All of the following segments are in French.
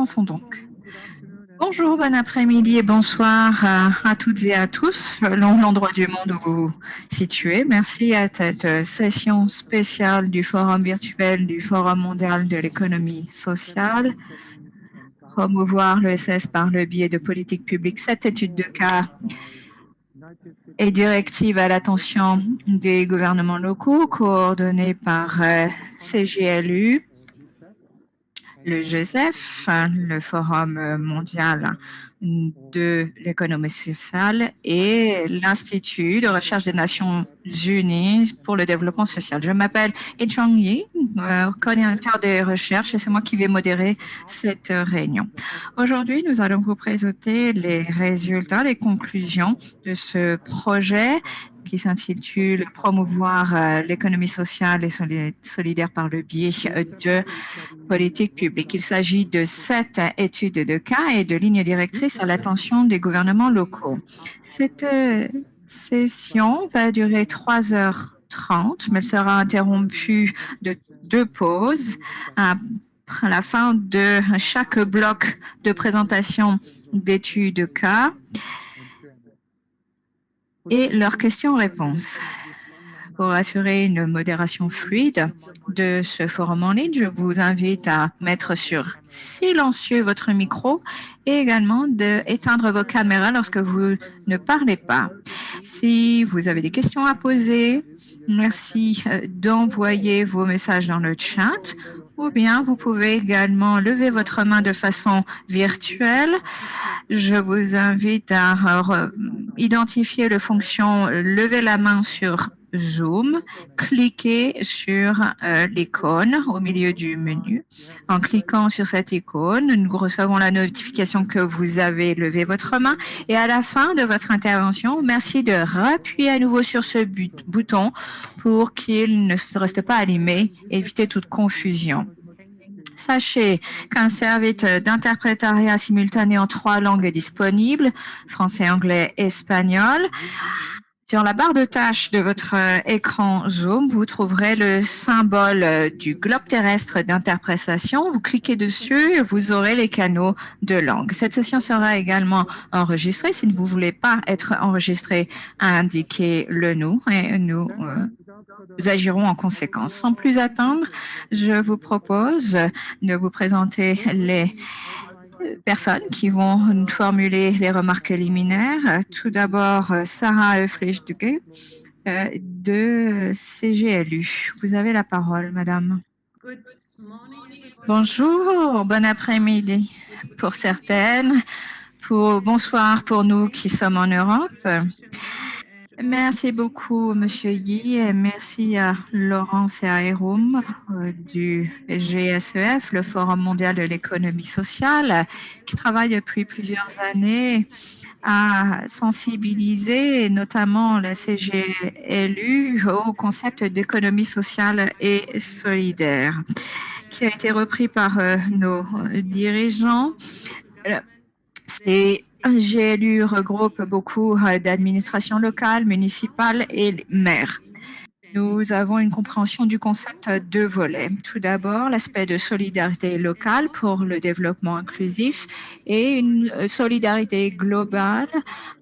Commençons donc. Bonjour, bon après-midi et bonsoir à toutes et à tous, selon l'endroit du monde où vous vous situez. Merci à cette session spéciale du Forum virtuel du Forum mondial de l'économie sociale. Promouvoir l'ESS par le biais de politiques publiques. Cette étude de cas est directive à l'attention des gouvernements locaux, coordonnée par CGLU, le GESEF, le Forum mondial de l'économie sociale, et l'Institut de recherche des Nations unies pour le développement social. Je m'appelle Chong Yi, coordinateur des recherches, et c'est moi qui vais modérer cette réunion. Aujourd'hui, nous allons vous présenter les résultats, les conclusions de ce projet qui s'intitule Promouvoir l'économie sociale et solidaire par le biais de politiques publiques. Il s'agit de 7 études de cas et de lignes directrices à l'attention des gouvernements locaux. Cette session va durer 3h30, mais elle sera interrompue de 2 pauses à la fin de chaque bloc de présentation d'études de cas et leurs questions-réponses. Pour assurer une modération fluide de ce forum en ligne, je vous invite à mettre sur silencieux votre micro et également d'éteindre vos caméras lorsque vous ne parlez pas. Si vous avez des questions à poser, merci d'envoyer vos messages dans le chat. Ou bien vous pouvez également lever votre main de façon virtuelle. Je vous invite à identifier la fonction lever la main sur Zoom, cliquez sur l'icône au milieu du menu. En cliquant sur cette icône, nous recevons la notification que vous avez levé votre main et à la fin de votre intervention, merci de rappuyer à nouveau sur ce bouton pour qu'il ne reste pas allumé, éviter toute confusion. Sachez qu'un service d'interprétariat simultané en 3 langues est disponible, français, anglais, espagnol. Sur la barre de tâches de votre écran Zoom, vous trouverez le symbole du globe terrestre d'interprétation. Vous cliquez dessus et vous aurez les canaux de langue. Cette session sera également enregistrée. Si vous ne voulez pas être enregistré, indiquez-le nous et nous agirons en conséquence. Sans plus attendre, je vous propose de vous présenter les personnes qui vont formuler les remarques liminaires. Tout d'abord, Sarah Flech-Duguay de CGLU. Vous avez la parole, madame. Bonjour, bon après-midi pour certaines, bonsoir pour nous qui sommes en Europe. Merci beaucoup, Monsieur Yi, et merci à Laurence et à Erum du GSEF, le Forum mondial de l'économie sociale, qui travaille depuis plusieurs années à sensibiliser notamment la CGLU au concept d'économie sociale et solidaire, qui a été repris par nos dirigeants. GLU regroupe beaucoup d'administrations locales, municipales et maires. Nous avons une compréhension du concept à 2 volets. Tout d'abord, l'aspect de solidarité locale pour le développement inclusif et une solidarité globale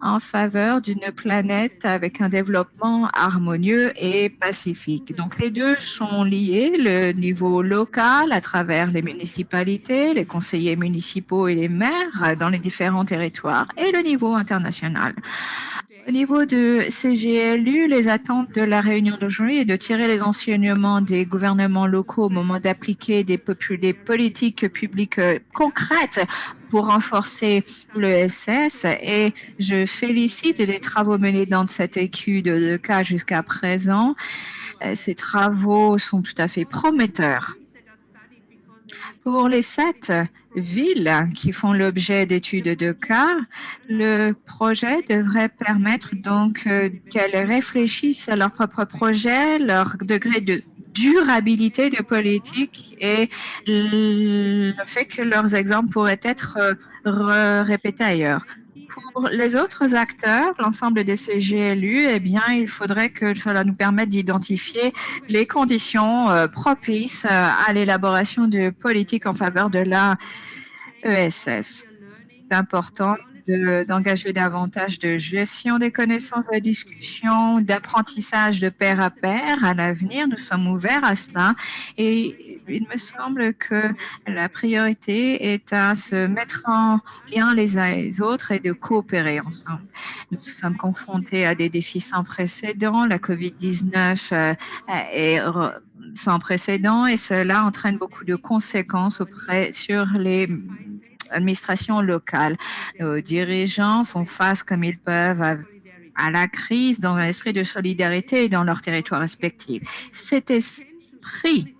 en faveur d'une planète avec un développement harmonieux et pacifique. Donc, les deux sont liés, le niveau local à travers les municipalités, les conseillers municipaux et les maires dans les différents territoires et le niveau international. Au niveau de CGLU, les attentes de la réunion d'aujourd'hui est de tirer les enseignements des gouvernements locaux au moment d'appliquer des politiques publiques concrètes pour renforcer l'ESS et je félicite les travaux menés dans cette étude de cas jusqu'à présent. Ces travaux sont tout à fait prometteurs. Pour les 7 villes qui font l'objet d'études de cas, le projet devrait permettre donc qu'elles réfléchissent à leur propre projet, leur degré de durabilité de politique et le fait que leurs exemples pourraient être répétés ailleurs. Pour les autres acteurs, l'ensemble des CGLU, eh bien, il faudrait que cela nous permette d'identifier les conditions propices à l'élaboration de politiques en faveur de la ESS. C'est important d'engager davantage de gestion des connaissances, de discussion, d'apprentissage de pair à pair à l'avenir. Nous sommes ouverts à cela et il me semble que la priorité est à se mettre en lien les uns les autres et de coopérer ensemble. Nous sommes confrontés à des défis sans précédent. La COVID-19 est sans précédent et cela entraîne beaucoup de conséquences sur les administrations locales. Nos dirigeants font face comme ils peuvent à la crise dans un esprit de solidarité et dans leurs territoires respectifs. Cet esprit,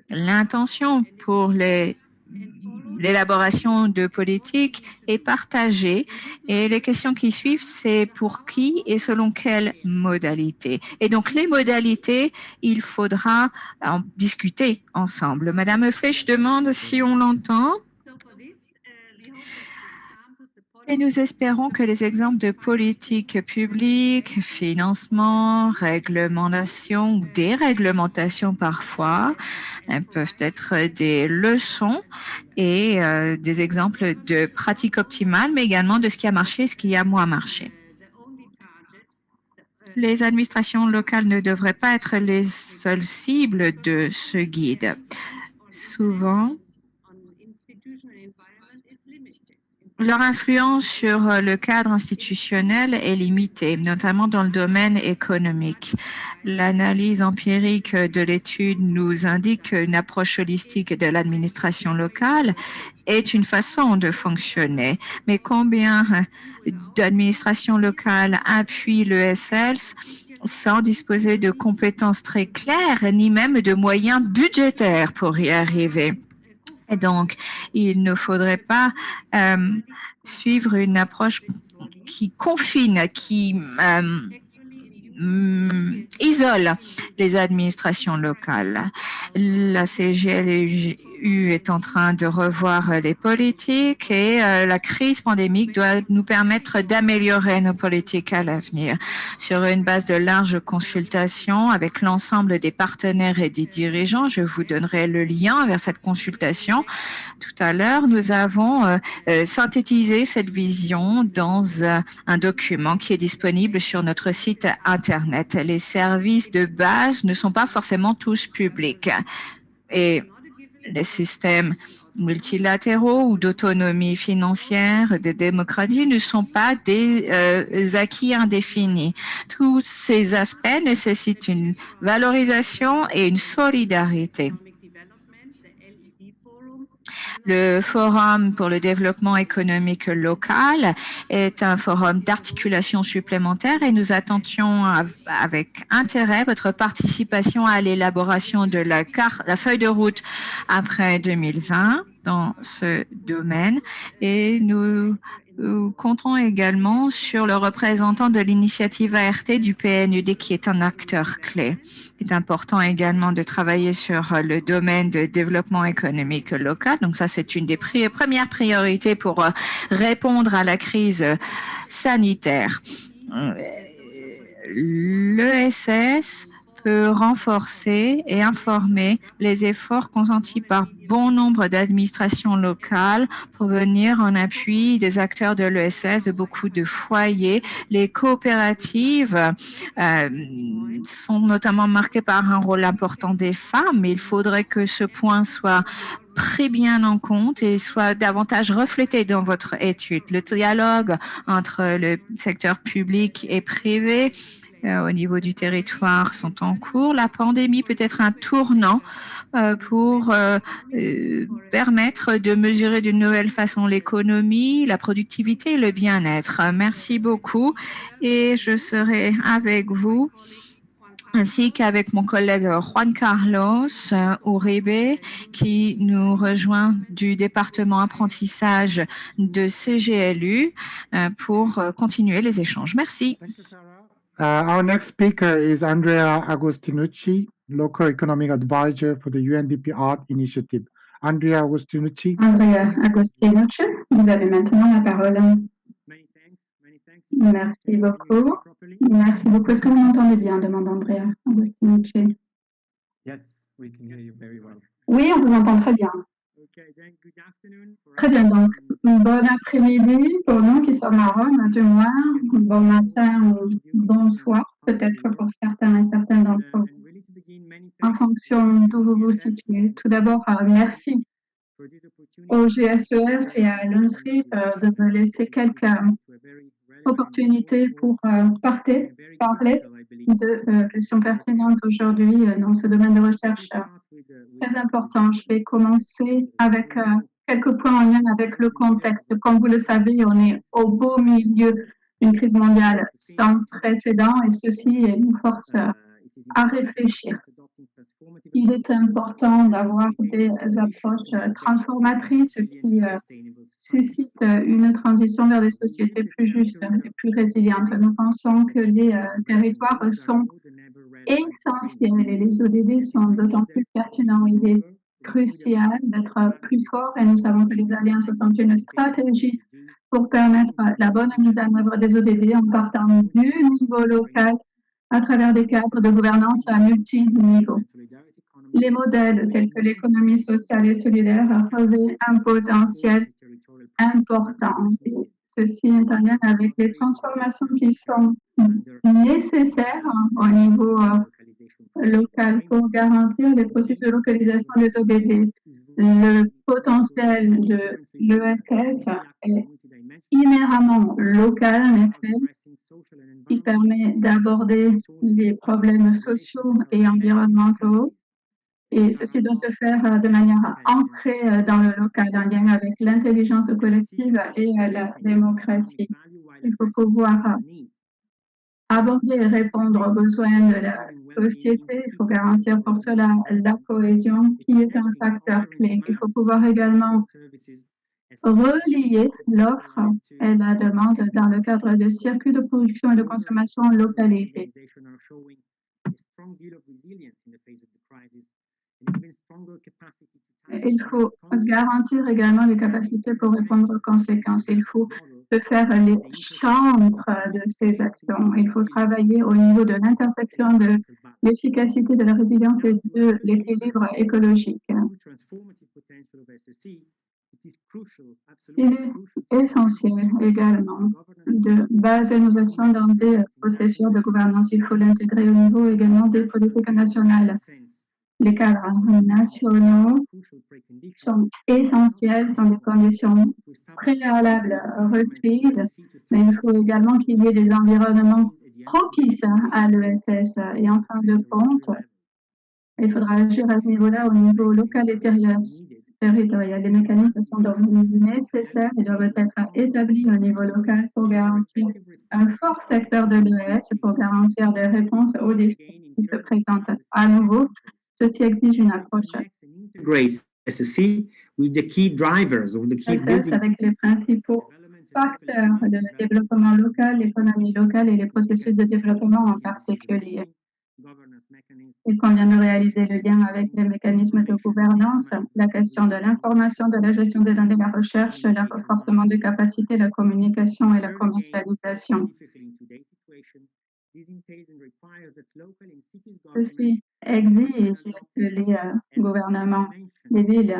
l'intention pour l'élaboration de politiques est partagée et les questions qui suivent, c'est pour qui et selon quelles modalités. Et donc, les modalités, il faudra en discuter ensemble. Madame Flech demande si on l'entend. Et nous espérons que les exemples de politiques publiques, financement, réglementation ou déréglementation parfois peuvent être des leçons et des exemples de pratiques optimales, mais également de ce qui a marché et ce qui a moins marché. Les administrations locales ne devraient pas être les seules cibles de ce guide. Souvent, leur influence sur le cadre institutionnel est limitée, notamment dans le domaine économique. L'analyse empirique de l'étude nous indique qu'une approche holistique de l'administration locale est une façon de fonctionner. Mais combien d'administrations locales appuient l'ESL sans disposer de compétences très claires ni même de moyens budgétaires pour y arriver? Et donc, il ne faudrait pas suivre une approche qui confine, qui isole les administrations locales. La CGLU est en train de revoir les politiques et la crise pandémique doit nous permettre d'améliorer nos politiques à l'avenir. Sur une base de large consultation avec l'ensemble des partenaires et des dirigeants, je vous donnerai le lien vers cette consultation. Tout à l'heure, nous avons synthétisé cette vision dans un document qui est disponible sur notre site Internet. Les services de base ne sont pas forcément tous publics. Et les systèmes multilatéraux ou d'autonomie financière, de démocratie ne sont pas des acquis indéfinis. Tous ces aspects nécessitent une valorisation et une solidarité. Le Forum pour le développement économique local est un forum d'articulation supplémentaire et nous attendions avec intérêt votre participation à l'élaboration de la feuille de route après 2020 dans ce domaine et nous comptons également sur le représentant de l'initiative ART du PNUD qui est un acteur clé. Il est important également de travailler sur le domaine de développement économique local. Donc ça, c'est une des premières priorités pour répondre à la crise sanitaire. L'ESS peut renforcer et informer les efforts consentis par bon nombre d'administrations locales pour venir en appui des acteurs de l'ESS, de beaucoup de foyers. Les coopératives sont notamment marquées par un rôle important des femmes, mais il faudrait que ce point soit très bien en compte et soit davantage reflété dans votre étude. Le dialogue entre le secteur public et privé au niveau du territoire sont en cours. La pandémie peut être un tournant pour permettre de mesurer d'une nouvelle façon l'économie, la productivité et le bien-être. Merci beaucoup et je serai avec vous ainsi qu'avec mon collègue Juan Carlos Uribe qui nous rejoint du département apprentissage de CGLU pour continuer les échanges. Merci. Our next speaker is Andrea Agostinucci, Local Economic Advisor for the UNDP Art Initiative. Andrea Agostinucci. Andrea Agostinucci, vous avez maintenant la parole. Merci beaucoup. Merci beaucoup. Est-ce que vous m'entendez bien, demande Andrea Agostinucci. Oui, on vous entend très bien. Très bien, donc bon après-midi pour nous qui sommes à Rome, du moins, bon matin ou bonsoir, peut-être pour certains et certaines d'entre vous, en fonction d'où vous vous situez. Tout d'abord, merci au GSEF et à l'UNSRIP de me laisser quelques opportunités pour parler de questions pertinentes aujourd'hui dans ce domaine de recherche très important. Je vais commencer avec quelques points en lien avec le contexte. Comme vous le savez, on est au beau milieu d'une crise mondiale sans précédent et ceci nous force à réfléchir. Il est important d'avoir des approches transformatrices qui suscitent une transition vers des sociétés plus justes et plus résilientes. Nous pensons que les territoires sont essentiels et les ODD sont d'autant plus pertinents. Il est crucial d'être plus fort et nous savons que les alliances sont une stratégie pour permettre la bonne mise en œuvre des ODD en partant du niveau local à travers des cadres de gouvernance à multiniveaux. Les modèles tels que l'économie sociale et solidaire revêtent un potentiel important. Ceci est en lien avec les transformations qui sont nécessaires au niveau local pour garantir les processus de localisation des ODD. Le potentiel de l'ESS est inhéremment local, en effet, qui permet d'aborder les problèmes sociaux et environnementaux. Et ceci doit se faire de manière ancrée dans le local, en lien avec l'intelligence collective et la démocratie. Il faut pouvoir aborder et répondre aux besoins de la société. Il faut garantir pour cela la cohésion, qui est un facteur clé. Il faut pouvoir également relier l'offre et la demande dans le cadre de circuits de production et de consommation localisés. Il faut garantir également les capacités pour répondre aux conséquences. Il faut faire les chantres de ces actions. Il faut travailler au niveau de l'intersection de l'efficacité, de la résilience et de l'équilibre écologique. Il est essentiel également de baser nos actions dans des processus de gouvernance. Il faut l'intégrer au niveau également des politiques nationales. Les cadres nationaux sont essentiels, sont des conditions préalables requises, mais il faut également qu'il y ait des environnements propices à l'ESS. Et en fin de compte, il faudra agir à ce niveau-là, au niveau local et territorial. Les mécanismes sont donc nécessaires et doivent être établis au niveau local pour garantir un fort secteur de l'ES, pour garantir des réponses aux défis qui se présentent à nouveau. Ceci exige une approche SSC with the key drivers of the key SS avec les principaux facteurs de développement local, l'économie locale et les processus de développement en particulier. Il convient de réaliser le lien avec les mécanismes de gouvernance, la question de l'information, de la gestion des données, la recherche, le renforcement des capacités, la communication et la commercialisation. Ceci exige que les gouvernements des villes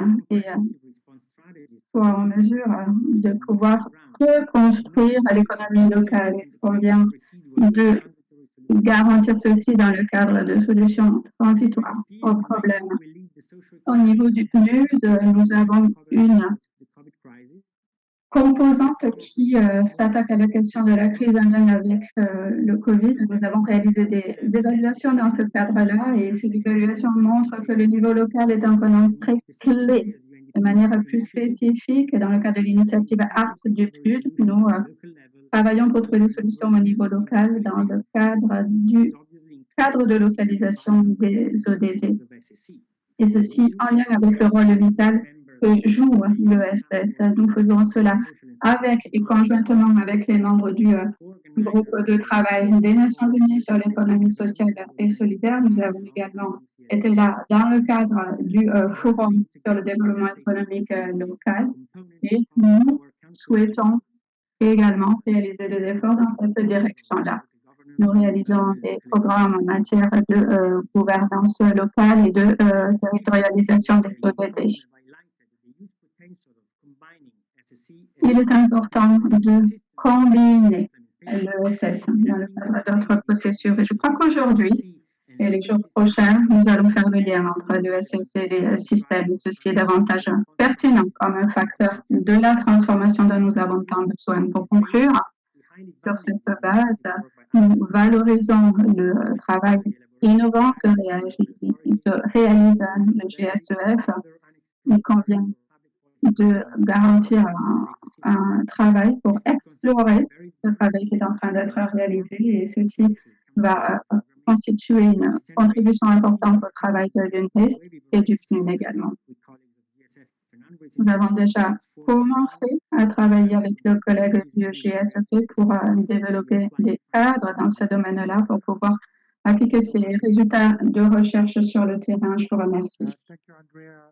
soient en mesure de pouvoir reconstruire l'économie locale. Il convient de garantir ceci dans le cadre de solutions transitoires aux problèmes. Au niveau du PNUD, nous avons une composante qui s'attaque à la question de la crise en lien avec le COVID. Nous avons réalisé des évaluations dans ce cadre-là et ces évaluations montrent que le niveau local est un composant très clé. De manière plus spécifique, dans le cadre de l'initiative ART du PNUD, nous travaillons pour trouver des solutions au niveau local dans le cadre du cadre de localisation des ODD. Et ceci en lien avec le rôle vital que joue l'ESS. Nous faisons cela avec et conjointement avec les membres du groupe de travail des Nations Unies sur l'économie sociale et solidaire. Nous avons également été là dans le cadre du Forum sur le développement économique local et nous souhaitons également réaliser des efforts dans cette direction-là. Nous réalisons des programmes en matière de gouvernance locale et de territorialisation des ODD. Il est important de combiner l'ESS dans le cadre d'autres processus. Et je crois qu'aujourd'hui et les jours prochains, nous allons faire le lien entre l'ESS et les systèmes. Ceci est davantage pertinent comme un facteur de la transformation dont nous avons tant besoin. Pour conclure, sur cette base, nous valorisons le travail innovant que réalise le GSEF. Il convient de garantir un travail pour explorer le travail qui est en train d'être réalisé et ceci va constituer une contribution importante au travail de l'UNHIST et du PNUD également. Nous avons déjà commencé à travailler avec le collègue du GSEF pour développer des cadres dans ce domaine-là pour pouvoir appliquer ces résultats de recherche sur le terrain. Je vous remercie. Thank you, Andrea.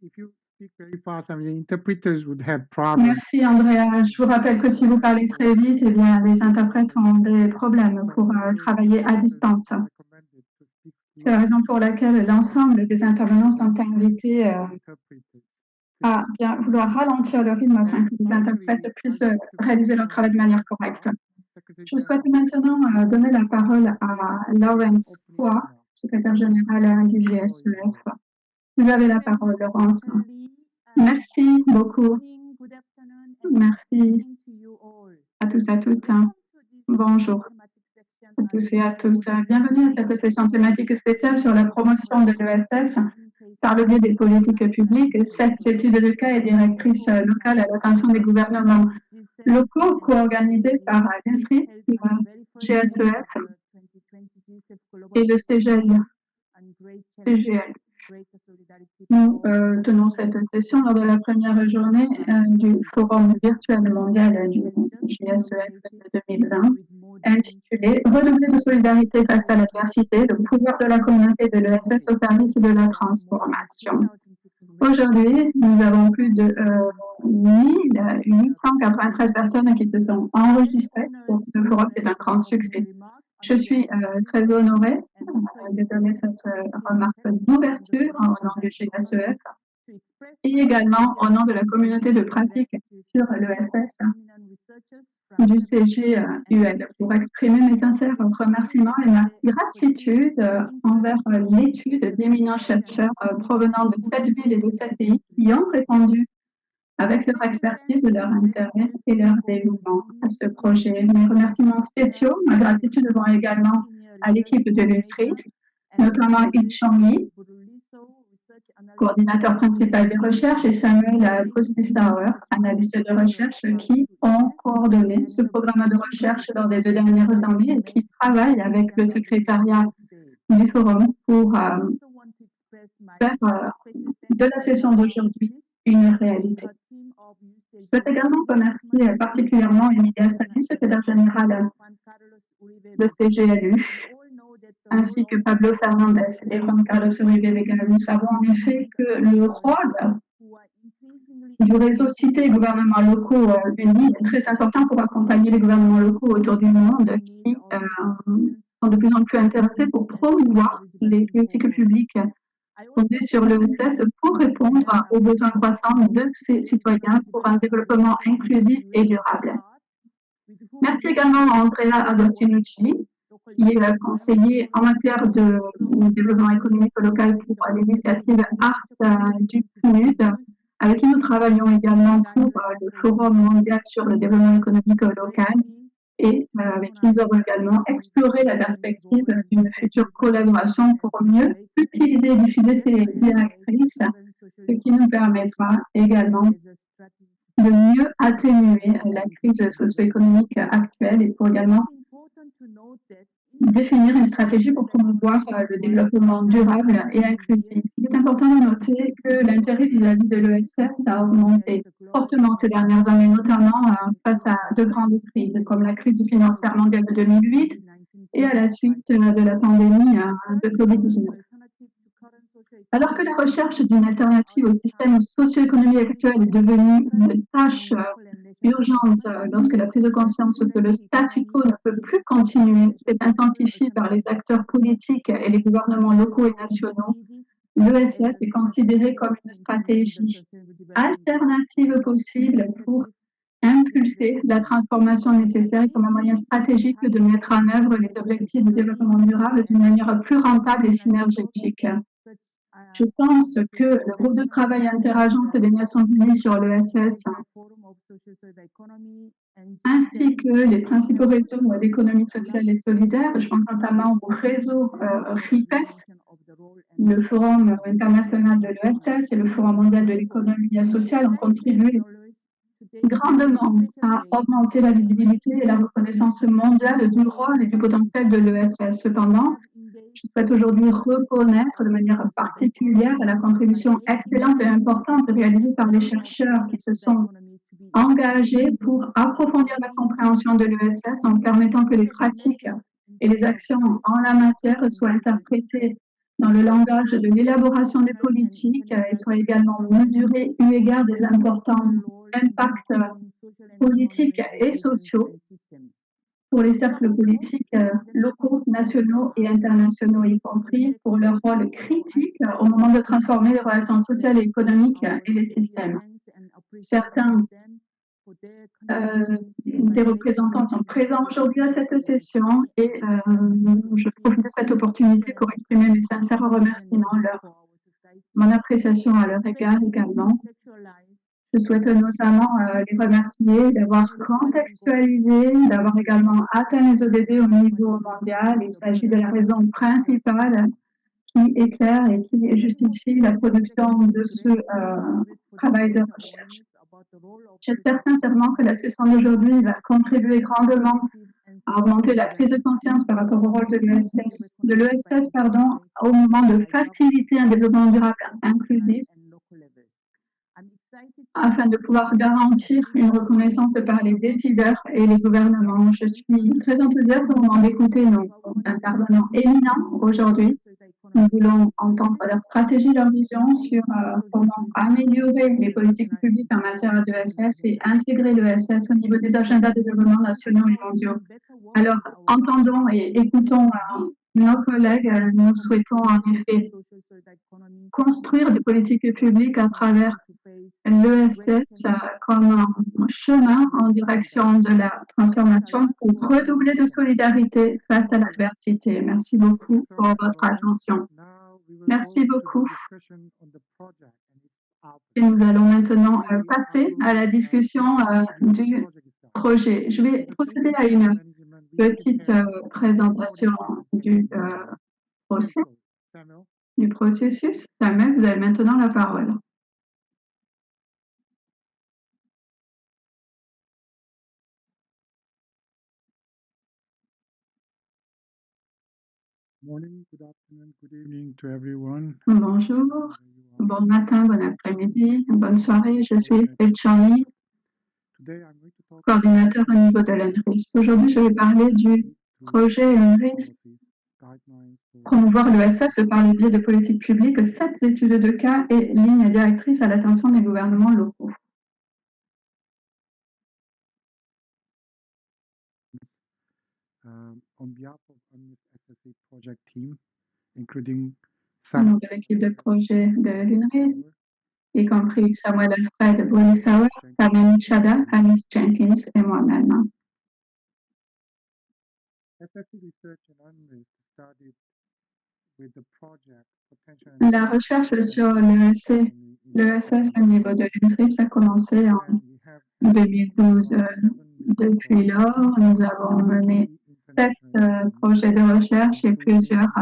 If you speak very fast, the interpreters would have problems. Merci Andrea. Je vous rappelle que si vous parlez très vite, eh bien, les interprètes ont des problèmes pour travailler à distance. C'est la raison pour laquelle l'ensemble des intervenants sont invités à bien vouloir ralentir le rythme afin que les interprètes puissent réaliser leur travail de manière correcte. Je souhaite maintenant donner la parole à Laurence Poix, secrétaire générale du GSEF. Vous avez la parole, Laurence. Merci beaucoup. Merci à tous et à toutes. Bonjour à tous et à toutes. Bienvenue à cette session thématique spéciale sur la promotion de l'ESS par le biais des politiques publiques. Cette étude de cas est directrice locale à l'attention des gouvernements locaux co-organisée par l'INSRI, le GSEF et le CGL. Nous tenons cette session lors de la première journée du Forum virtuel mondial du GSEF de 2020, intitulé « Redoubler de solidarité face à l'adversité, le pouvoir de la communauté de l'ESS au service de la transformation ». Aujourd'hui, nous avons plus de 1893 personnes qui se sont enregistrées pour ce forum. C'est un grand succès. Je suis très honorée de donner cette remarque d'ouverture au nom du GSEF et également au nom de la communauté de pratique sur l'ESS du CGUL pour exprimer mes sincères remerciements et ma gratitude envers l'étude d'éminents chercheurs provenant de 7 villes et de 7 pays qui ont répondu avec leur expertise, leur intérêt et leur dévouement à ce projet. Mes remerciements spéciaux, ma gratitude vont également à l'équipe de l'UNSRI, notamment Il Chong-Yi, coordinateur principal des recherches, et Samuel Postistauer, analyste de recherche, qui ont coordonné ce programme de recherche lors des 2 dernières années et qui travaillent avec le secrétariat du forum pour faire de la session d'aujourd'hui une réalité. Je souhaite également remercier particulièrement Emilia Stani, secrétaire générale de CGLU, ainsi que Pablo Fernandez et Juan Carlos Uribe Vega. Nous savons en effet que le rôle du réseau Cité et gouvernements locaux unis est très important pour accompagner les gouvernements locaux autour du monde qui sont de plus en plus intéressés pour promouvoir les politiques publiques fondées sur l'ESS pour répondre aux besoins croissants de ces citoyens pour un développement inclusif et durable. Merci également à Andrea Agostinotti, qui est conseiller en matière de développement économique local pour l'initiative ART du PNUD, avec qui nous travaillons également pour le Forum mondial sur le développement économique local et avec qui nous avons également exploré la perspective d'une future collaboration pour mieux utiliser et diffuser ces directrices, ce qui nous permettra également de mieux atténuer la crise socio-économique actuelle et pour également définir une stratégie pour promouvoir le développement durable et inclusif. Il est important de noter que l'intérêt vis-à-vis de l'ESS a augmenté fortement ces dernières années, notamment face à de grandes crises, comme la crise financière mondiale de 2008 et à la suite de la pandémie de Covid-19. Alors que la recherche d'une alternative au système socio-économique actuel est devenue une tâche urgente lorsque la prise de conscience que le statu quo ne peut plus continuer s'est intensifiée par les acteurs politiques et les gouvernements locaux et nationaux, l'ESS est considéré comme une stratégie alternative possible pour impulser la transformation nécessaire et comme un moyen stratégique de mettre en œuvre les objectifs de développement durable d'une manière plus rentable et synergétique. Je pense que le groupe de travail interagence des Nations Unies sur l'ESS ainsi que les principaux réseaux d'économie sociale et solidaire, je pense notamment au réseau RIPES, le Forum international de l'ESS et le Forum mondial de l'économie sociale ont contribué grandement à augmenter la visibilité et la reconnaissance mondiale du rôle et du potentiel de l'ESS. Cependant, je souhaite aujourd'hui reconnaître de manière particulière la contribution excellente et importante réalisée par les chercheurs qui se sont engagés pour approfondir la compréhension de l'ESS en permettant que les pratiques et les actions en la matière soient interprétées dans le langage de l'élaboration des politiques et soient également mesurées eu égard des importants impacts politiques et sociaux pour les cercles politiques locaux, nationaux et internationaux, y compris pour leur rôle critique au moment de transformer les relations sociales et économiques et les systèmes. Certains des représentants sont présents aujourd'hui à cette session et je profite de cette opportunité pour exprimer mes sincères remerciements, mon appréciation à leur égard également. Je souhaite notamment les remercier d'avoir contextualisé, d'avoir également atteint les ODD au niveau mondial. Il s'agit de la raison principale qui éclaire et qui justifie la production de ce travail de recherche. J'espère sincèrement que la session d'aujourd'hui va contribuer grandement à augmenter la prise de conscience par rapport au rôle de l'ESS, au moment de faciliter un développement durable inclusif, afin de pouvoir garantir une reconnaissance par les décideurs et les gouvernements. Je suis très enthousiaste au moment d'écouter nos intervenants éminents aujourd'hui. Nous voulons entendre leur stratégie, leur vision sur comment améliorer les politiques publiques en matière d'ESS et intégrer l'ESS au niveau des agendas de développement nationaux et mondiaux. Alors, entendons et écoutons nos collègues. Nous souhaitons en effet construire des politiques publiques à travers l'ESS comme un chemin en direction de la transformation pour redoubler de solidarité face à l'adversité. Merci beaucoup pour votre attention. Merci beaucoup. Et nous allons maintenant passer à la discussion du projet. Je vais procéder à une petite présentation du processus. Samuel, vous avez maintenant la parole. Bonjour, bon matin, bon après-midi, bonne soirée. Je suis Elchani, coordinateur au niveau de l'UNRIS. Aujourd'hui, je vais parler du projet UNRIS, promouvoir l'ESS par le biais de politiques publiques, 7 études de cas et lignes directrices à l'attention des gouvernements locaux. Au nom de l'équipe de projet de l'UNRIS, y compris Samuel Alfred Bonisauer, Carmen Chada, Alice Jenkins et moi-même. La recherche sur l'ESS au niveau de l'UNRIS a commencé en 2012. Depuis lors, nous avons mené 7 projets de recherche et plusieurs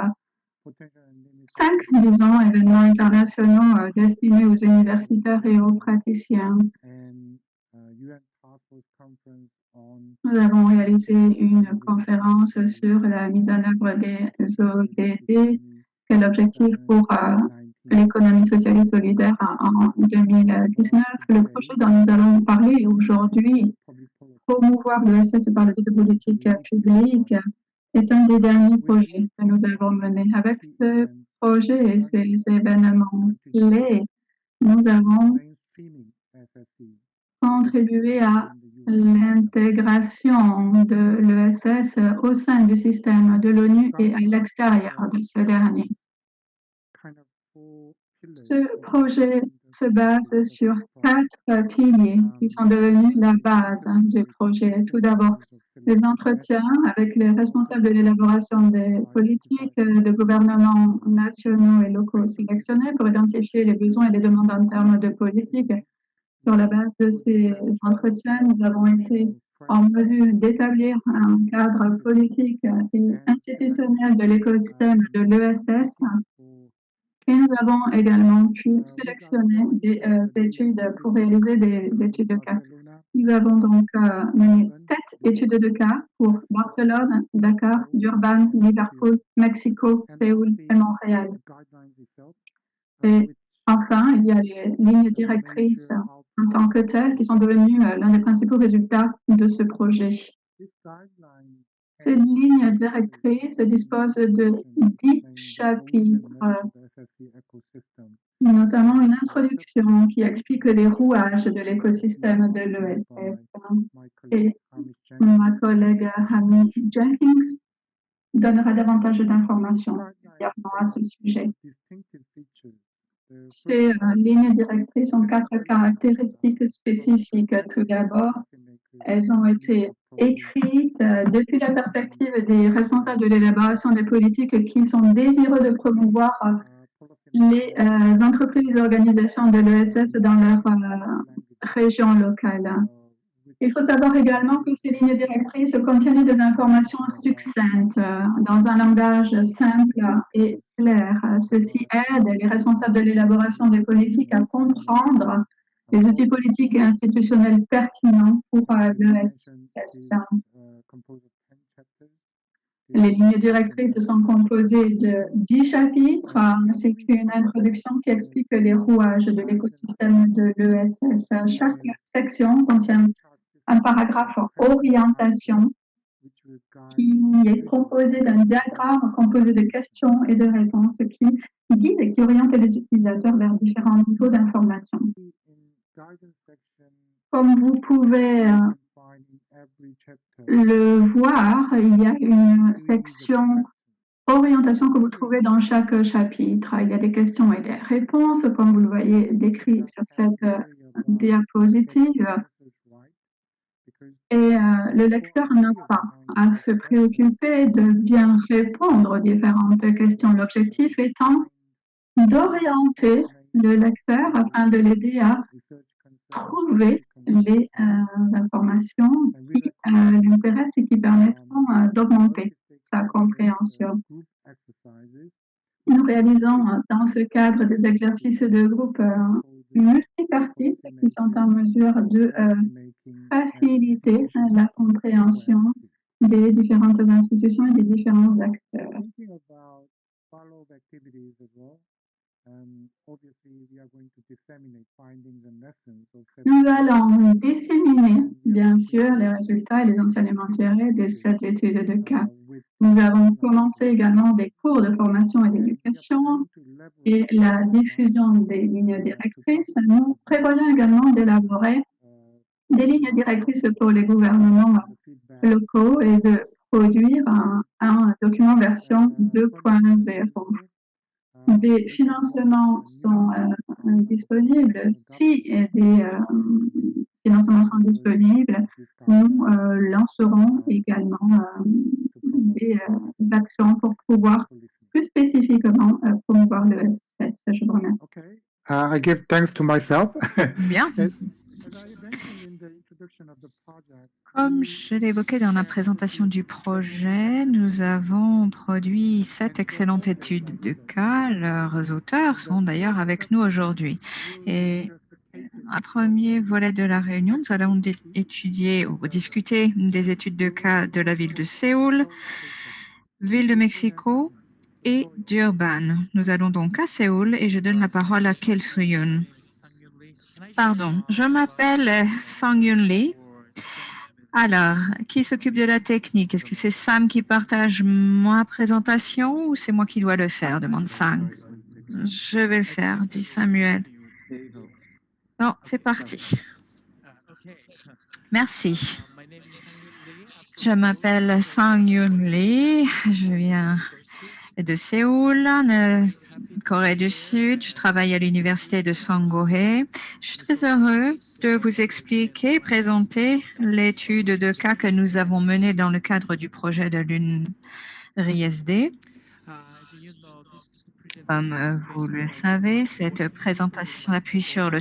5, disons, événements internationaux destinés aux universitaires et aux praticiens. Nous avons réalisé une conférence sur la mise en œuvre des ODD, quel l'objectif pour l'économie sociale et solidaire en 2019. Le projet dont nous allons parler aujourd'hui, promouvoir l'ESS par le biais de politiques publiques, est un des derniers projets que nous avons menés. Avec ce projet et ces événements clés, nous avons contribué à l'intégration de l'ESS au sein du système de l'ONU et à l'extérieur de ce dernier. Ce projet se base sur 4 piliers qui sont devenus la base du projet. Tout d'abord, les entretiens avec les responsables de l'élaboration des politiques de gouvernements nationaux et locaux sélectionnés pour identifier les besoins et les demandes en termes de politique. Sur la base de ces entretiens, nous avons été en mesure d'établir un cadre politique et institutionnel de l'écosystème de l'ESS. Et nous avons également pu sélectionner des études pour réaliser des études de cas. Nous avons donc mené 7 études de cas pour Barcelone, Dakar, Durban, Liverpool, Mexico, Séoul et Montréal. Et enfin, il y a les lignes directrices en tant que telles qui sont devenues l'un des principaux résultats de ce projet. Cette ligne directrice dispose de 10 chapitres, notamment une introduction qui explique les rouages de l'écosystème de l'ESS. Et ma collègue Rami Jenkins donnera davantage d'informations à ce sujet. Ces lignes directrices ont 4 caractéristiques spécifiques. Tout d'abord, elles ont été écrites depuis la perspective des responsables de l'élaboration des politiques qui sont désireux de promouvoir les entreprises et organisations de l'ESS dans leur région locale. Il faut savoir également que ces lignes directrices contiennent des informations succinctes dans un langage simple et clair. Ceci aide les responsables de l'élaboration des politiques à comprendre les outils politiques et institutionnels pertinents pour l'ESS. Les lignes directrices sont composées de 10 chapitres, ainsi qu'une introduction qui explique les rouages de l'écosystème de l'ESS. Chaque section contient un paragraphe orientation qui est composé d'un diagramme composé de questions et de réponses qui guide et qui oriente les utilisateurs vers différents niveaux d'information. Comme vous pouvez le voir, il y a une section orientation que vous trouvez dans chaque chapitre. Il y a des questions et des réponses, comme vous le voyez décrit sur cette diapositive. Et le lecteur n'a pas à se préoccuper de bien répondre aux différentes questions. L'objectif étant d'orienter le lecteur afin de l'aider à trouver les informations qui l'intéressent et qui permettront d'augmenter sa compréhension. Nous réalisons dans ce cadre des exercices de groupe multipartites qui sont en mesure de faciliter la compréhension des différentes institutions et des différents acteurs. Nous allons disséminer, bien sûr, les résultats et les enseignements tirés de cette étude de cas. Nous avons commencé également des cours de formation et d'éducation et la diffusion des lignes directrices. Nous prévoyons également d'élaborer des lignes directrices pour les gouvernements locaux et de produire un document version 2.0. Des financements sont disponibles. Si des financements sont disponibles, nous lancerons également des actions pour pouvoir plus spécifiquement promouvoir le SSS. Je vous remercie. I give thanks to myself. Bien. Comme je l'évoquais dans la présentation du projet, nous avons produit 7 excellentes études de cas. Leurs auteurs sont d'ailleurs avec nous aujourd'hui. Et un premier volet de la réunion, nous allons étudier ou discuter des études de cas de la ville de Séoul, ville de Mexico et d'Urban. Nous allons donc à Séoul et je donne la parole à Kel Soo-yoon. Pardon, je m'appelle Sang-Yoon Lee. Alors, qui s'occupe de la technique? Est-ce que c'est Sam qui partage ma présentation ou c'est moi qui dois le faire? Demande Sang. Je vais le faire, dit Samuel. Non, c'est parti. Merci. Je m'appelle Sang-Yoon Lee. Je viens de Séoul. Corée du Sud. Je travaille à l'université de Sanggohae. Je suis très heureux de vous expliquer, présenter l'étude de cas que nous avons menée dans le cadre du projet de l'UNRISD. Comme vous le savez, cette présentation appuie sur le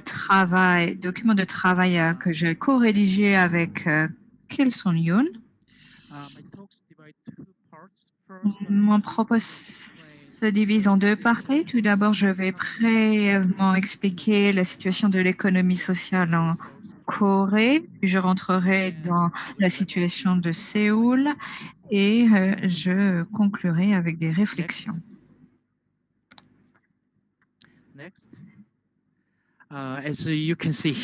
document de travail que j'ai co-rédigé avec Kil Sun-yoon. Mon propos se divise en deux parties. Tout d'abord, je vais brièvement expliquer la situation de l'économie sociale en Corée, puis je rentrerai dans la situation de Séoul et je conclurai avec des réflexions.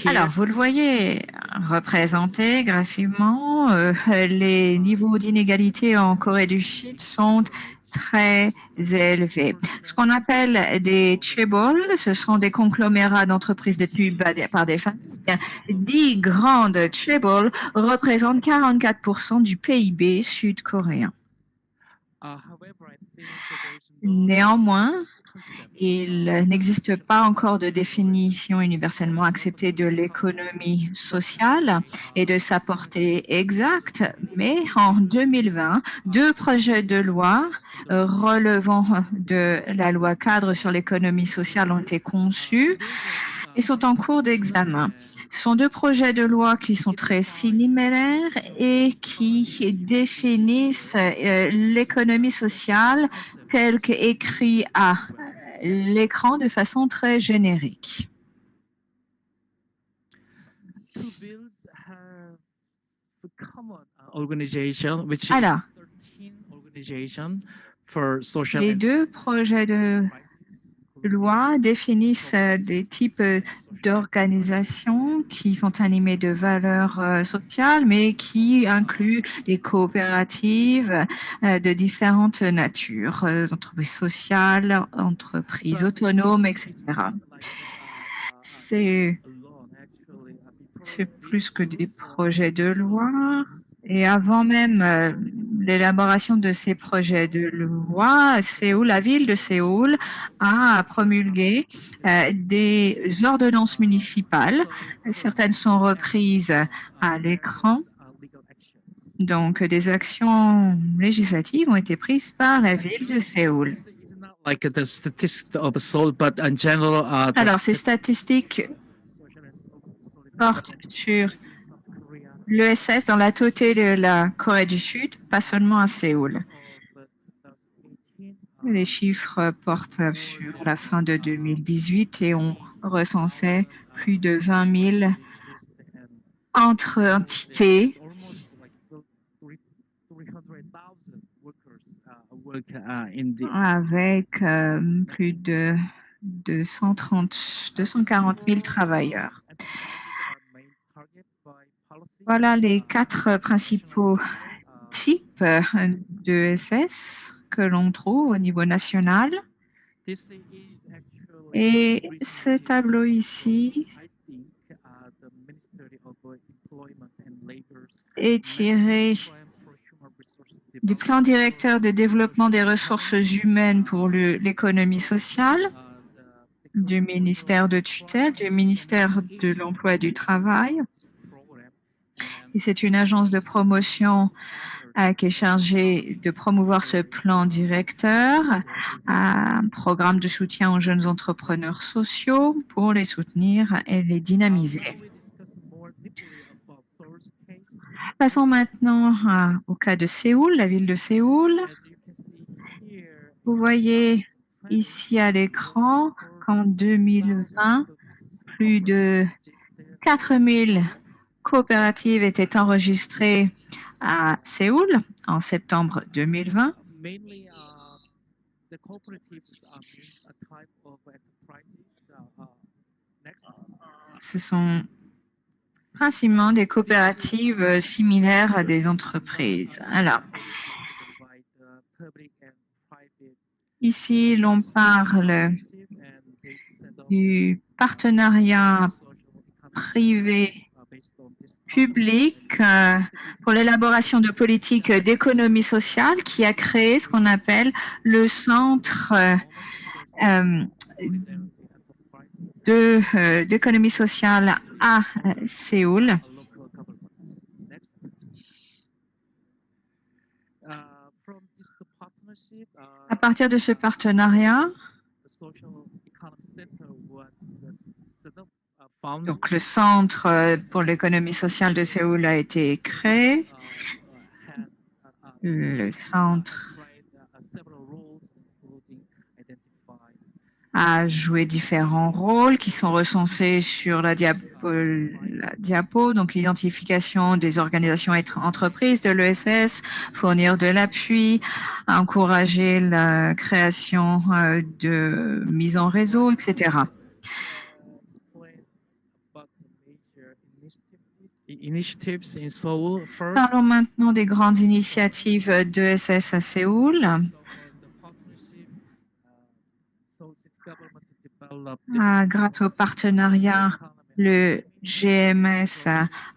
Alors, vous le voyez représenté graphiquement, les niveaux d'inégalité en Corée du Sud sont très élevés. Ce qu'on appelle des chaebol, ce sont des conglomérats d'entreprises détenues par des femmes. 10 grandes chaebol représentent 44% du PIB sud-coréen. Néanmoins, il n'existe pas encore de définition universellement acceptée de l'économie sociale et de sa portée exacte, mais en 2020, 2 projets de loi relevant de la loi cadre sur l'économie sociale ont été conçus et sont en cours d'examen. Ce sont 2 projets de loi qui sont très similaires et qui définissent l'économie sociale telle qu'écrit à l'écran de façon très générique. Alors, les 2 projets de loi définissent des types d'organisations qui sont animées de valeurs sociales, mais qui incluent des coopératives de différentes natures, entreprises sociales, entreprises autonomes, etc. C'est plus que des projets de loi. Et avant même l'élaboration de ces projets de loi, la ville de Séoul a promulgué des ordonnances municipales. Certaines sont reprises à l'écran. Donc, des actions législatives ont été prises par la ville de Séoul. Alors, ces statistiques portent sur l'ESS dans la totalité de la Corée du Sud, pas seulement à Séoul. Les chiffres portent sur la fin de 2018 et on recensait plus de 20 000 entre entités. Avec plus de 240 000 travailleurs. Voilà les 4 principaux types d'ESS que l'on trouve au niveau national. Et ce tableau ici est tiré du plan directeur de développement des ressources humaines pour l'économie sociale, du ministère de tutelle, du ministère de l'Emploi et du Travail. Et c'est une agence de promotion qui est chargée de promouvoir ce plan directeur, un programme de soutien aux jeunes entrepreneurs sociaux pour les soutenir et les dynamiser. Passons maintenant au cas de Séoul, la ville de Séoul. Vous voyez ici à l'écran qu'en 2020, plus de 4 000 coopératives étaient enregistrées à Séoul en septembre 2020. Ce sont principalement des coopératives similaires à des entreprises. Alors, ici, l'on parle du partenariat privé-public pour l'élaboration de politiques d'économie sociale qui a créé ce qu'on appelle le Centre d'économie sociale à Séoul. À partir de ce partenariat, donc le Centre pour l'économie sociale de Séoul a été créé. Le centre a joué différents rôles qui sont recensés sur la diapo, donc l'identification des organisations et entreprises de l'ESS, fournir de l'appui, encourager la création de mise en réseau, etc. Parlons maintenant des grandes initiatives d'ESS à Séoul. Grâce au partenariat, le GMS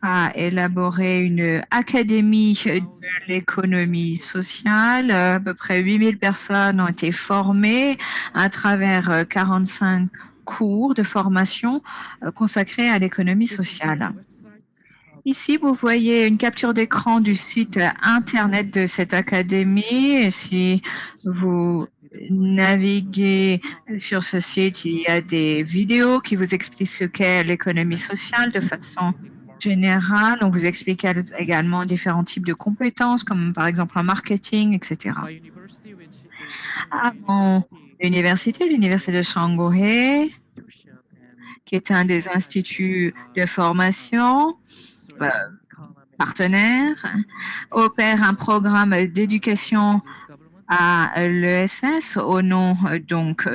a élaboré une académie de l'économie sociale. À peu près 8000 personnes ont été formées à travers 45 cours de formation consacrés à l'économie sociale. Ici, vous voyez une capture d'écran du site Internet de cette académie. Et si vous naviguez sur ce site, il y a des vidéos qui vous expliquent ce qu'est l'économie sociale de façon générale. On vous explique également différents types de compétences, comme par exemple en marketing, etc. Avant l'université de Shanghai, qui est un des instituts de formation partenaire, opère un programme d'éducation à l'ESS au nom donc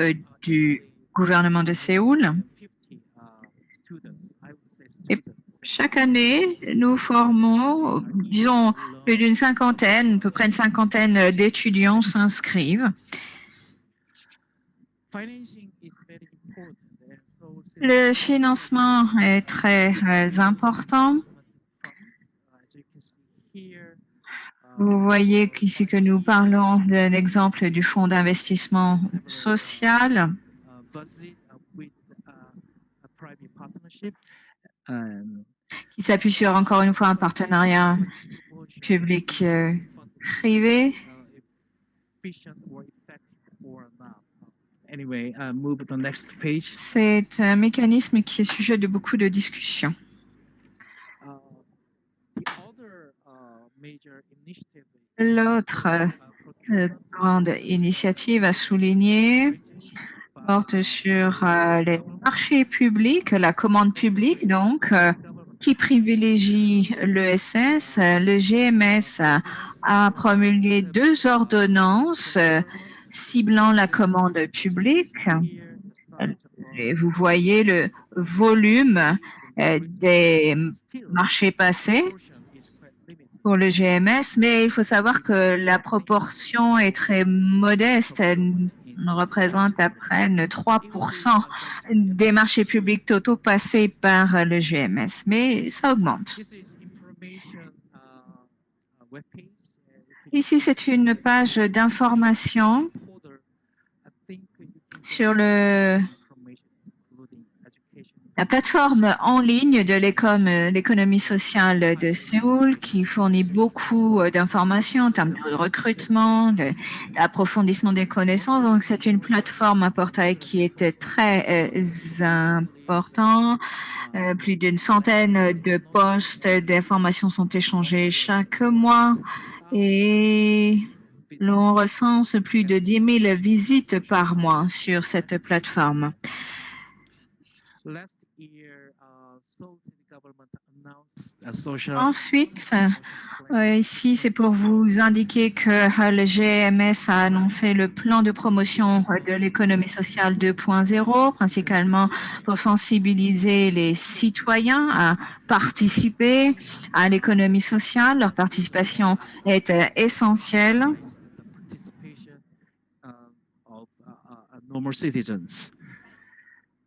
du gouvernement de Séoul. Et chaque année, nous formons, disons, plus d'une cinquantaine, à peu près une cinquantaine d'étudiants s'inscrivent. Le financement est très important. Vous voyez qu'ici que nous parlons d'un exemple du fonds d'investissement social. Qui s'appuie sur, encore une fois, un partenariat public-privé. C'est un mécanisme qui est sujet de beaucoup de discussions. L'autre grande initiative à souligner porte sur les marchés publics, la commande publique, donc, qui privilégie l'ESS. Le GMS a promulgué 2 ordonnances ciblant la commande publique. Et vous voyez le volume des marchés passés pour le GMS, mais il faut savoir que la proportion est très modeste. Elle représente à peine 3% des marchés publics totaux passés par le GMS, mais ça augmente. Ici, c'est une page d'information sur la plateforme en ligne de l'économie sociale de Séoul qui fournit beaucoup d'informations en termes de recrutement, d'approfondissement des connaissances. Donc, c'est une plateforme, un portail qui était très important. Plus d'une centaine de postes d'informations sont échangés chaque mois et l'on recense plus de 10 000 visites par mois sur cette plateforme. Ensuite, ici, c'est pour vous indiquer que le GMS a annoncé le plan de promotion de l'économie sociale 2.0, principalement pour sensibiliser les citoyens à participer à l'économie sociale. Leur participation est essentielle.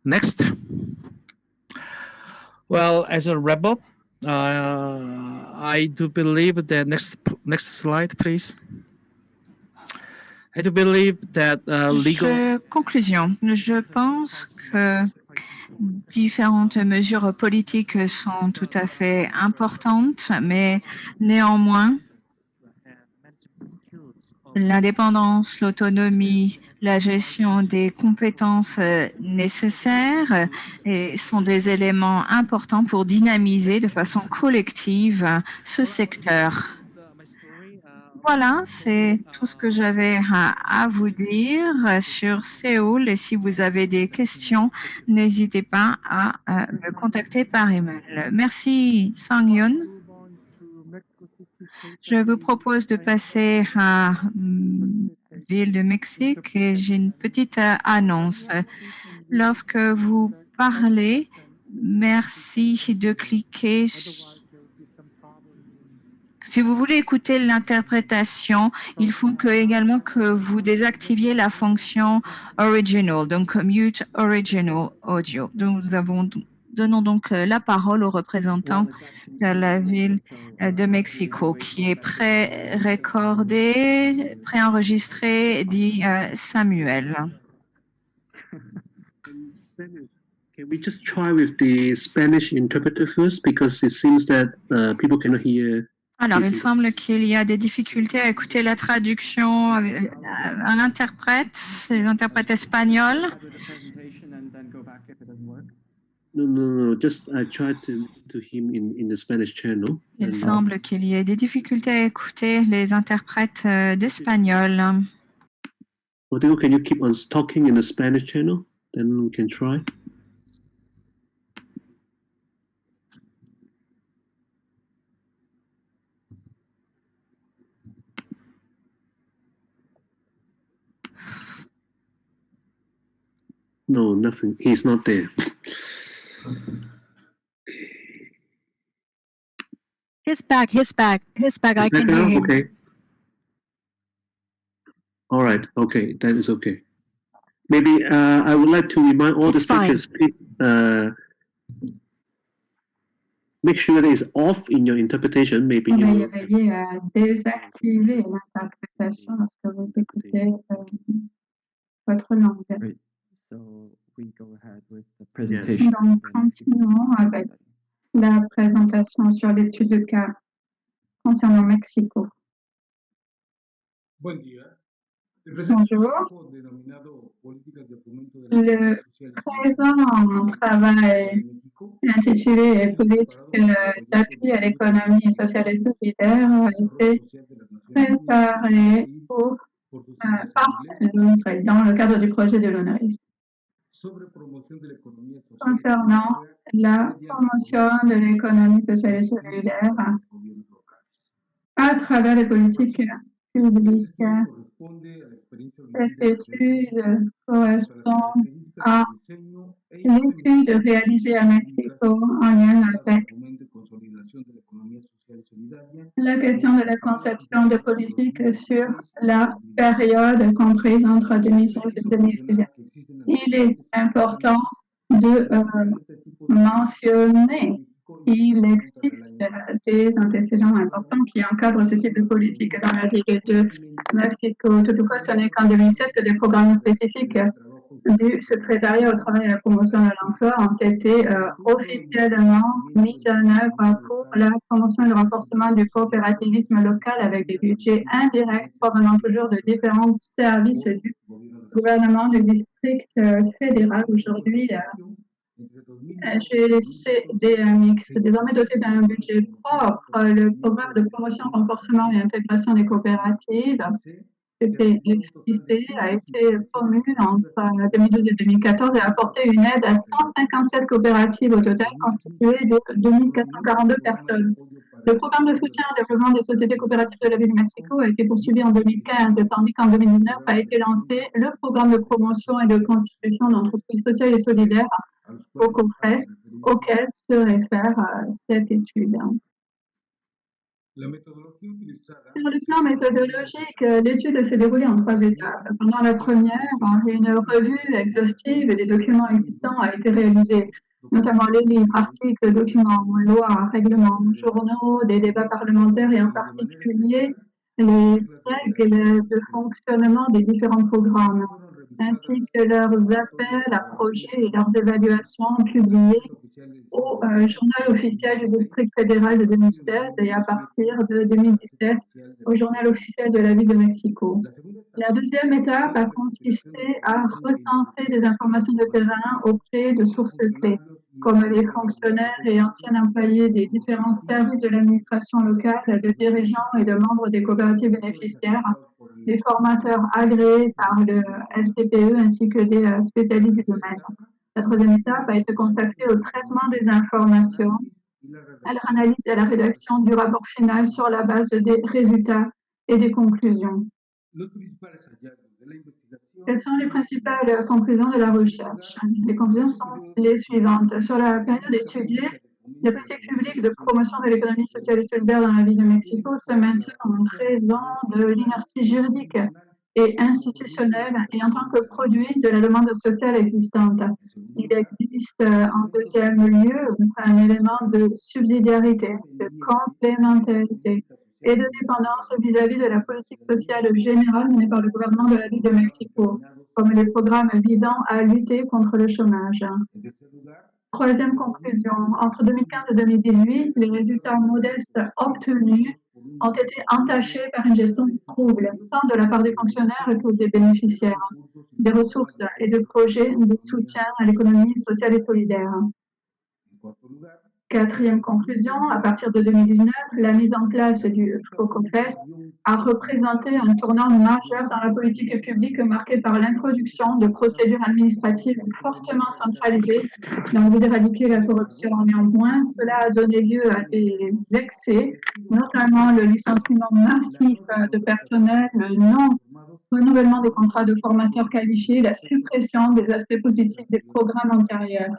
Next. Well, as a wrap-up, I do believe that next slide, please. I do believe that legal. Je Conclusion. Je pense que différentes mesures politiques sont tout à fait importantes, mais néanmoins, l'indépendance, l'autonomie, la gestion des compétences nécessaires sont des éléments importants pour dynamiser de façon collective ce secteur. Voilà, c'est tout ce que j'avais à vous dire sur Séoul. Et si vous avez des questions, n'hésitez pas à me contacter par email. Merci, Sang-Yun. Je vous propose de passer à Ville de Mexique et j'ai une petite annonce. Lorsque vous parlez, merci de cliquer. Si vous voulez écouter l'interprétation, il faut également que vous désactiviez la fonction Original, donc Mute Original Audio. Donnons donc la parole au représentant de la ville de Mexico qui est pré-recordé, préenregistré, dit Samuel. Can we just try with the Spanish interpreter first because it seems that people cannot hear. Alors, il semble qu'il y a des difficultés à écouter la traduction à l'interprète, les interprètes espagnols. No. Just I tried to him in the Spanish channel. Il semble qu'il y ait des difficultés à écouter les interprètes d'espagnol. Rodrigo, can you keep on talking in the Spanish channel? Then we can try. No, nothing. He's not there. He's back. I can hear him. Okay. All right. Okay, that is okay. Maybe I would like to remind all the speakers, make sure that it's off in your interpretation. Maybe Veuillez veiller à désactiver l'interprétation lorsque vous écoutez votre langue. Great. So we go ahead with the presentation. Donc, continuons avec la présentation sur l'étude de cas concernant Mexico. Bonjour. Bonjour. Le présent travail intitulé Politique d'appui à l'économie sociale et solidaire a été préparé par l'UNRWA dans le cadre du projet de l'UNRWA concernant la promotion de l'économie sociale et solidaire à travers les politiques publiques. Cette étude correspond à l'étude réalisée à Mexico en lien avec la question de la conception de politique sur la période comprise entre 2016 et 2018. Il est important de mentionner qu'il existe des antécédents importants qui encadrent ce type de politique dans la ville de Mexico. Toutefois, ce n'est qu'en 2007 que des programmes spécifiques du secrétariat au travail et à la promotion de l'emploi ont été officiellement mis en œuvre pour la promotion et le renforcement du coopérativisme local avec des budgets indirects provenant toujours de différents services du gouvernement du district fédéral. Aujourd'hui, GCDMX, désormais doté d'un budget propre, le programme de promotion, renforcement et intégration des coopératives, PPFIC, a été promu entre 2012 et 2014 et a apporté une aide à 157 coopératives au total, constituées de 2442 personnes. Le programme de soutien au développement des sociétés coopératives de la ville de Mexico a été poursuivi en 2015, tandis qu'en 2019 a été lancé le programme de promotion et de constitution d'entreprises sociales et solidaires au COFRES, auquel se réfère cette étude. Sur le plan méthodologique, l'étude s'est déroulée en 3 étapes. Pendant la première, une revue exhaustive des documents existants a été réalisée, notamment les livres, articles, documents, lois, règlements, journaux, des débats parlementaires et en particulier les règles de fonctionnement des différents programmes. ainsi que leurs appels à projets et leurs évaluations publiées au journal officiel du district fédéral de 2016 et à partir de 2017 au journal officiel de la ville de Mexico. La deuxième étape a consisté à recentrer des informations de terrain auprès de sources clés, comme les fonctionnaires et anciens employés des différents services de l'administration locale, de dirigeants et de membres des coopératives bénéficiaires, des formateurs agréés par le STPE ainsi que des spécialistes du domaine. La troisième étape a été consacrée au traitement des informations, à leur analyse et à la rédaction du rapport final sur la base des résultats et des conclusions. Quelles sont les principales conclusions de la recherche? Les conclusions sont les suivantes. Sur la période étudiée, les politiques publiques de promotion de l'économie sociale et solidaire dans la ville de Mexico se maintiennent en raison de l'inertie juridique et institutionnelle et en tant que produit de la demande sociale existante. Il existe en deuxième lieu un élément de subsidiarité, de complémentarité et de dépendance vis-à-vis de la politique sociale générale menée par le gouvernement de la ville de Mexico, comme les programmes visant à lutter contre le chômage. Troisième conclusion, entre 2015 et 2018, les résultats modestes obtenus ont été entachés par une gestion trouble, tant de la part des fonctionnaires que des bénéficiaires, des ressources et de projets de soutien à l'économie sociale et solidaire. Quatrième conclusion, à partir de 2019, la mise en place du FOCOFES a représenté un tournant majeur dans la politique publique marquée par l'introduction de procédures administratives fortement centralisées dans le but d'éradiquer la corruption. Néanmoins, cela a donné lieu à des excès, notamment le licenciement massif de personnel, le non-renouvellement des contrats de formateurs qualifiés, la suppression des aspects positifs des programmes antérieurs.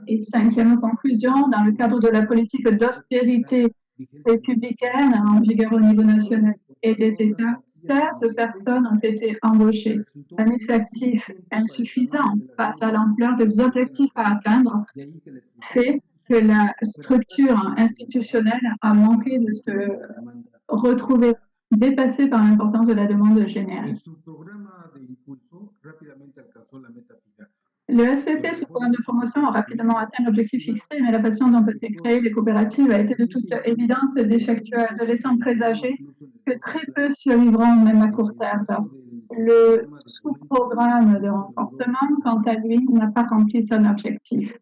Et cinquième conclusion, dans le cadre de la politique d'austérité républicaine en vigueur au niveau national et des États, 16 personnes ont été embauchées. Un effectif insuffisant face à l'ampleur des objectifs à atteindre fait que la structure institutionnelle a manqué de se retrouver dépassée par l'importance de la demande générale. Le SPP, ce programme de promotion, a rapidement atteint l'objectif fixé, mais la façon dont ont été créées les coopératives a été de toute évidence défectueuse, laissant présager que très peu survivront même à court terme. Le sous-programme de renforcement, quant à lui, n'a pas rempli son objectif.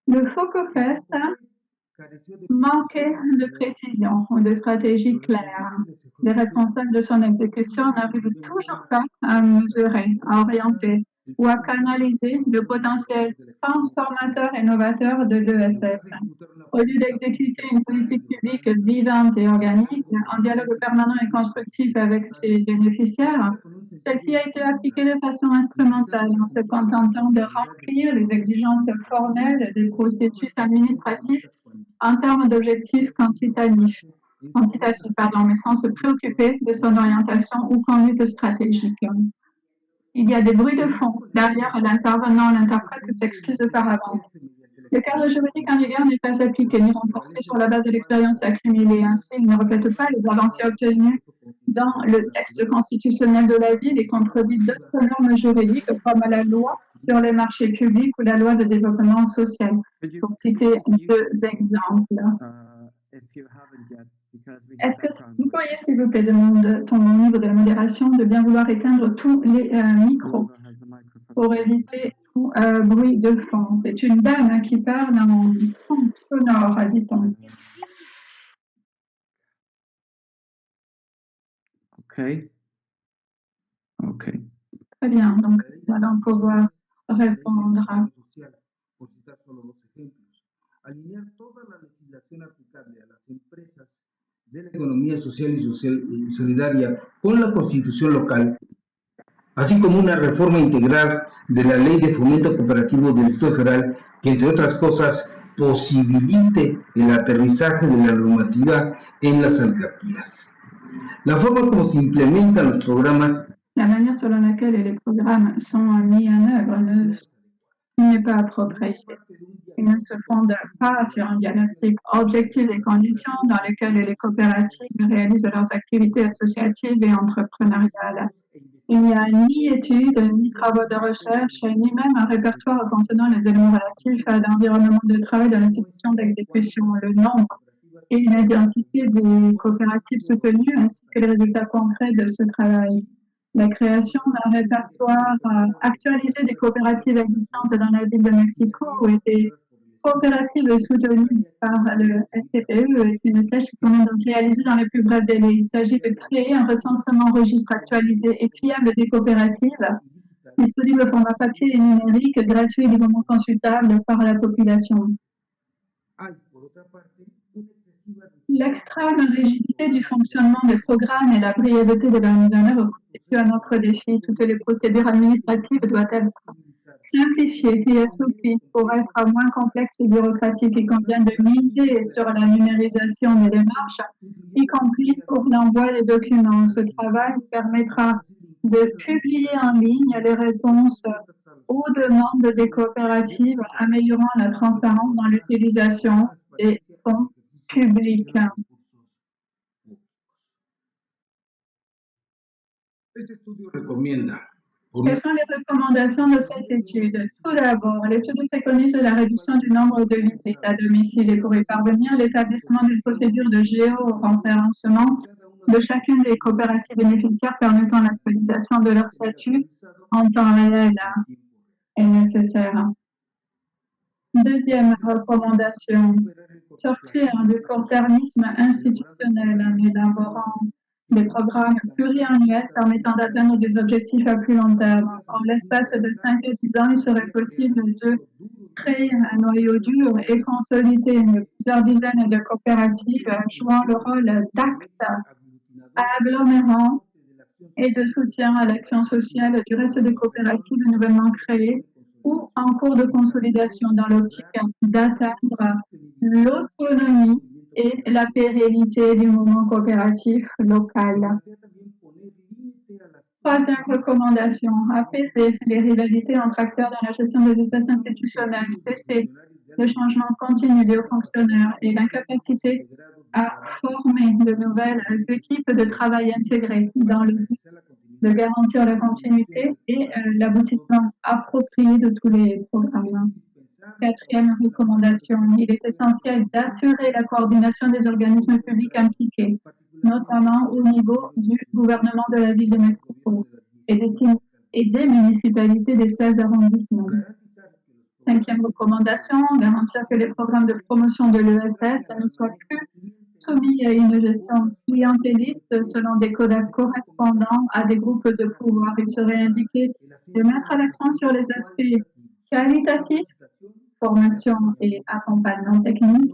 Le FOCOFES manquait de précision ou de stratégie claire. Les responsables de son exécution n'arrivent toujours pas à mesurer, à orienter ou à canaliser le potentiel transformateur et novateur de l'ESS. Au lieu d'exécuter une politique publique vivante et organique, en dialogue permanent et constructif avec ses bénéficiaires, celle-ci a été appliquée de façon instrumentale en se contentant de remplir les exigences formelles des processus administratifs en termes d'objectifs quantitatifs, mais sans se préoccuper de son orientation ou conduite stratégique. Il y a des bruits de fond. Derrière l'intervenant, l'interprète s'excuse par avance. Le cadre juridique en vigueur n'est pas appliqué ni renforcé sur la base de l'expérience accumulée. Ainsi, il ne reflète pas les avancées obtenues dans le texte constitutionnel de la ville et contredit d'autres normes juridiques comme la loi sur les marchés publics ou la loi de développement social, pour citer deux exemples. Est-ce que vous pourriez, s'il vous plaît, demander au niveau de la modération de bien vouloir éteindre tous les micros pour éviter tout bruit de fond? C'est une dame qui parle en fond sonore, dit-on. OK. Très bien, donc nous allons pouvoir répondre. Alinear toda la legislación aplicable a las empresas de la economía social y solidaria con la Constitución local, así como una reforma integral de la Ley de Fomento Cooperativo del Distrito Federal, que entre otras cosas posibilite el aterrizaje de la normativa en las alcaldías. La forma como se implementan los programas. La manière selon laquelle les programmes sont mis en œuvre n'est pas appropriée. Ils ne se fondent pas sur un diagnostic objectif des conditions dans lesquelles les coopératives réalisent leurs activités associatives et entrepreneuriales. Il n'y a ni études, ni travaux de recherche, ni même un répertoire contenant les éléments relatifs à l'environnement de travail de l'institution d'exécution, le nombre et l'identité des coopératives soutenues ainsi que les résultats concrets de ce travail. La création d'un répertoire actualisé des coopératives existantes dans la ville de Mexico et des coopératives soutenues par le STPE est une tâche qui convient donc réaliser dans les plus brefs délais. Il s'agit de créer un recensement registre actualisé et fiable des coopératives, disponible au format papier et numérique, gratuit et librement consultable par la population. L'extrême rigidité du fonctionnement des programmes et la brièveté de leur mise en œuvre constituent un autre défi. Toutes les procédures administratives doivent être simplifiées et assouplies pour être moins complexes et bureaucratiques. Il convient de miser sur la numérisation des démarches, y compris pour l'envoi des documents. Ce travail permettra de publier en ligne les réponses aux demandes des coopératives, améliorant la transparence dans l'utilisation des fonds publics. Quelles sont les recommandations de cette étude? Tout d'abord, l'étude préconise la réduction du nombre de visites à domicile et pour y parvenir, l'établissement d'une procédure de géoréférencement de chacune des coopératives bénéficiaires permettant l'actualisation de leur statut en temps réel est nécessaire. Deuxième recommandation, sortir du court-termisme institutionnel en élaborant des programmes pluriannuels permettant d'atteindre des objectifs à plus long terme. En l'espace de 5 à 10 ans, il serait possible de créer un noyau dur et consolider plusieurs dizaines de coopératives jouant le rôle d'axe agglomérant et de soutien à l'action sociale du reste des coopératives nouvellement créées ou en cours de consolidation dans l'optique d'atteindre l'autonomie et la pérennité du mouvement coopératif local. Troisième recommandation, apaiser les rivalités entre acteurs dans la gestion des espaces institutionnels, cesser le changement continu des hauts fonctionnaires et l'incapacité à former de nouvelles équipes de travail intégrées dans le but de garantir la continuité et l'aboutissement approprié de tous les programmes. Quatrième recommandation, il est essentiel d'assurer la coordination des organismes publics impliqués, notamment au niveau du gouvernement de la ville de Mexico et des municipalités des 16 arrondissements. Cinquième recommandation, garantir que les programmes de promotion de l'ESS ne soient plus soumis à une gestion clientéliste selon des codes correspondant à des groupes de pouvoir. Il serait indiqué de mettre l'accent sur les aspects qualitatifs, formation et accompagnement technique,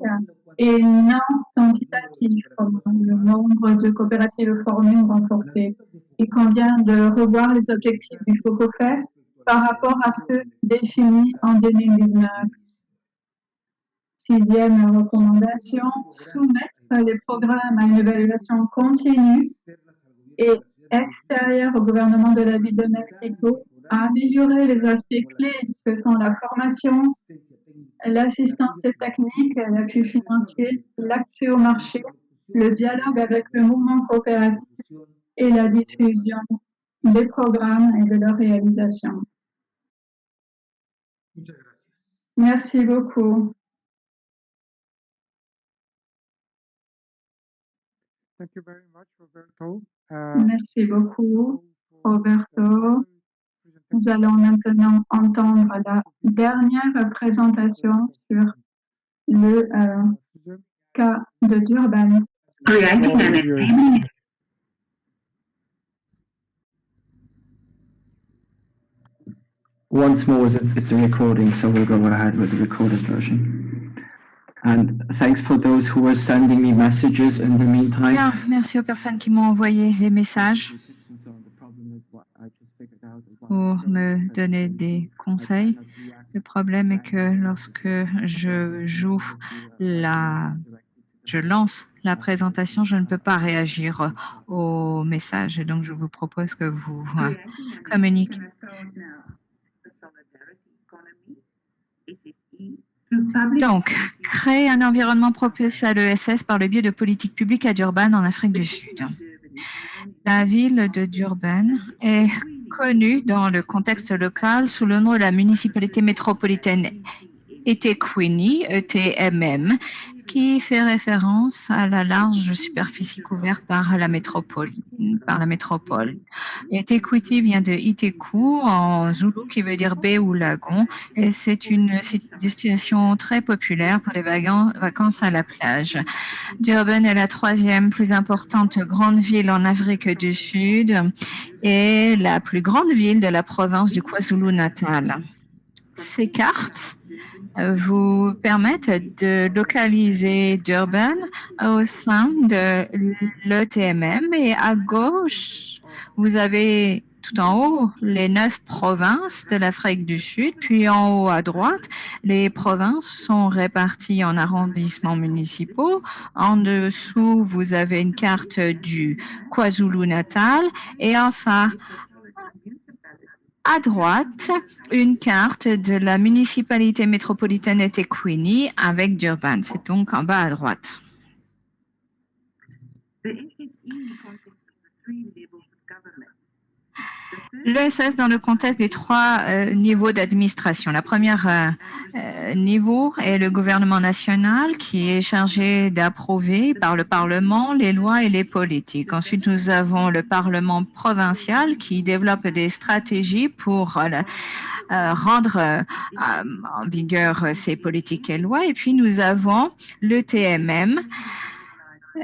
et non quantitatif, comme le nombre de coopératives formées ou renforcées. Il convient de revoir les objectifs du FOCOFES par rapport à ceux définis en 2019. Sixième recommandation, soumettre les programmes à une évaluation continue et extérieure au gouvernement de la ville de Mexico, à améliorer les aspects clés que sont la formation, l'assistance technique, l'appui financier, l'accès au marché, le dialogue avec le mouvement coopératif et la diffusion des programmes et de leur réalisation. Merci beaucoup. Thank you very much, Roberto. Merci beaucoup, Roberto. Nous allons maintenant entendre la dernière présentation sur le cas de Durban. Once more, it's a recording, so we'll go ahead with the recorded version. And thanks for those who were sending me messages in the meantime. Bien, merci aux personnes qui m'ont envoyé des messages pour me donner des conseils. Le problème est que lorsque je lance la présentation, je ne peux pas réagir aux messages. Et donc, je vous propose que vous communiquez. Donc, créer un environnement propice à l'ESS par le biais de politiques publiques à Durban en Afrique du Sud. La ville de Durban est connue dans le contexte local sous le nom de la municipalité métropolitaine eThekwini, ETMM, qui fait référence à la large superficie couverte par la métropole. eThekwini vient de Iteku en zoulou qui veut dire baie ou lagon et c'est une destination très populaire pour les vacances à la plage. Durban est la troisième plus importante grande ville en Afrique du Sud et la plus grande ville de la province du KwaZulu-Natal. Ces cartes vous permettent de localiser Durban au sein de l'ETMM et à gauche, vous avez tout en haut les 9 provinces de l'Afrique du Sud, puis en haut à droite, les provinces sont réparties en arrondissements municipaux. En dessous, vous avez une carte du KwaZulu-Natal et enfin, à droite, une carte de la municipalité métropolitaine eThekwini avec Durban. C'est donc en bas à droite. L'ESS dans le contexte des 3 niveaux d'administration. La première niveau est le gouvernement national qui est chargé d'approuver par le Parlement les lois et les politiques. Ensuite, nous avons le Parlement provincial qui développe des stratégies pour rendre en vigueur ces politiques et lois. Et puis, nous avons le TMM,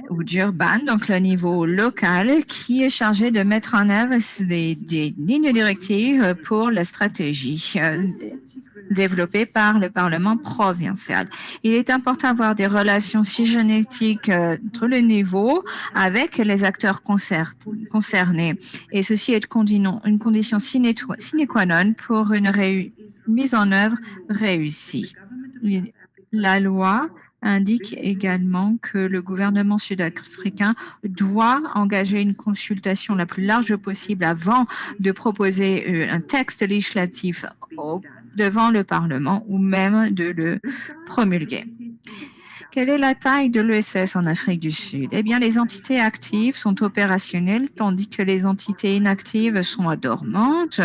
ou Durban, donc le niveau local, qui est chargé de mettre en œuvre des lignes directives pour la stratégie développée par le Parlement provincial. Il est important d'avoir des relations synergétiques entre les niveaux avec les acteurs concernés. Et ceci est une condition sine qua non pour une mise en œuvre réussie. La loi indique également que le gouvernement sud-africain doit engager une consultation la plus large possible avant de proposer un texte législatif devant le Parlement ou même de le promulguer. Quelle est la taille de l'ESS en Afrique du Sud? Eh bien, les entités actives sont opérationnelles, tandis que les entités inactives sont dormantes,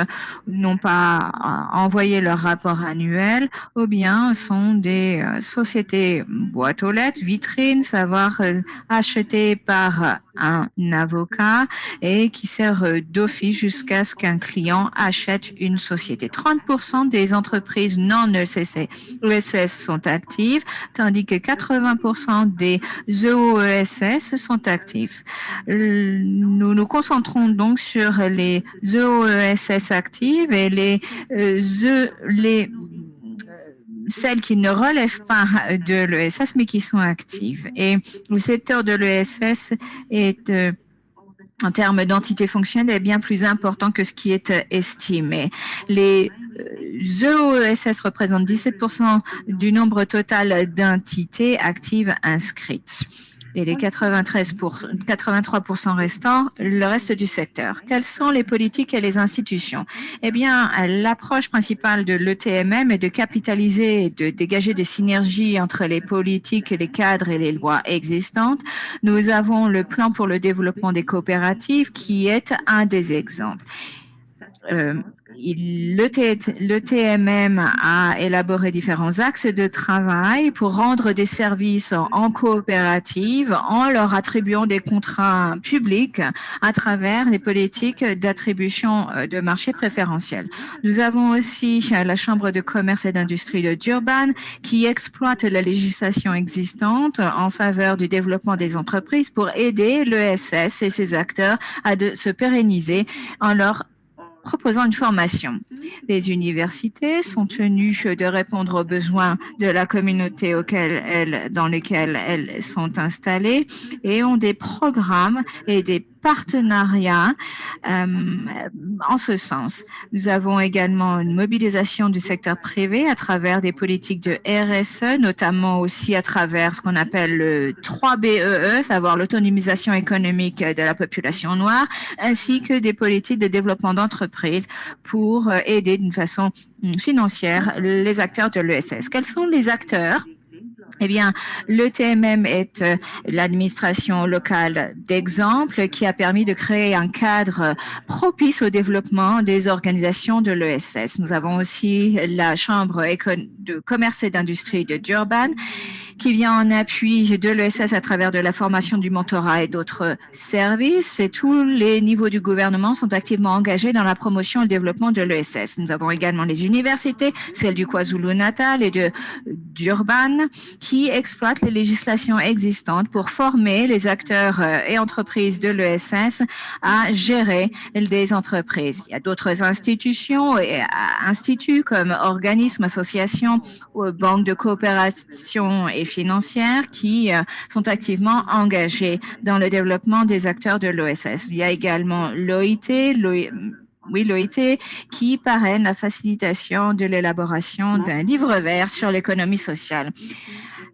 n'ont pas envoyé leur rapport annuel, ou bien sont des sociétés boîtes aux lettres, vitrines, savoir achetées par un avocat et qui sert d'office jusqu'à ce qu'un client achète une société. 30% des entreprises non ESS sont actives, tandis que 80% des EOESS sont actifs. Nous nous concentrons donc sur les EOESS actives et celles qui ne relèvent pas de l'ESS mais qui sont actives. Et le secteur de l'ESS est en termes d'entité fonctionnelle est bien plus important que ce qui est estimé. Les EOESS représentent 17% du nombre total d'entités actives inscrites. Et les 83% restants, le reste du secteur. Quelles sont les politiques et les institutions? Eh bien, l'approche principale de l'ETMM est de capitaliser et de dégager des synergies entre les politiques, les cadres et les lois existantes. Nous avons le plan pour le développement des coopératives qui est un des exemples. L'ETMM a élaboré différents axes de travail pour rendre des services en coopérative en leur attribuant des contrats publics à travers les politiques d'attribution de marché préférentiels. Nous avons aussi la Chambre de commerce et d'industrie de Durban qui exploite la législation existante en faveur du développement des entreprises pour aider l'ESS et ses acteurs à se pérenniser en leur proposant une formation. Les universités sont tenues de répondre aux besoins de la communauté dans lesquelles elles sont installées et ont des programmes et des partenariats en ce sens. Nous avons également une mobilisation du secteur privé à travers des politiques de RSE, notamment aussi à travers ce qu'on appelle le 3BEE, savoir l'autonomisation économique de la population noire, ainsi que des politiques de développement d'entreprises pour aider d'une façon financière les acteurs de l'ESS. Quels sont les acteurs Eh bien, l'ETMM est l'administration locale d'exemple qui a permis de créer un cadre propice au développement des organisations de l'ESS. Nous avons aussi la Chambre de commerce et d'industrie de Durban qui vient en appui de l'ESS à travers de la formation, du mentorat et d'autres services. Et tous les niveaux du gouvernement sont activement engagés dans la promotion et le développement de l'ESS. Nous avons également les universités, celles du KwaZulu-Natal et de Durban, qui exploitent les législations existantes pour former les acteurs et entreprises de l'ESS à gérer des entreprises. Il y a d'autres institutions et instituts comme organismes, associations ou banques de coopération et financières qui sont activement engagées dans le développement des acteurs de l'OSS. Il y a également l'OIT, l'OIT qui parraine la facilitation de l'élaboration d'un livre vert sur l'économie sociale.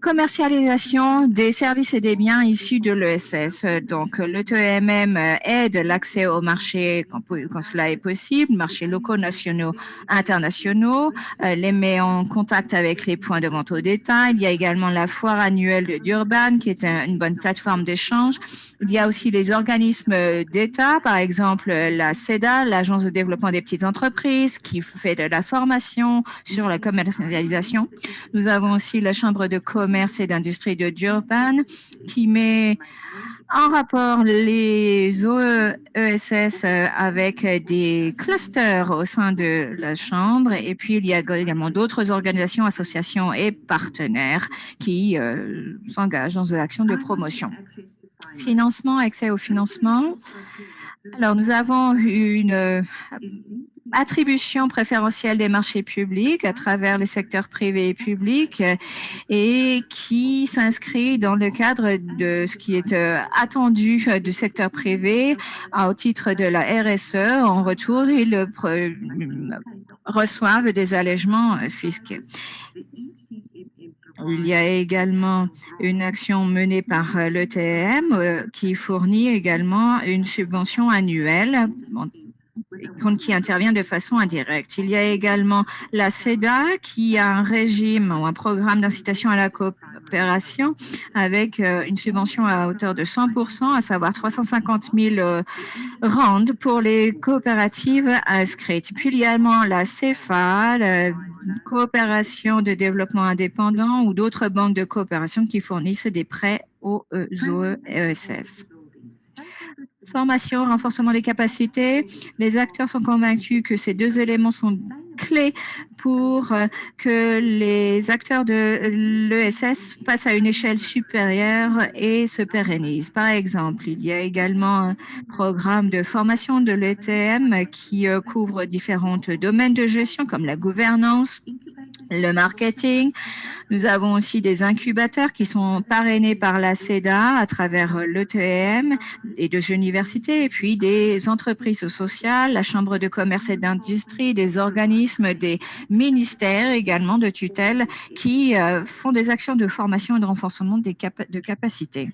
Commercialisation des services et des biens issus de l'ESS. Donc, l'ETMM aide l'accès au marché quand cela est possible, marchés locaux, nationaux, internationaux, les met en contact avec les points de vente au détail. Il y a également la foire annuelle de Durban, qui est une bonne plateforme d'échange. Il y a aussi les organismes d'État, par exemple la CEDA, l'Agence de développement des petites entreprises, qui fait de la formation sur la commercialisation. Nous avons aussi la Chambre de commerce et d'industrie de Durban qui met en rapport les ESS avec des clusters au sein de la Chambre. Et puis, il y a également d'autres organisations, associations et partenaires qui s'engagent dans des actions de promotion. Financement, accès au financement. Alors, nous avons une attribution préférentielle des marchés publics à travers les secteurs privés et publics et qui s'inscrit dans le cadre de ce qui est attendu du secteur privé au titre de la RSE. En retour, ils reçoivent des allègements fiscaux. Il y a également une action menée par l'ETM qui fournit également une subvention annuelle qui intervient de façon indirecte. Il y a également la CEDA qui a un régime ou un programme d'incitation à la coopération avec une subvention à hauteur de 100%, à savoir 350 000 rands pour les coopératives inscrites. Puis il y a également la CEFA, la coopération de développement indépendant ou d'autres banques de coopération qui fournissent des prêts aux ESS. Formation, renforcement des capacités. Les acteurs sont convaincus que ces deux éléments sont clés pour que les acteurs de l'ESS passent à une échelle supérieure et se pérennisent. Par exemple, il y a également un programme de formation de l'ETM qui couvre différents domaines de gestion comme la gouvernance, le marketing. Nous avons aussi des incubateurs qui sont parrainés par la CEDA à travers l'ETM et deux universités, et puis des entreprises sociales, la Chambre de commerce et d'industrie, des organismes, des ministères également de tutelle qui font des actions de formation et de renforcement de capacités.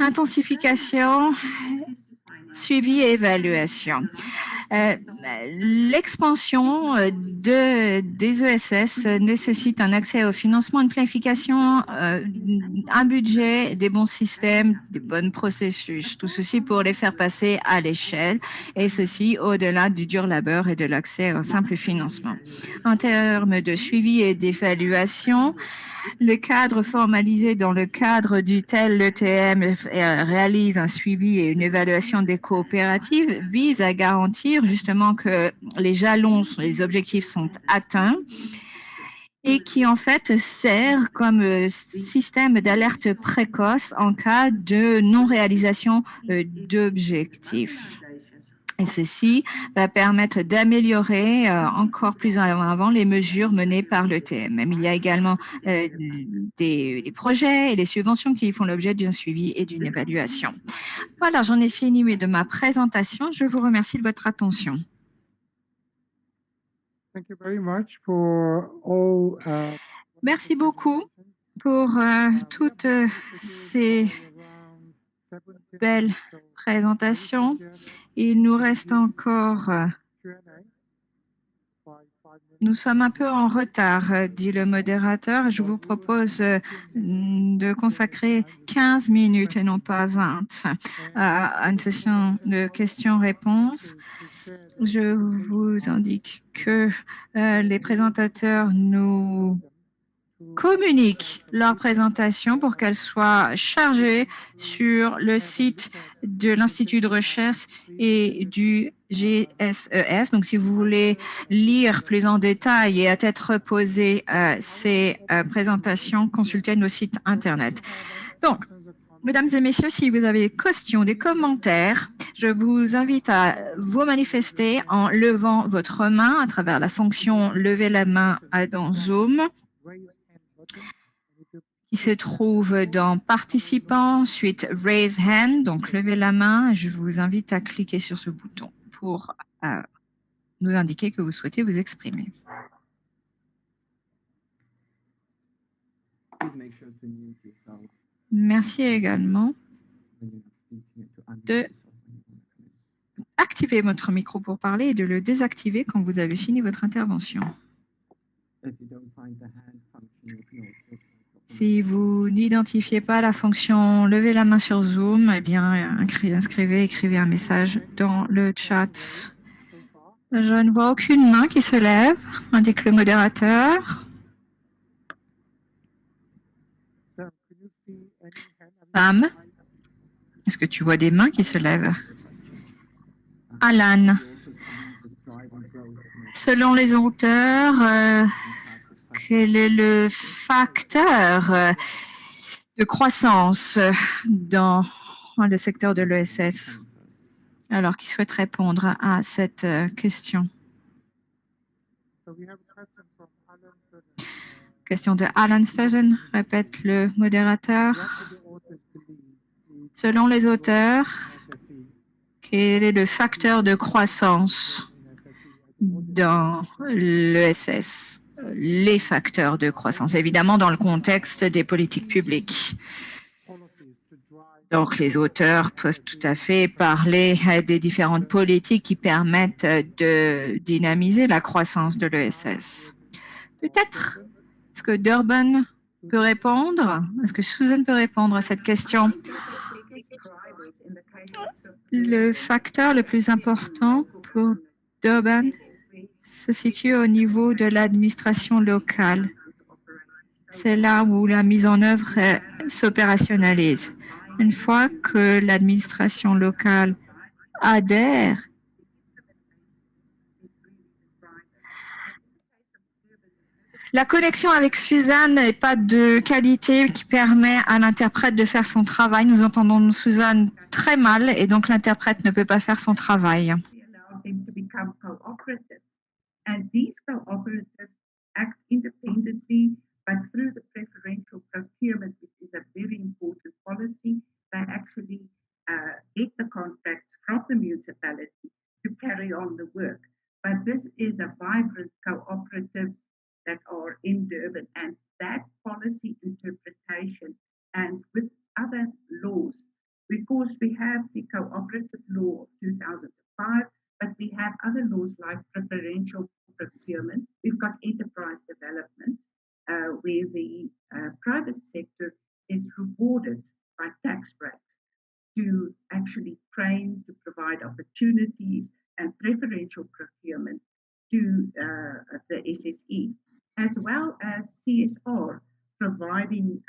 Intensification, suivi et évaluation. L'expansion des ESS nécessite un accès au financement, une planification, un budget, des bons systèmes, des bons processus. Tout ceci pour les faire passer à l'échelle et ceci au-delà du dur labeur et de l'accès au simple financement. En termes de suivi et d'évaluation, le cadre formalisé dans le cadre duquel l'ETM réalise un suivi et une évaluation des coopératives vise à garantir justement que les jalons, les objectifs sont atteints et qui en fait sert comme système d'alerte précoce en cas de non-réalisation d'objectifs. Et ceci va permettre d'améliorer encore plus en avant les mesures menées par l'ETM. Il y a également des projets et des subventions qui font l'objet d'un suivi et d'une évaluation. Voilà, j'en ai fini de ma présentation. Je vous remercie de votre attention. Thank you very much for all, Merci beaucoup pour toutes ces belles présentations. Il nous reste encore Nous sommes un peu en retard, dit le modérateur. Je vous propose de consacrer 15 minutes et non pas 20 à une session de questions-réponses. Je vous indique que les présentateurs nous communiquent leur présentation pour qu'elle soit chargée sur le site de l'Institut de recherche et du GSEF. Donc, si vous voulez lire plus en détail et à tête reposée ces présentations, consultez nos sites Internet. Donc, mesdames et messieurs, si vous avez des questions, des commentaires, je vous invite à vous manifester en levant votre main à travers la fonction « Lever la main » dans Zoom, qui se trouve dans Participants, suite Raise Hand, donc levez la main. Je vous invite à cliquer sur ce bouton pour nous indiquer que vous souhaitez vous exprimer. Merci également de activer votre micro pour parler et de le désactiver quand vous avez fini votre intervention. Si vous n'identifiez pas la fonction « Lever la main » sur Zoom, eh bien, écrivez un message dans le chat. Je ne vois aucune main qui se lève, indique le modérateur. Sam, est-ce que tu vois des mains qui se lèvent? Alan, selon les auteurs, quel est le facteur de croissance dans le secteur de l'ESS? Alors, qui souhaite répondre à cette question? Question de Alan Fezzen, répète le modérateur. Selon les auteurs, quel est le facteur de croissance dans l'ESS? Les facteurs de croissance, évidemment dans le contexte des politiques publiques. Donc, les auteurs peuvent tout à fait parler des différentes politiques qui permettent de dynamiser la croissance de l'ESS. Peut-être, est-ce que Durban peut répondre? Est-ce que Susan peut répondre à cette question? Le facteur le plus important pour Durban se situe au niveau de l'administration locale. C'est là où la mise en œuvre s'opérationnalise. Une fois que l'administration locale adhère, la connexion avec Suzanne n'est pas de qualité qui permet à l'interprète de faire son travail. Nous entendons Suzanne très mal et donc l'interprète ne peut pas faire son travail. And these cooperatives act independently, but through the preferential procurement, which is a very important policy, they actually get the contracts from the municipality to carry on the work. But this is a vibrant cooperative that are in Durban, and that policy interpretation and with other laws, because we have the cooperative law of 2005, but we have other laws like preferential procurement. We've got enterprise development, where the private sector is rewarded by tax breaks to actually train, to provide opportunities and preferential procurement to the SSE, as well as CSR providing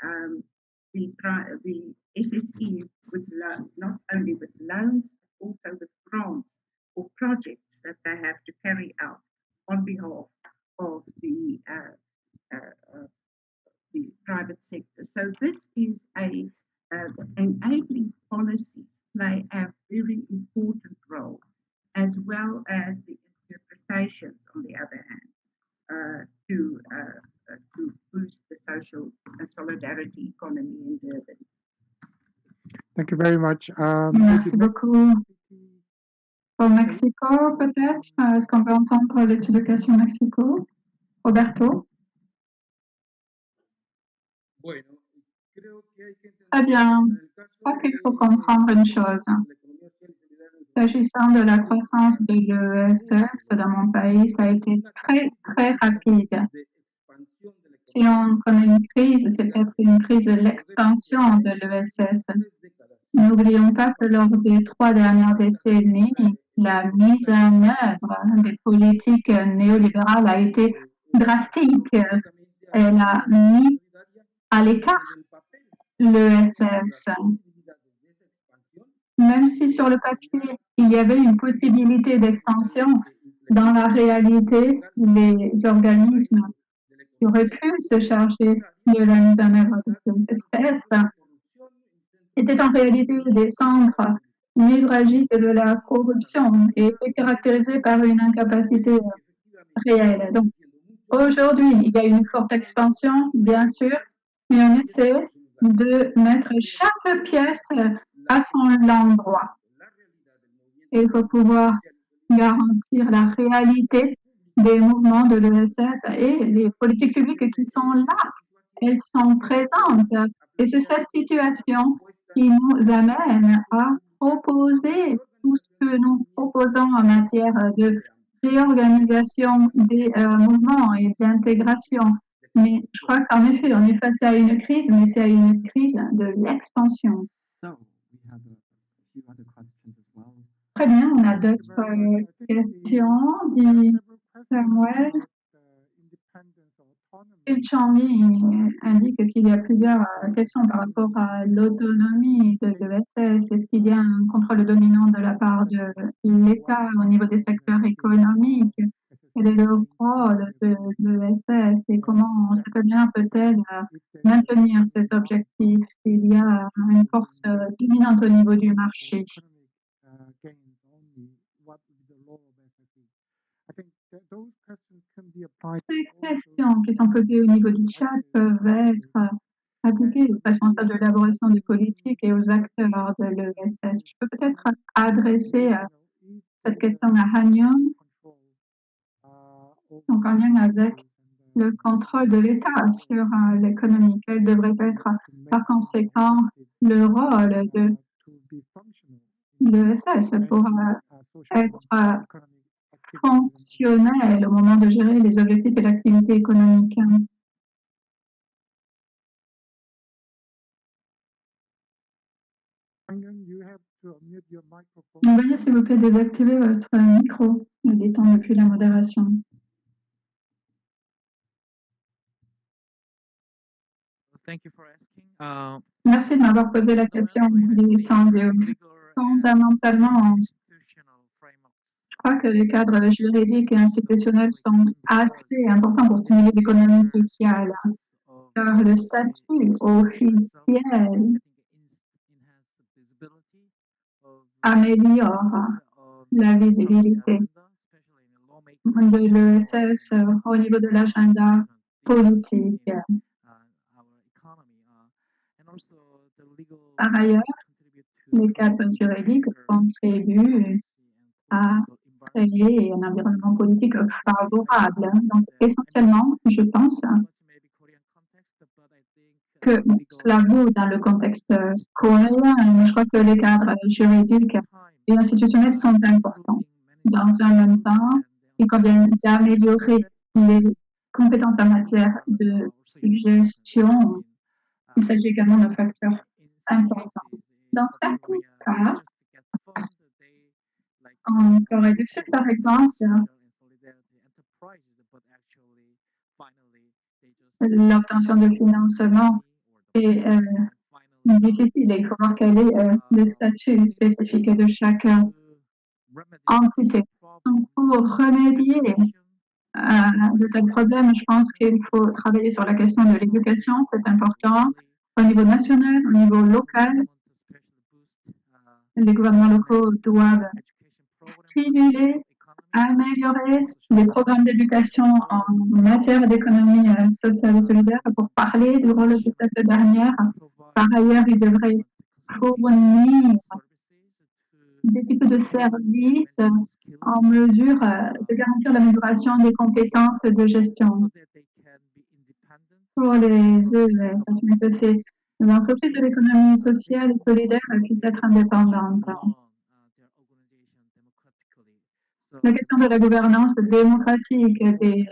the SSE with not only with loans, but also with grants or projects that they have to carry out on behalf of the private sector. So this is enabling policies play a very important role, as well as the interpretations, on the other hand, to boost the social and solidarity economy in Durban. Thank you very much. Merci beaucoup. Au Mexico, peut-être? Est-ce qu'on peut entendre l'étude de questions Mexico? Roberto? Très bien. Je crois qu'il faut comprendre une chose. S'agissant de la croissance de l'ESS dans mon pays, ça a été très, très rapide. Si on connaît une crise, c'est peut-être une crise de l'expansion de l'ESS. N'oublions pas que lors des 3 dernières décennies, la mise en œuvre des politiques néolibérales a été drastique. Elle a mis à l'écart l'ESS. Même si sur le papier, il y avait une possibilité d'expansion, dans la réalité, les organismes qui auraient pu se charger de la mise en œuvre de l'ESS étaient en réalité des centres névralgiques de la corruption et étaient caractérisés par une incapacité réelle. Donc, aujourd'hui, il y a une forte expansion, bien sûr, mais on essaie de mettre chaque pièce à son endroit. Et il faut pouvoir garantir la réalité des mouvements de l'ESS et les politiques publiques qui sont là. Elles sont présentes. Et c'est cette situation qui nous amène à proposer tout ce que nous proposons en matière de réorganisation des mouvements et d'intégration. Mais je crois qu'en effet, on est face à une crise, mais c'est à une crise de l'expansion. Très bien, on a d'autres questions, dit Samuel. Phil Changli indique qu'il y a plusieurs questions par rapport à l'autonomie de l'ESS. Est-ce qu'il y a un contrôle dominant de la part de l'État au niveau des secteurs économiques? Quel est le rôle de l'ESS et comment cette manière peut-elle maintenir ces objectifs s'il y a une force dominante au niveau du marché? Ces questions qui sont posées au niveau du chat peuvent être appliquées aux responsables de l'élaboration des politiques et aux acteurs de l'ESS. Je peux peut-être adresser cette question à Han Young, donc en lien avec le contrôle de l'État sur l'économie. Quel devrait être par conséquent le rôle de l'ESS pour être fonctionnel au moment de gérer les objectifs et l'activité économique? Veuillez s'il vous plaît désactiver votre micro. Il détend depuis la modération. Merci de m'avoir posé la question, Sandio. Fondamentalement, je crois que les cadres juridiques et institutionnels sont assez importants pour stimuler l'économie sociale, car le statut officiel améliore la visibilité de l'ESS au niveau de l'agenda politique. Par ailleurs, les cadres juridiques contribuent à créer un environnement politique favorable. Donc, essentiellement, je pense que cela vaut dans le contexte coréen, mais je crois que les cadres juridiques et institutionnels sont importants. Dans un même temps, il convient d'améliorer les compétences en matière de gestion. Il s'agit également d'un facteur important. Dans certains cas, en Corée du Sud, par exemple, l'obtention de financement est difficile et il faut voir quel est le statut spécifique de chaque entité. Donc, pour remédier à de tels problèmes, je pense qu'il faut travailler sur la question de l'éducation, c'est important, au niveau national, au niveau local. Les gouvernements locaux doivent stimuler, améliorer les programmes d'éducation en matière d'économie sociale et solidaire pour parler du rôle de cette dernière. Par ailleurs, ils devraient fournir des types de services en mesure de garantir l'amélioration des compétences de gestion. Pour les ES, afin que ces entreprises de l'économie sociale et solidaire puissent être indépendantes. La question de la gouvernance démocratique des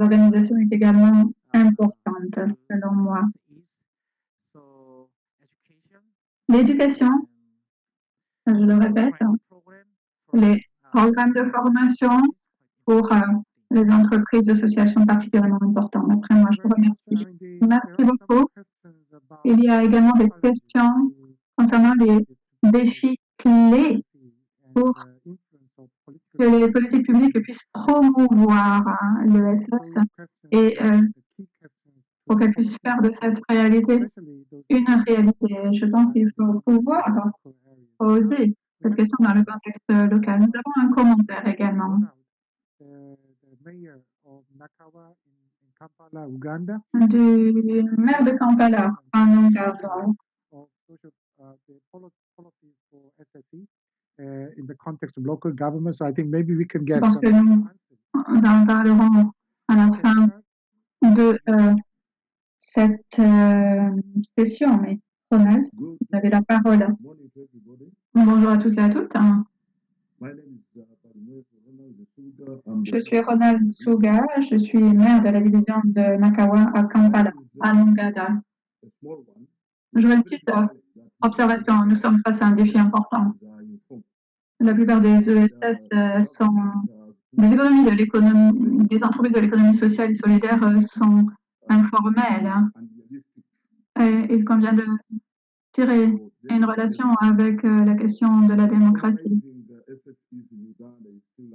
organisations est également importante, selon moi. L'éducation, je le répète, les programmes de formation pour les entreprises sociales sont particulièrement importants. Après moi, je vous remercie. Merci beaucoup. Il y a également des questions concernant les défis clés pour que les politiques publiques puissent promouvoir l'ESS et pour qu'elles puissent faire de cette réalité une réalité. Je pense qu'il faut pouvoir poser cette question dans le contexte local. Nous avons un commentaire également du maire de Kampala en Ouganda. Je pense que nous en parlerons à la fin de cette session. Mais Ronald, vous avez la parole. Bonjour à tous et à toutes. Je suis Ronald Suga, je suis maire de la division de Nakawa à Kampala, à Ouganda. J'aurais une petite observation. Nous sommes face à un défi important. La plupart des ESS sont des économies de l'économie, des entreprises de l'économie sociale et solidaire sont informelles. Et il convient de tirer une relation avec la question de la démocratie.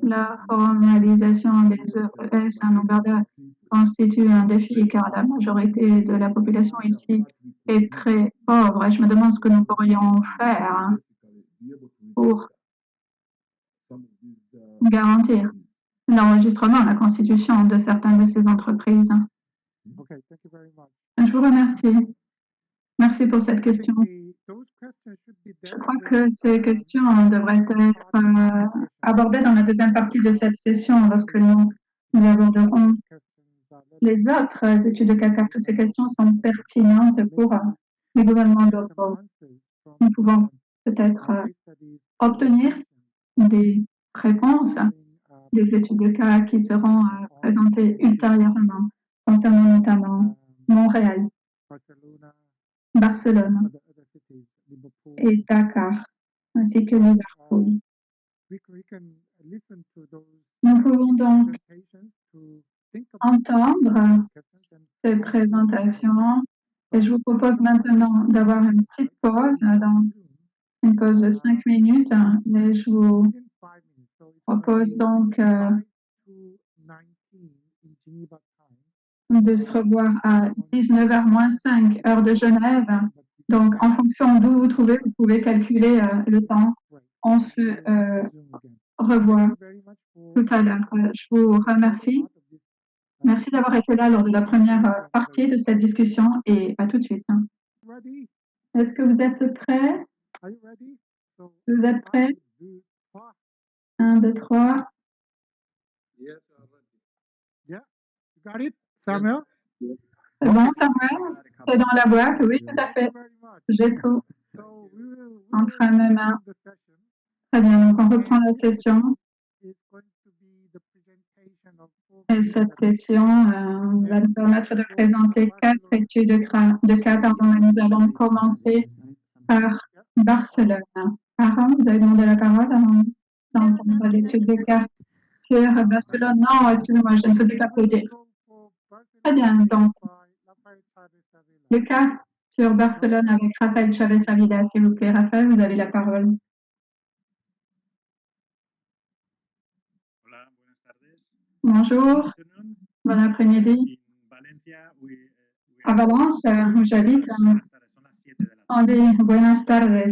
La formalisation des ES en Ouganda constitue un défi car la majorité de la population ici est très pauvre. Et je me demande ce que nous pourrions faire pour garantir l'enregistrement, la constitution de certaines de ces entreprises. Je vous remercie. Merci pour cette question. Je crois que ces questions devraient être abordées dans la deuxième partie de cette session lorsque nous aborderons les autres études de cas, car toutes ces questions sont pertinentes pour les gouvernements locaux. Nous pouvons peut-être obtenir des réponses des études de cas qui seront présentées ultérieurement, concernant notamment Montréal, Barcelone et Dakar, ainsi que Liverpool. Nous pouvons donc entendre ces présentations et je vous propose maintenant d'avoir une petite pause, une pause de 5 minutes, et je vous propose donc de se revoir à 19h-5 heure de Genève. Donc, en fonction d'où vous trouvez, vous pouvez calculer le temps. On se revoit tout à l'heure. Je vous remercie. Merci d'avoir été là lors de la première partie de cette discussion et à tout de suite. Est-ce que vous êtes prêts? Vous êtes prêts? 1, 2, 3. Samuel? C'est bon, Samuel? C'est dans la boîte? Oui, tout à fait. J'ai tout entre mes mains. Très bien, donc on reprend la session. Et cette session va nous permettre de présenter 4 études de cas. Nous allons commencer par Barcelone. Aaron, vous avez demandé la parole dans l'étude de cas sur Barcelone. Non, excusez-moi, je ne faisais qu'applaudir. Très bien, donc le cas sur Barcelone avec Rafael Chavez Avila, s'il vous plaît. Rafael, vous avez la parole. Bonjour, bon après-midi. À Valence, où j'habite, on dit buenas tardes,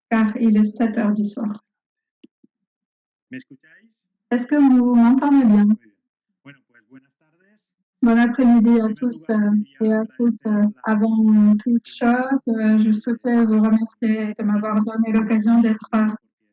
car il est 7 heures du soir. Est-ce que vous m'entendez bien? Bon après-midi à tous et à toutes. Avant toute chose, je souhaitais vous remercier de m'avoir donné l'occasion d'être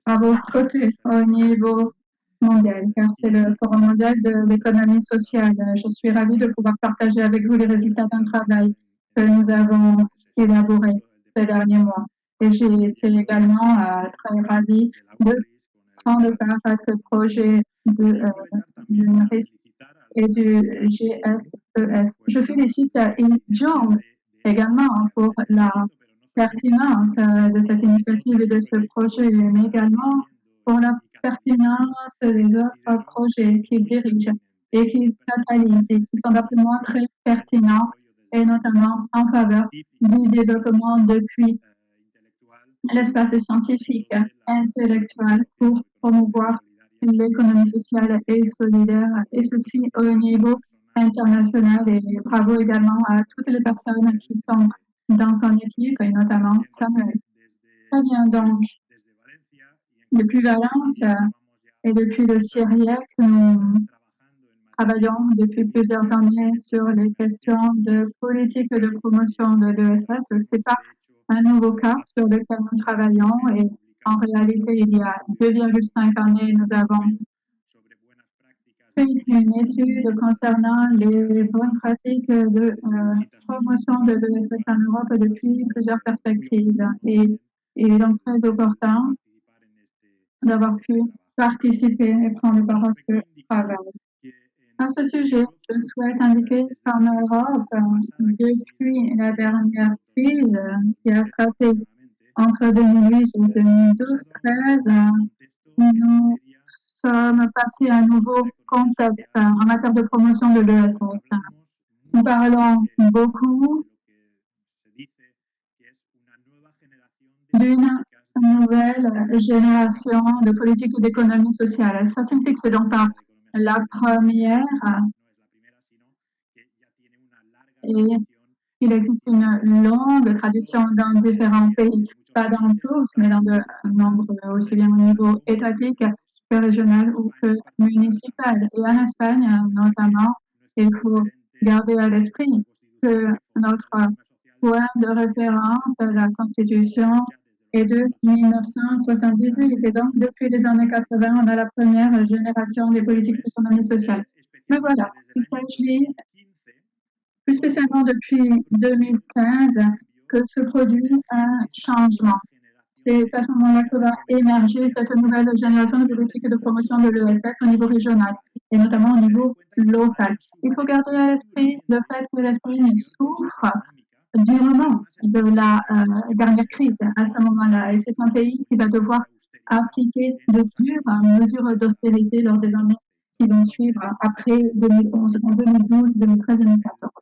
à vos côtés au niveau mondial, car c'est le Forum mondial de l'économie sociale. Je suis ravie de pouvoir partager avec vous les résultats d'un travail que nous avons élaboré ces derniers mois. Et j'ai été également très ravie de prendre part à ce projet de NRIS et du GSEF. Je félicite John également pour la pertinence de cette initiative et de ce projet, mais également pour la pertinence des autres projets qu'il dirige et qu'il catalyse et qui sont d'après moi très pertinents et notamment en faveur du développement depuis l'espace scientifique, intellectuel pour promouvoir l'économie sociale et solidaire, et ceci au niveau international. Et bravo également à toutes les personnes qui sont dans son équipe, et notamment Samuel. Très bien, donc, depuis Valence et depuis le Syriac, nous travaillons depuis plusieurs années sur les questions de politique de promotion de l'ESS. Ce n'est pas un nouveau cas sur lequel nous travaillons et en réalité, il y a 2,5 années, nous avons fait une étude concernant les bonnes pratiques de promotion de l'ESS en Europe depuis plusieurs perspectives. Et il est donc très opportun d'avoir pu participer et prendre part à ce travail. À ce sujet, je souhaite indiquer qu'en Europe, depuis la dernière crise qui a frappé entre 2008 et 2012-13, nous sommes passés à un nouveau contexte en matière de promotion de l'ESS. Nous parlons beaucoup d'une nouvelle génération de politique d'économie sociale. Ça signifie que c'est donc pas la première et il existe une longue tradition dans différents pays, pas dans tous, mais dans de nombre aussi bien au niveau étatique que régional ou que municipal. Et en Espagne, notamment, il faut garder à l'esprit que notre point de référence, la Constitution, est de 1978. Et donc, depuis les années 80, on a la première génération des politiques d'économie sociale. Mais voilà, il s'agit plus spécialement depuis 2015 que se produit un changement. C'est à ce moment-là que va émerger cette nouvelle génération de politiques de promotion de l'ESS au niveau régional et notamment au niveau local. Il faut garder à l'esprit le fait que l'Espagne souffre durement de la dernière crise à ce moment-là. Et c'est un pays qui va devoir appliquer de dures mesures d'austérité lors des années qui vont suivre après 2011, en 2012, 2013 et 2014.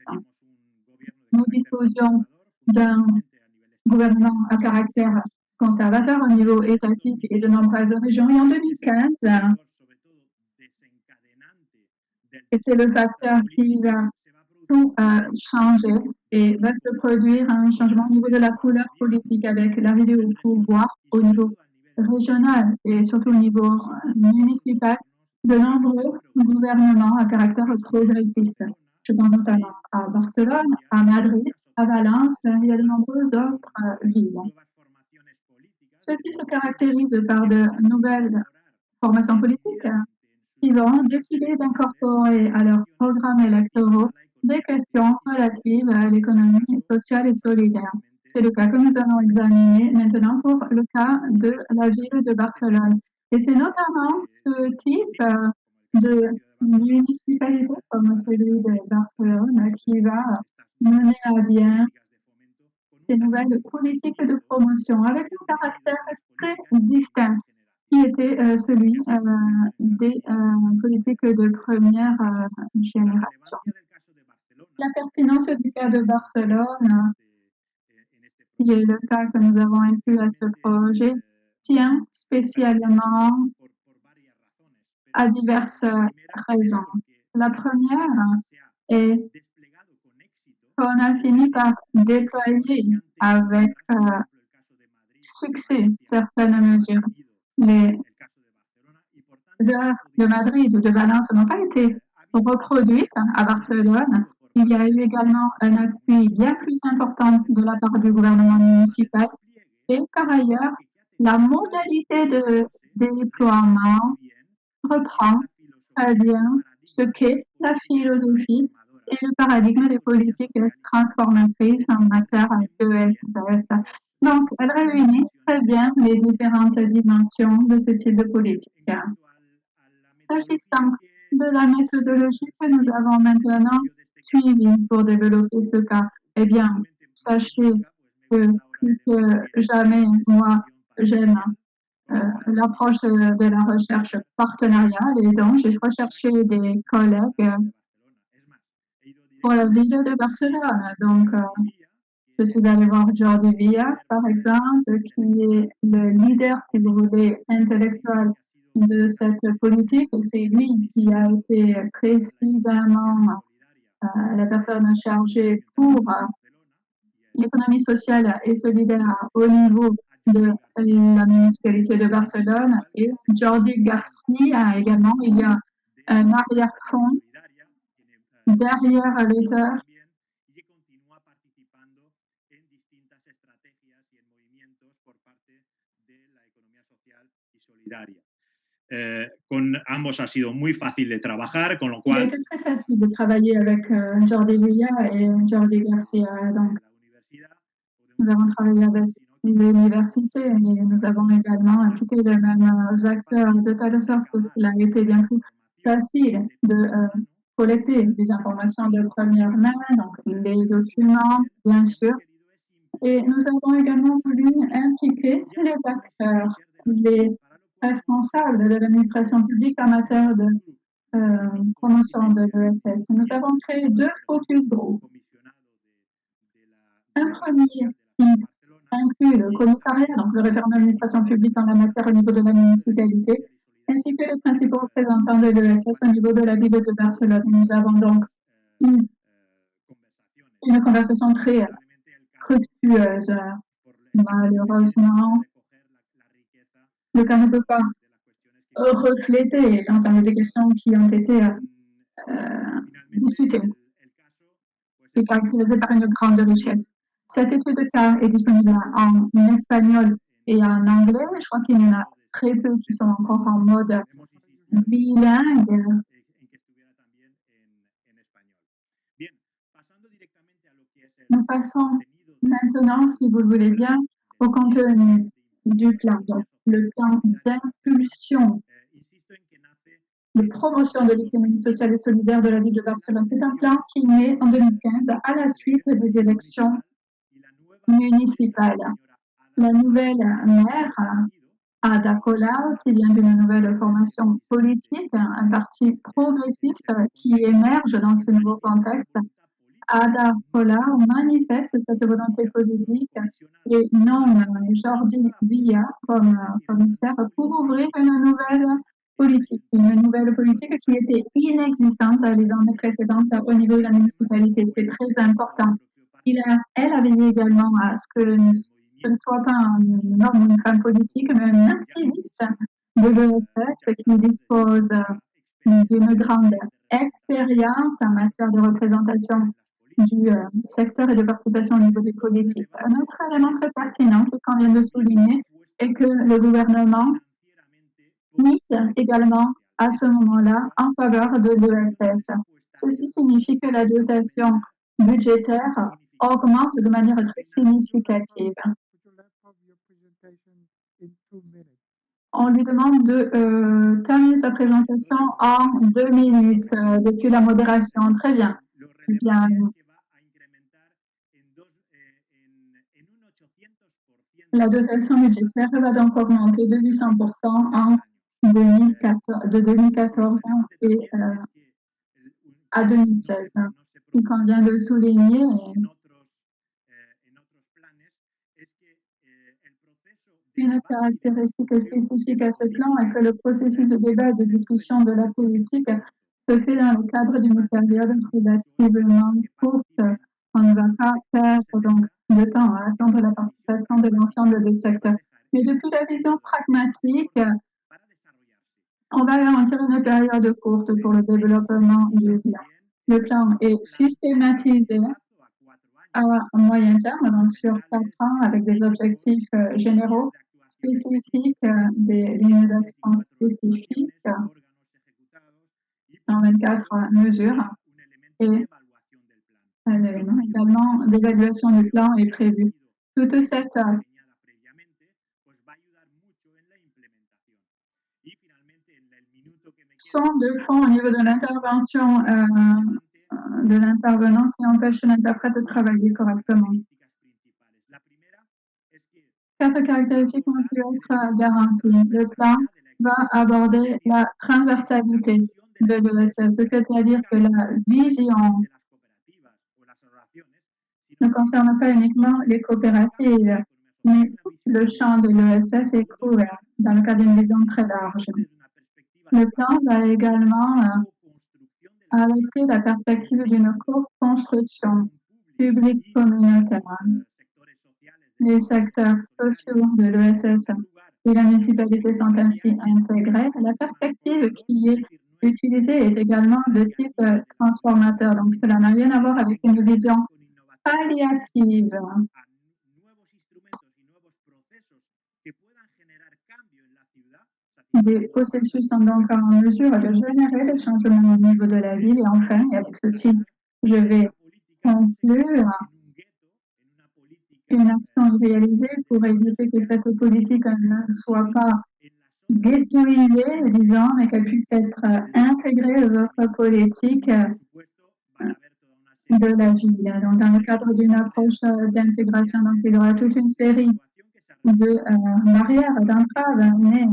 Nous disposions d'un gouvernement à caractère conservateur au niveau étatique et de nombreuses régions. Et en 2015, et c'est le facteur qui va tout changer et va se produire un changement au niveau de la couleur politique avec l'arrivée au pouvoir au niveau régional et surtout au niveau municipal de nombreux gouvernements à caractère progressiste. Je pense notamment à Barcelone, à Madrid, à Valence, il y a de nombreuses autres villes. Ceci se caractérise par de nouvelles formations politiques qui vont décider d'incorporer à leurs programmes électoraux des questions relatives à l'économie sociale et solidaire. C'est le cas que nous allons examiner maintenant pour le cas de la ville de Barcelone. Et c'est notamment ce type de municipalité comme celui de Barcelone qui va mener à bien ces nouvelles politiques de promotion avec un caractère très distinct qui était celui des politiques de première génération. La pertinence du cas de Barcelone, qui est le cas que nous avons inclus à ce projet, tient spécialement à diverses raisons. La première est qu'on a fini par déployer avec succès certaines mesures. Les heures de Madrid ou de Valence n'ont pas été reproduites à Barcelone. Il y a eu également un appui bien plus important de la part du gouvernement municipal et par ailleurs, la modalité de déploiement reprend très bien ce qu'est la philosophie et le paradigme des politiques transformatrices en matière d'ESS. Donc, elle réunit très très bien les différentes dimensions de ce type de politique. S'agissant de la méthodologie que nous avons maintenant suivie pour développer ce cas, eh bien, sachez que plus que jamais, moi, j'aime l'approche de la recherche partenariale et donc j'ai recherché des collègues pour la ville de Barcelone. Donc, je suis allée voir Jordi Villa, par exemple, qui est le leader, si vous voulez, intellectuel de cette politique. C'est lui qui a été précisément la personne chargée pour l'économie sociale et solidaire au niveau de la municipalité de Barcelone. Et Jordi Garcia également, il y a un arrière-fond derrière l'auteur. Con ambos ha sido muy fácil de trabajar, con lo Il a cual été très facile de travailler avec Jordi Villa et Jordi Garcia. Donc, nous avons travaillé avec l'université et nous avons également impliqué les mêmes acteurs de telle sorte que cela a été bien plus facile de collecter des informations de première main, donc les documents, bien sûr. Et nous avons également voulu impliquer les acteurs, les responsables de l'administration publique en matière de promotion de l'ESS. Nous avons créé 2 focus groups. Un premier qui inclut le commissariat, donc le référent d'administration publique en la matière au niveau de la municipalité, ainsi que les principaux représentants de l'ESS au niveau de la ville de Barcelone. Nous avons donc eu une conversation très fructueuse. Malheureusement, le cas ne peut pas refléter l'ensemble des questions qui ont été discutées et caractérisées par une grande richesse. Cette étude de cas est disponible en espagnol et en anglais. Je crois qu'il y en a très peu qui sont encore en mode bilingue. Nous passons maintenant, si vous le voulez bien, au contenu du plan. Donc, le plan d'impulsion, de promotion de l'économie sociale et solidaire de la ville de Barcelone. C'est un plan qui naît en 2015 à la suite des élections municipales. La nouvelle maire, Ada Colau, qui vient d'une nouvelle formation politique, un parti progressiste qui émerge dans ce nouveau contexte, Ada Colau manifeste cette volonté politique et nomme Jordi Villa comme commissaire pour ouvrir une nouvelle politique qui était inexistante les années précédentes au niveau de la municipalité. C'est très important. Elle a veillé également à ce que ce ne soit pas un homme ou une femme politique, mais un activiste de l'ESS qui dispose d'une grande expérience en matière de représentation du secteur et de participation au niveau des politiques. Un autre élément très pertinent qu'on vient de souligner est que le gouvernement mise également à ce moment-là en faveur de l'ESS. Ceci signifie que la dotation budgétaire augmente de manière très significative. On lui demande de terminer sa présentation en 2 minutes depuis la modération. Très bien. Bien. La dotation budgétaire va donc augmenter de 800% de 2014 et à 2016. Ce qu'on vient de souligner, une caractéristique spécifique à ce plan est que le processus de débat et de discussion de la politique se fait dans le cadre d'une période relativement courte. On ne va pas perdre donc de temps à attendre la participation de l'ensemble des secteurs. Mais depuis la vision pragmatique, on va garantir une période courte pour le développement du plan. Le plan est systématisé à moyen terme, donc sur 4 ans, avec des objectifs généraux spécifiques, des lignes d'action spécifiques, 124 mesures, et un élément également d'évaluation du plan est prévu. Toute cette sont de fond au niveau de l'intervention de l'intervenant qui empêche l'interprète de travailler correctement. 4 caractéristiques ont pu être garanties. Le plan va aborder la transversalité de l'ESS, c'est-à-dire que la vision ne concerne pas uniquement les coopératives, mais le champ de l'ESS est couvert dans le cadre d'une vision très large. Le plan va également arrêter la perspective d'une co-construction publique communautaire. Les secteurs sociaux de l'ESS et la municipalité sont ainsi intégrés. La perspective qui est utilisée est également de type transformateur, donc cela n'a rien à voir avec une vision palliative. Des processus sont donc en mesure de générer des changements au niveau de la ville. Et enfin, et avec ceci, je vais conclure, une action réalisée pour éviter que cette politique ne soit pas ghettoisée, disons, mais qu'elle puisse être intégrée aux autres politiques de la ville. Donc, dans le cadre d'une approche d'intégration, donc il y aura toute une série de barrières, d'entraves, mais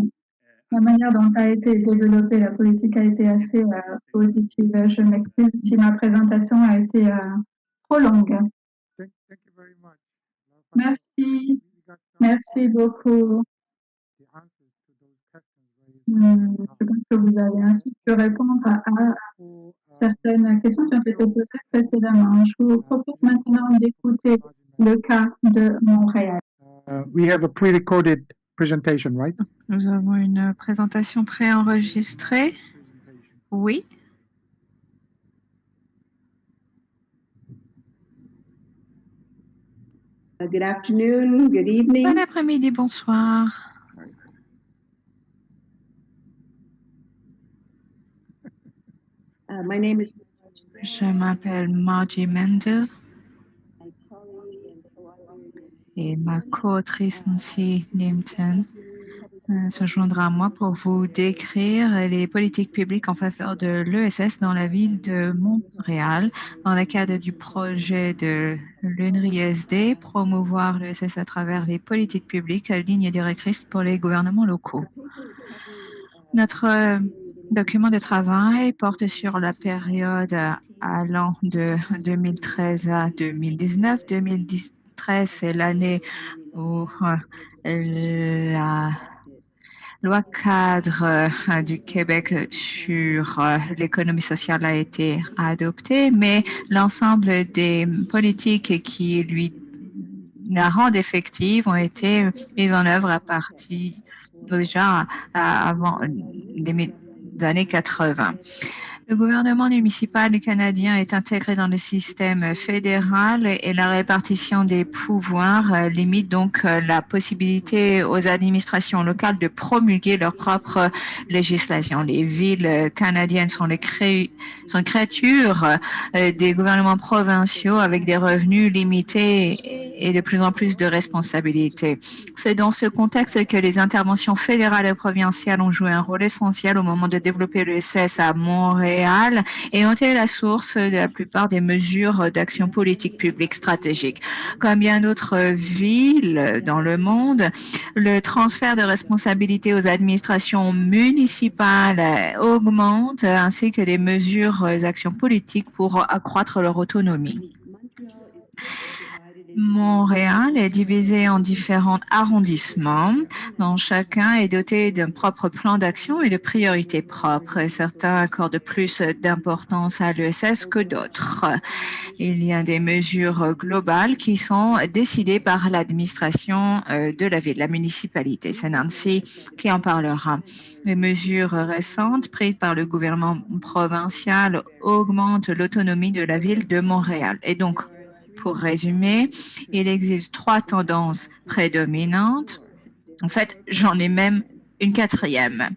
la manière dont a été développée la politique a été assez positive. Je m'excuse si ma présentation a été trop longue. Merci. Merci beaucoup. Je pense que vous avez ainsi pu répondre à certaines questions qui ont été posées précédemment. Je vous propose maintenant d'écouter le cas de Montréal. We have a pre-recorded presentation, right? Nous avons une présentation préenregistrée. Oui. Good afternoon, good evening. Bon après-midi, bonsoir. My name is. Je m'appelle Margie Mendel et ma co-autrice Nancy Nimpton se joindra à moi pour vous décrire les politiques publiques en faveur de l'ESS dans la ville de Montréal dans le cadre du projet de l'UNRISD, promouvoir l'ESS à travers les politiques publiques, ligne directrice pour les gouvernements locaux. Notre document de travail porte sur la période allant de 2013 à 2019. 2013, c'est l'année où la loi cadre du Québec sur l'économie sociale a été adoptée, mais l'ensemble des politiques qui lui la rendent effective ont été mises en œuvre à partir déjà avant des années 80. Le gouvernement municipal canadien est intégré dans le système fédéral et la répartition des pouvoirs limite donc la possibilité aux administrations locales de promulguer leur propre législation. Les villes canadiennes sont créatures des gouvernements provinciaux avec des revenus limités et de plus en plus de responsabilités. C'est dans ce contexte que les interventions fédérales et provinciales ont joué un rôle essentiel au moment de développer l'ESS à Montréal et ont été la source de la plupart des mesures d'action politique publique stratégique. Comme bien d'autres villes dans le monde, le transfert de responsabilités aux administrations municipales augmente, ainsi que les mesures d'actions politiques pour accroître leur autonomie. Montréal est divisé en différents arrondissements, dont chacun est doté d'un propre plan d'action et de priorités propres. Certains accordent plus d'importance à l'ESS que d'autres. Il y a des mesures globales qui sont décidées par l'administration de la ville, la municipalité. C'est Nancy qui en parlera. Les mesures récentes prises par le gouvernement provincial augmentent l'autonomie de la ville de Montréal. Et donc, pour résumer, il existe 3 tendances prédominantes. En fait, j'en ai même une 4e.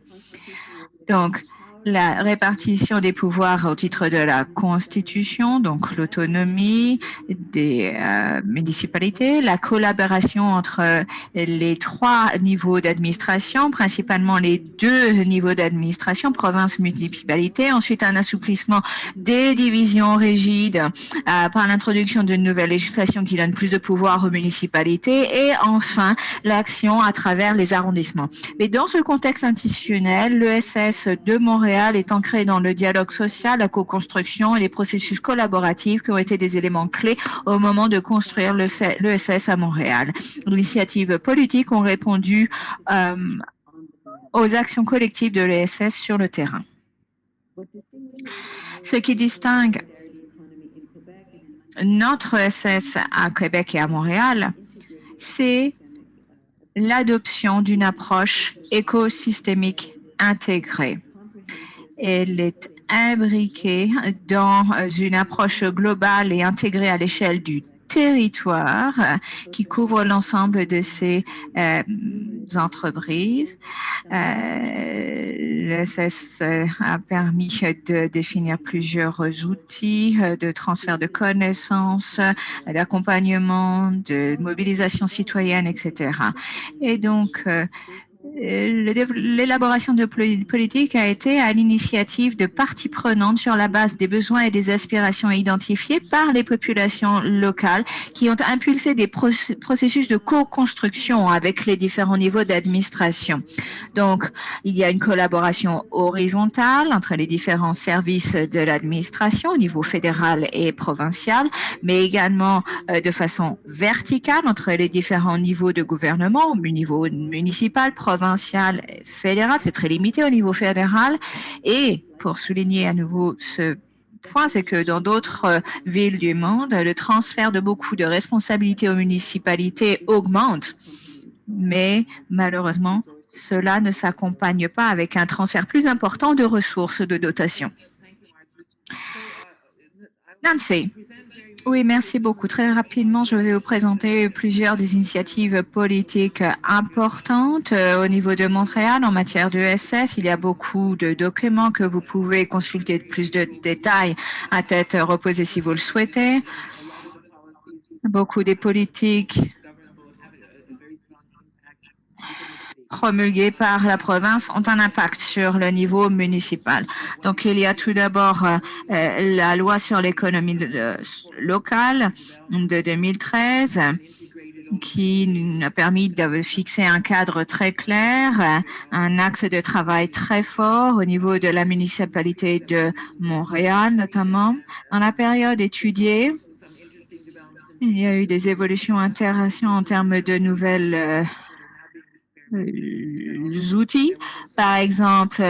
Donc, la répartition des pouvoirs au titre de la Constitution, donc l'autonomie des municipalités, la collaboration entre les 3 niveaux d'administration, principalement les 2 niveaux d'administration, province, municipalité, ensuite un assouplissement des divisions rigides par l'introduction d'une nouvelle législation qui donne plus de pouvoir aux municipalités et enfin l'action à travers les arrondissements. Mais dans ce contexte institutionnel, l'ESS de Montréal est ancré dans le dialogue social, la co-construction et les processus collaboratifs qui ont été des éléments clés au moment de construire l'ESS à Montréal. L'initiative politique ont répondu aux actions collectives de l'ESS sur le terrain. Ce qui distingue notre ESS à Québec et à Montréal, c'est l'adoption d'une approche écosystémique intégrée. Elle est imbriquée dans une approche globale et intégrée à l'échelle du territoire qui couvre l'ensemble de ces entreprises. L'ESS a permis de définir plusieurs outils de transfert de connaissances, d'accompagnement, de mobilisation citoyenne, etc. Et donc, l'élaboration de politique a été à l'initiative de parties prenantes sur la base des besoins et des aspirations identifiés par les populations locales qui ont impulsé des processus de co-construction avec les différents niveaux d'administration. Donc, il y a une collaboration horizontale entre les différents services de l'administration au niveau fédéral et provincial, mais également de façon verticale entre les différents niveaux de gouvernement, au niveau municipal, provincial, fédéral, c'est très limité au niveau fédéral. Et pour souligner à nouveau ce point, c'est que dans d'autres villes du monde, le transfert de beaucoup de responsabilités aux municipalités augmente. Mais malheureusement, cela ne s'accompagne pas avec un transfert plus important de ressources de dotation. Nancy. Oui, merci beaucoup. Très rapidement, je vais vous présenter plusieurs des initiatives politiques importantes au niveau de Montréal en matière de ESS. Il y a beaucoup de documents que vous pouvez consulter de plus de détails à tête reposée si vous le souhaitez. Beaucoup des politiques promulguées par la province ont un impact sur le niveau municipal. Donc, il y a tout d'abord la loi sur l'économie locale de 2013 qui nous a permis de fixer un cadre très clair, un axe de travail très fort au niveau de la municipalité de Montréal, notamment. Dans la période étudiée, il y a eu des évolutions intéressantes en termes de nouvelles outils, par exemple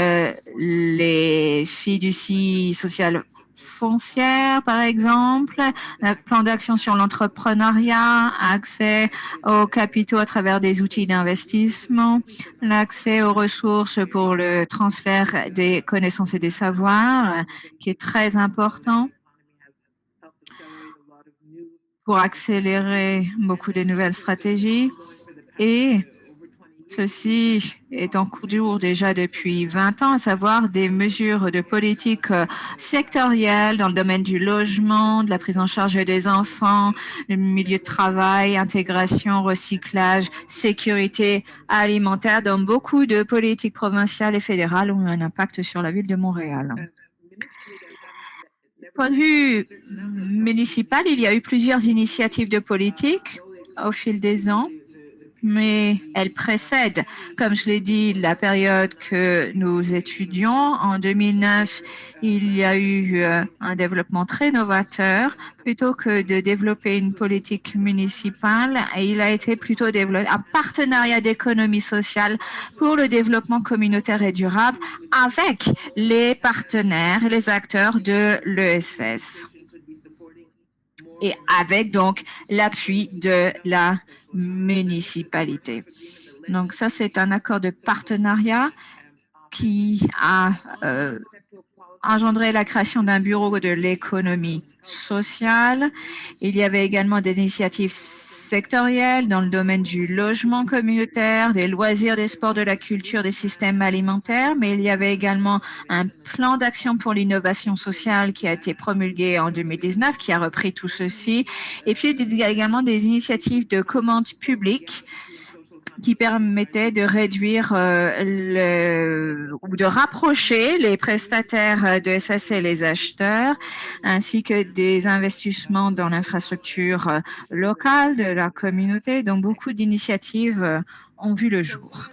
les fiducies sociales foncières, par exemple, un plan d'action sur l'entrepreneuriat, accès aux capitaux à travers des outils d'investissement, l'accès aux ressources pour le transfert des connaissances et des savoirs, qui est très important pour accélérer beaucoup de nouvelles stratégies. Et ceci est en cours déjà depuis 20 ans, à savoir des mesures de politique sectorielle dans le domaine du logement, de la prise en charge des enfants, le milieu de travail, intégration, recyclage, sécurité alimentaire, dans beaucoup de politiques provinciales et fédérales ont un impact sur la ville de Montréal. Du point de vue municipal, il y a eu plusieurs initiatives de politique au fil des ans, mais elles précèdent, comme je l'ai dit, la période que nous étudions. En 2009, il y a eu un développement très novateur. Plutôt que de développer une politique municipale, il a été plutôt développé un partenariat d'économie sociale pour le développement communautaire et durable avec les partenaires et les acteurs de l'ESS. Et avec donc l'appui de la municipalité. Donc ça, c'est un accord de partenariat qui a engendré la création d'un bureau de l'économie sociale. Il y avait également des initiatives sectorielles dans le domaine du logement communautaire, des loisirs, des sports, de la culture, des systèmes alimentaires, mais il y avait également un plan d'action pour l'innovation sociale qui a été promulgué en 2019, qui a repris tout ceci. Et puis, il y a également des initiatives de commande publique qui permettait de réduire ou de rapprocher les prestataires de SS et les acheteurs, ainsi que des investissements dans l'infrastructure locale de la communauté, dont beaucoup d'initiatives ont vu le jour.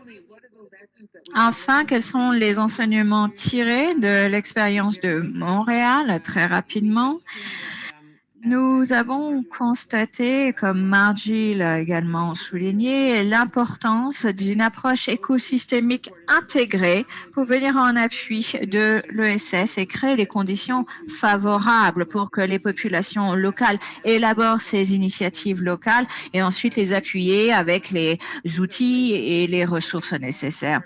Enfin, quels sont les enseignements tirés de l'expérience de Montréal, très rapidement? Nous avons constaté, comme Margie l'a également souligné, l'importance d'une approche écosystémique intégrée pour venir en appui de l'ESS et créer les conditions favorables pour que les populations locales élaborent ces initiatives locales et ensuite les appuyer avec les outils et les ressources nécessaires.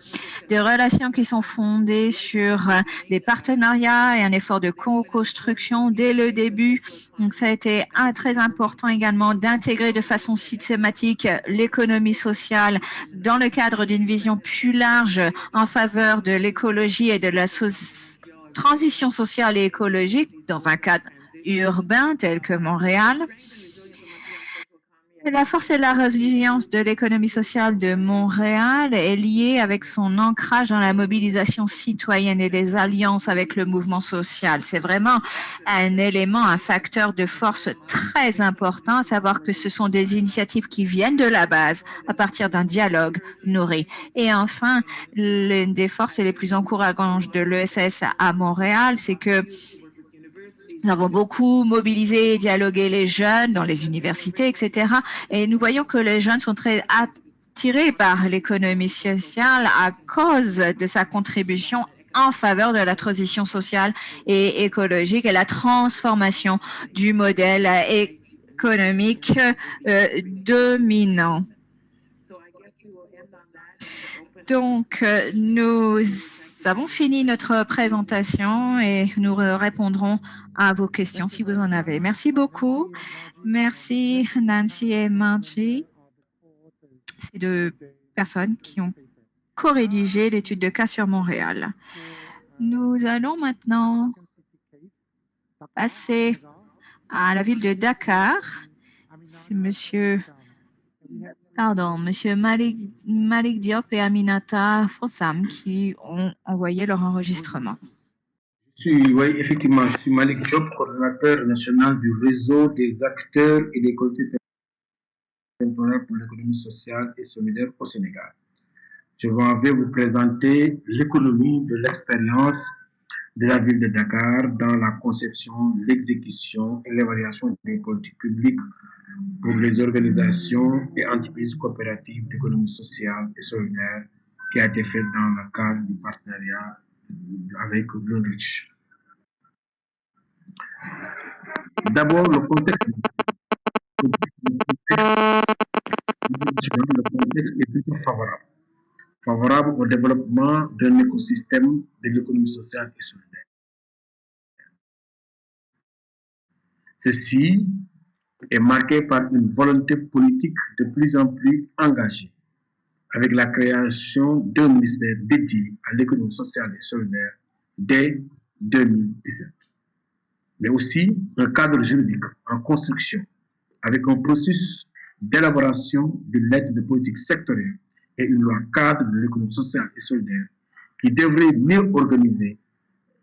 Des relations qui sont fondées sur des partenariats et un effort de co-construction dès le début. Donc, ça a été très important également d'intégrer de façon systématique l'économie sociale dans le cadre d'une vision plus large en faveur de l'écologie et de la transition sociale et écologique dans un cadre urbain tel que Montréal. La force et la résilience de l'économie sociale de Montréal est liée avec son ancrage dans la mobilisation citoyenne et les alliances avec le mouvement social. C'est vraiment un élément, un facteur de force très important, à savoir que ce sont des initiatives qui viennent de la base à partir d'un dialogue nourri. Et enfin, l'une des forces les plus encourageantes de l'ESS à Montréal, c'est que nous avons beaucoup mobilisé et dialogué les jeunes dans les universités, etc. Et nous voyons que les jeunes sont très attirés par l'économie sociale à cause de sa contribution en faveur de la transition sociale et écologique et la transformation du modèle économique dominant. Donc, nous avons fini notre présentation et nous répondrons à vos questions si vous en avez. Merci beaucoup. Merci Nancy et Margie. Ces deux personnes qui ont co-rédigé l'étude de cas sur Montréal. Nous allons maintenant passer à la ville de Dakar. C'est Monsieur Malik Diop et Aminata Fossam qui ont envoyé leur enregistrement. Oui, effectivement, je suis Malik Diop, coordonnateur national du réseau des acteurs et des collectivités territoriales pour l'économie sociale et solidaire au Sénégal. Je vais vous présenter l'économie de l'expérience de la ville de Dakar dans la conception, l'exécution et l'évaluation des politiques publiques pour les organisations et entreprises coopératives d'économie sociale et solidaire qui a été faite dans le cadre du partenariat avec Greenwich. D'abord, le contexte est plutôt favorable au développement d'un écosystème de l'économie sociale et solidaire. Ceci est marqué par une volonté politique de plus en plus engagée, avec la création d'un ministère dédié à l'économie sociale et solidaire dès 2017. Mais aussi un cadre juridique en construction, avec un processus d'élaboration d'une lettre de politique sectorielle et une loi cadre de l'économie sociale et solidaire qui devrait mieux organiser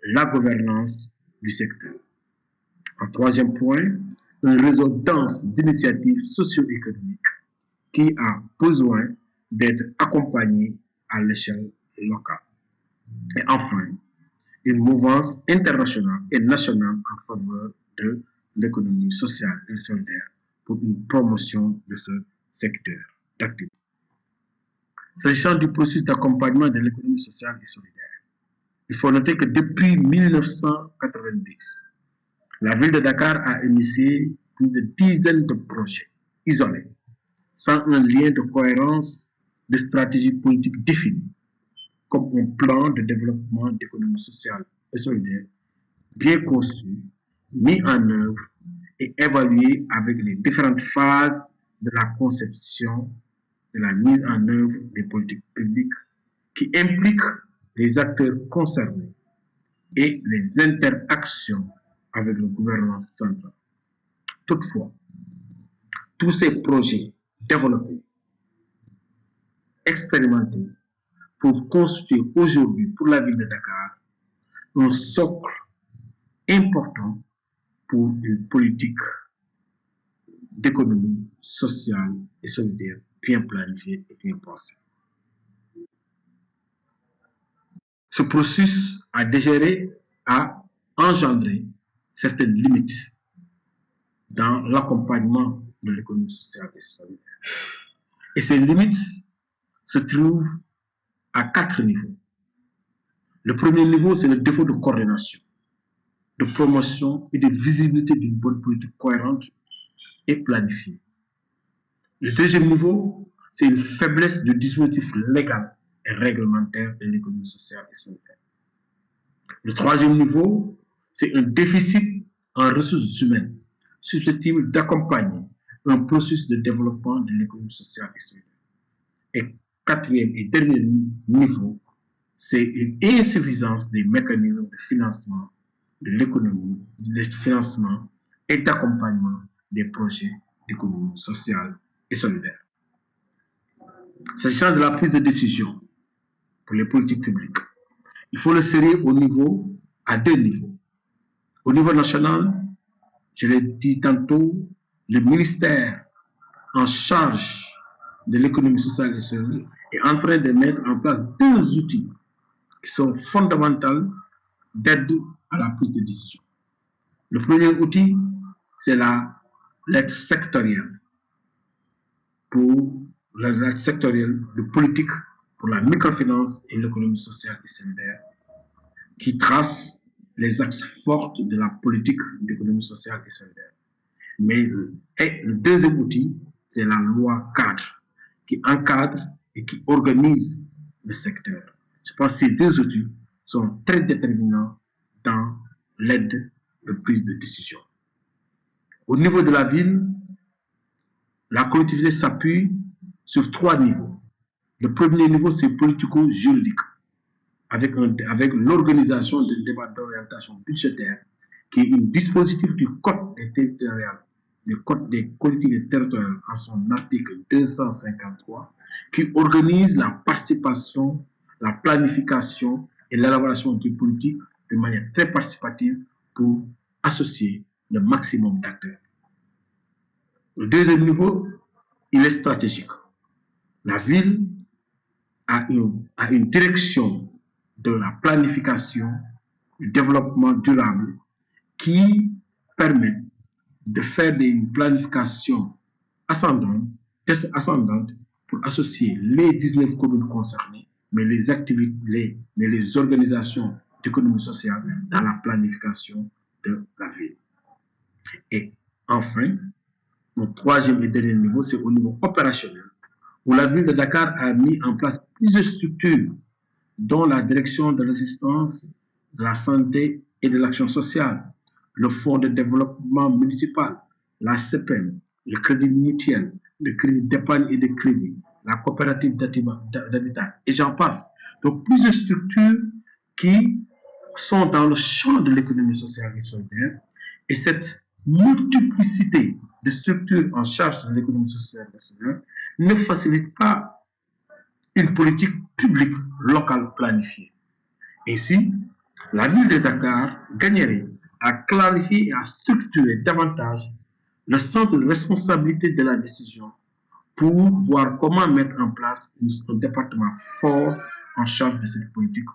la gouvernance du secteur. En troisième point, un réseau dense d'initiatives socio-économiques qui a besoin d'être accompagné à l'échelle locale. Et enfin, une mouvance internationale et nationale en faveur de l'économie sociale et solidaire pour une promotion de ce secteur d'activité. S'agissant du processus d'accompagnement de l'économie sociale et solidaire, il faut noter que depuis 1990, la ville de Dakar a initié plus de dizaines de projets isolés, sans un lien de cohérence de stratégie politique définie, comme un plan de développement d'économie sociale et solidaire bien conçu, mis en œuvre et évalué avec les différentes phases de la conception, de la mise en œuvre des politiques publiques qui impliquent les acteurs concernés et les interactions avec le gouvernement central. Toutefois, tous ces projets développés, expérimentés, peuvent constituer aujourd'hui pour la ville de Dakar un socle important pour une politique d'économie sociale et solidaire bien planifiée et bien pensée. Ce processus a engendré certaines limites dans l'accompagnement de l'économie sociale et solidaire. Et ces limites se trouvent à 4 niveaux. Le premier niveau, c'est le défaut de coordination, de promotion et de visibilité d'une bonne politique cohérente et planifiée. Le deuxième niveau, c'est une faiblesse du dispositif légal et réglementaire de l'économie sociale et solidaire. Le troisième niveau, c'est un déficit en ressources humaines susceptible d'accompagner un processus de développement de l'économie sociale et solidaire. Et quatrième et dernier niveau, c'est une insuffisance des mécanismes de financement de l'économie, de financement et d'accompagnement des projets d'économie sociale et solidaire. S'agissant de la prise de décision pour les politiques publiques, il faut le serrer à 2 niveaux. Au niveau national, je l'ai dit tantôt, le ministère en charge de l'économie sociale et solidaire est en train de mettre en place 2 outils qui sont fondamentaux d'aide à la prise de décision. Le premier outil, c'est l'aide sectorielle de politique pour la microfinance et l'économie sociale et solidaire, qui trace les axes forts de la politique d'économie sociale et solidaire. Mais le deuxième outil, c'est la loi cadre, qui encadre et qui organise le secteur. Je pense que ces 2 outils sont très déterminants dans l'aide de prise de décision. Au niveau de la ville, la collectivité s'appuie sur 3 niveaux. Le premier niveau, c'est politico-juridique, avec l'organisation d'un débat d'orientation budgétaire, qui est un dispositif du Code territorial, le Code des collectivités territoriales, en son article 253, qui organise la participation, la planification et l'élaboration des politiques de manière très participative pour associer le maximum d'acteurs. Le deuxième niveau, il est stratégique. La ville a une direction de la planification, du développement durable qui permet de faire une planification ascendante pour associer les 19 communes concernées, mais les activités, mais les organisations d'économie sociale dans la planification de la ville. Et enfin, mon troisième et dernier niveau, c'est au niveau opérationnel, où la ville de Dakar a mis en place plusieurs structures, dont la direction de l'assistance, de la santé et de l'action sociale, le fonds de développement municipal, la CPM, le crédit mutuel, le crédit d'épargne et de crédit, la coopérative d'habitat, et j'en passe. Donc plusieurs structures qui sont dans le champ de l'économie sociale et solidaire, et cette multiplicité de structures en charge de l'économie sociale et solidaire ne facilite pas une politique publique locale planifiée. Ainsi, la ville de Dakar gagnerait à clarifier et à structurer davantage le centre de responsabilité de la décision pour voir comment mettre en place un département fort en charge de cette politique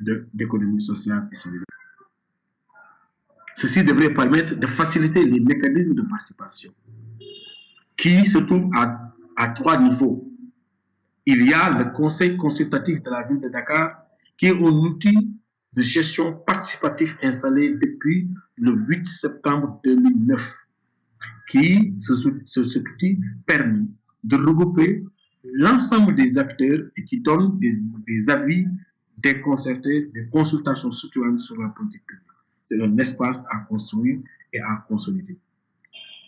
d'économie sociale et solidaire. Ceci devrait permettre de faciliter les mécanismes de participation qui se trouvent à 3 niveaux. Il y a le conseil consultatif de la ville de Dakar qui est un outil de gestion participative installé depuis le 8 septembre 2009 cet outil permet de regrouper l'ensemble des acteurs et qui donne des avis déconcertés, des consultations citoyennes sur la politique publique. c'est un espace à construire et à consolider.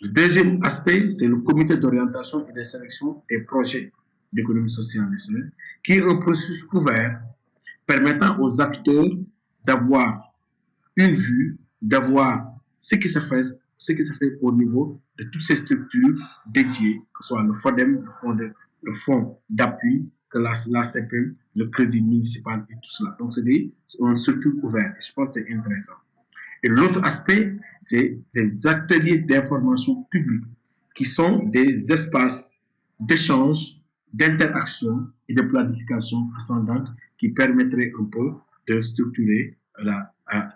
Le deuxième aspect, c'est le comité d'orientation et de sélection des projets d'économie sociale et solidaire, qui est un processus ouvert permettant aux acteurs d'avoir une vue, d'avoir ce qui se fait au niveau de toutes ces structures dédiées, que ce soit le FODEM, le fonds d'appui, que la CPM, le crédit municipal et tout cela. Donc, c'est une structure ouverte. Je pense que c'est intéressant. Et l'autre aspect, c'est des ateliers d'information publique qui sont des espaces d'échange, d'interaction et de planification ascendante qui permettraient un peu de structurer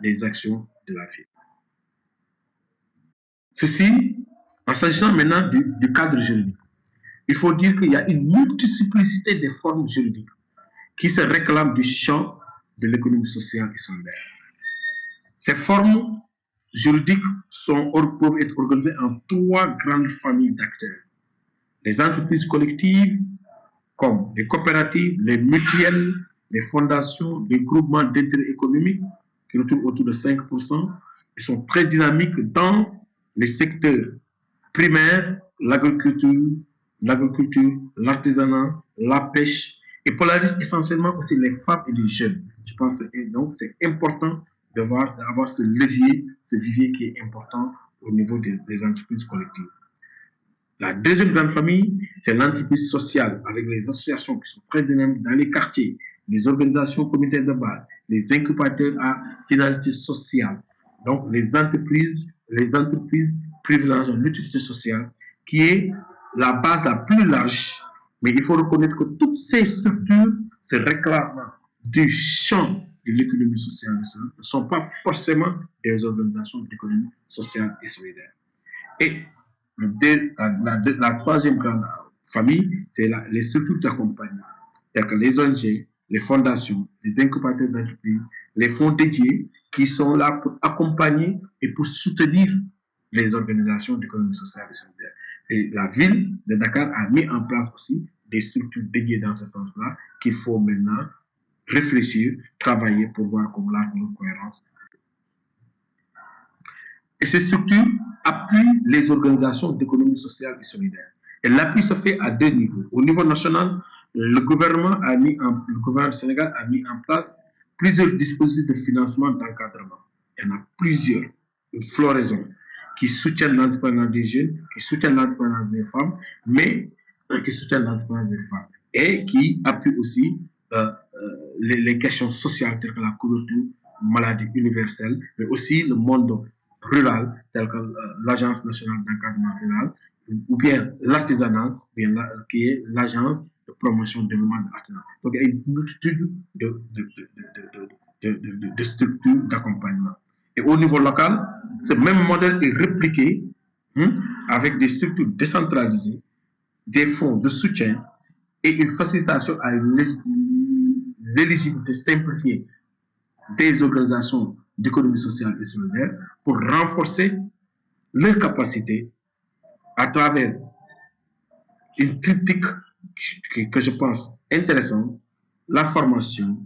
les actions de la ville. Ceci, en s'agissant maintenant du cadre juridique, il faut dire qu'il y a une multiplicité de formes juridiques qui se réclament du champ de l'économie sociale et solidaire. Ces formes juridiques peuvent être organisées en 3 grandes familles d'acteurs. Les entreprises collectives, comme les coopératives, les mutuelles, les fondations, les groupements d'intérêt économique, qui retrouvent autour de 5%, ils sont très dynamiques dans les secteurs primaires, l'agriculture, l'artisanat, la pêche, et polarisent essentiellement aussi les femmes et les jeunes. Je pense donc c'est important d'avoir ce levier, ce vivier qui est important au niveau des entreprises collectives. La deuxième grande famille, c'est l'entreprise sociale, avec les associations qui sont très dynamiques dans les quartiers, les organisations communautaires de base, les incubateurs à finalité sociale. Donc, les entreprises privilégiant l'utilité sociale, qui est la base la plus large, mais il faut reconnaître que toutes ces structures se réclament du champ de l'économie sociale et solidaire, ne sont pas forcément des organisations d'économie sociale et solidaire. Et la troisième grande famille, c'est les structures d'accompagnement, telles que les ONG, les fondations, les incubateurs d'entreprises, les fonds dédiés qui sont là pour accompagner et pour soutenir les organisations d'économie sociale et solidaire. Et la ville de Dakar a mis en place aussi des structures dédiées dans ce sens-là qu'il faut maintenant réfléchir, travailler pour voir comment la cohérence. Et ces structures appuient les organisations d'économie sociale et solidaire. Et l'appui se fait à 2 niveaux. Au niveau national, le gouvernement du Sénégal a mis en place plusieurs dispositifs de financement d'encadrement. Il y en a plusieurs, une floraison, qui soutiennent l'entrepreneuriat des jeunes, qui soutiennent l'entrepreneuriat des femmes, mais qui soutiennent l'entrepreneuriat des femmes. Et qui appuient aussi les questions sociales telles que la couverture maladie universelle, mais aussi le monde rural, tel que l'Agence nationale d'encadrement rural, ou bien l'artisanat, qui est l'Agence de promotion du développement de l'artisanat. Donc, il y a une multitude de structures d'accompagnement. Et au niveau local, ce même modèle est répliqué avec des structures décentralisées, des fonds de soutien et une facilitation à l'éligibilité simplifiée des organisations d'économie sociale et solidaire pour renforcer leur capacité à travers une critique que je pense intéressante, la formation,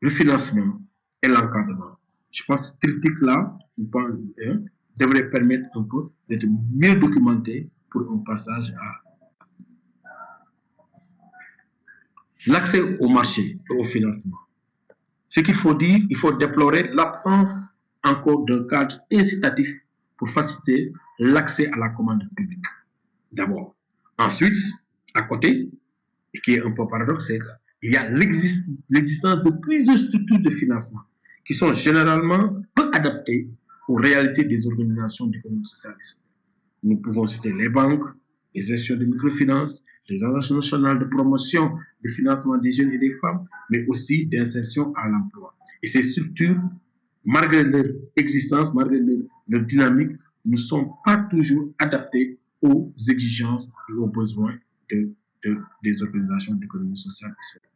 le financement et l'encadrement. Je pense que ce critique-là devrait permettre un peu d'être mieux documenté pour un passage à l'accès au marché et au financement. Ce qu'il faut dire, il faut déplorer l'absence encore d'un cadre incitatif pour faciliter l'accès à la commande publique. D'abord. Ensuite, à côté, et qui est un peu paradoxal, il y a l'existence de plusieurs structures de financement qui sont généralement peu adaptées aux réalités des organisations d'économie sociale et solidaire. Nous pouvons citer les banques, les institutions de microfinance, les agences nationales de promotion du financement des jeunes et des femmes, mais aussi d'insertion à l'emploi. Et ces structures, malgré leur existence, malgré leur dynamique, ne sont pas toujours adaptées aux exigences et aux besoins des organisations d'économie sociale et solidaire.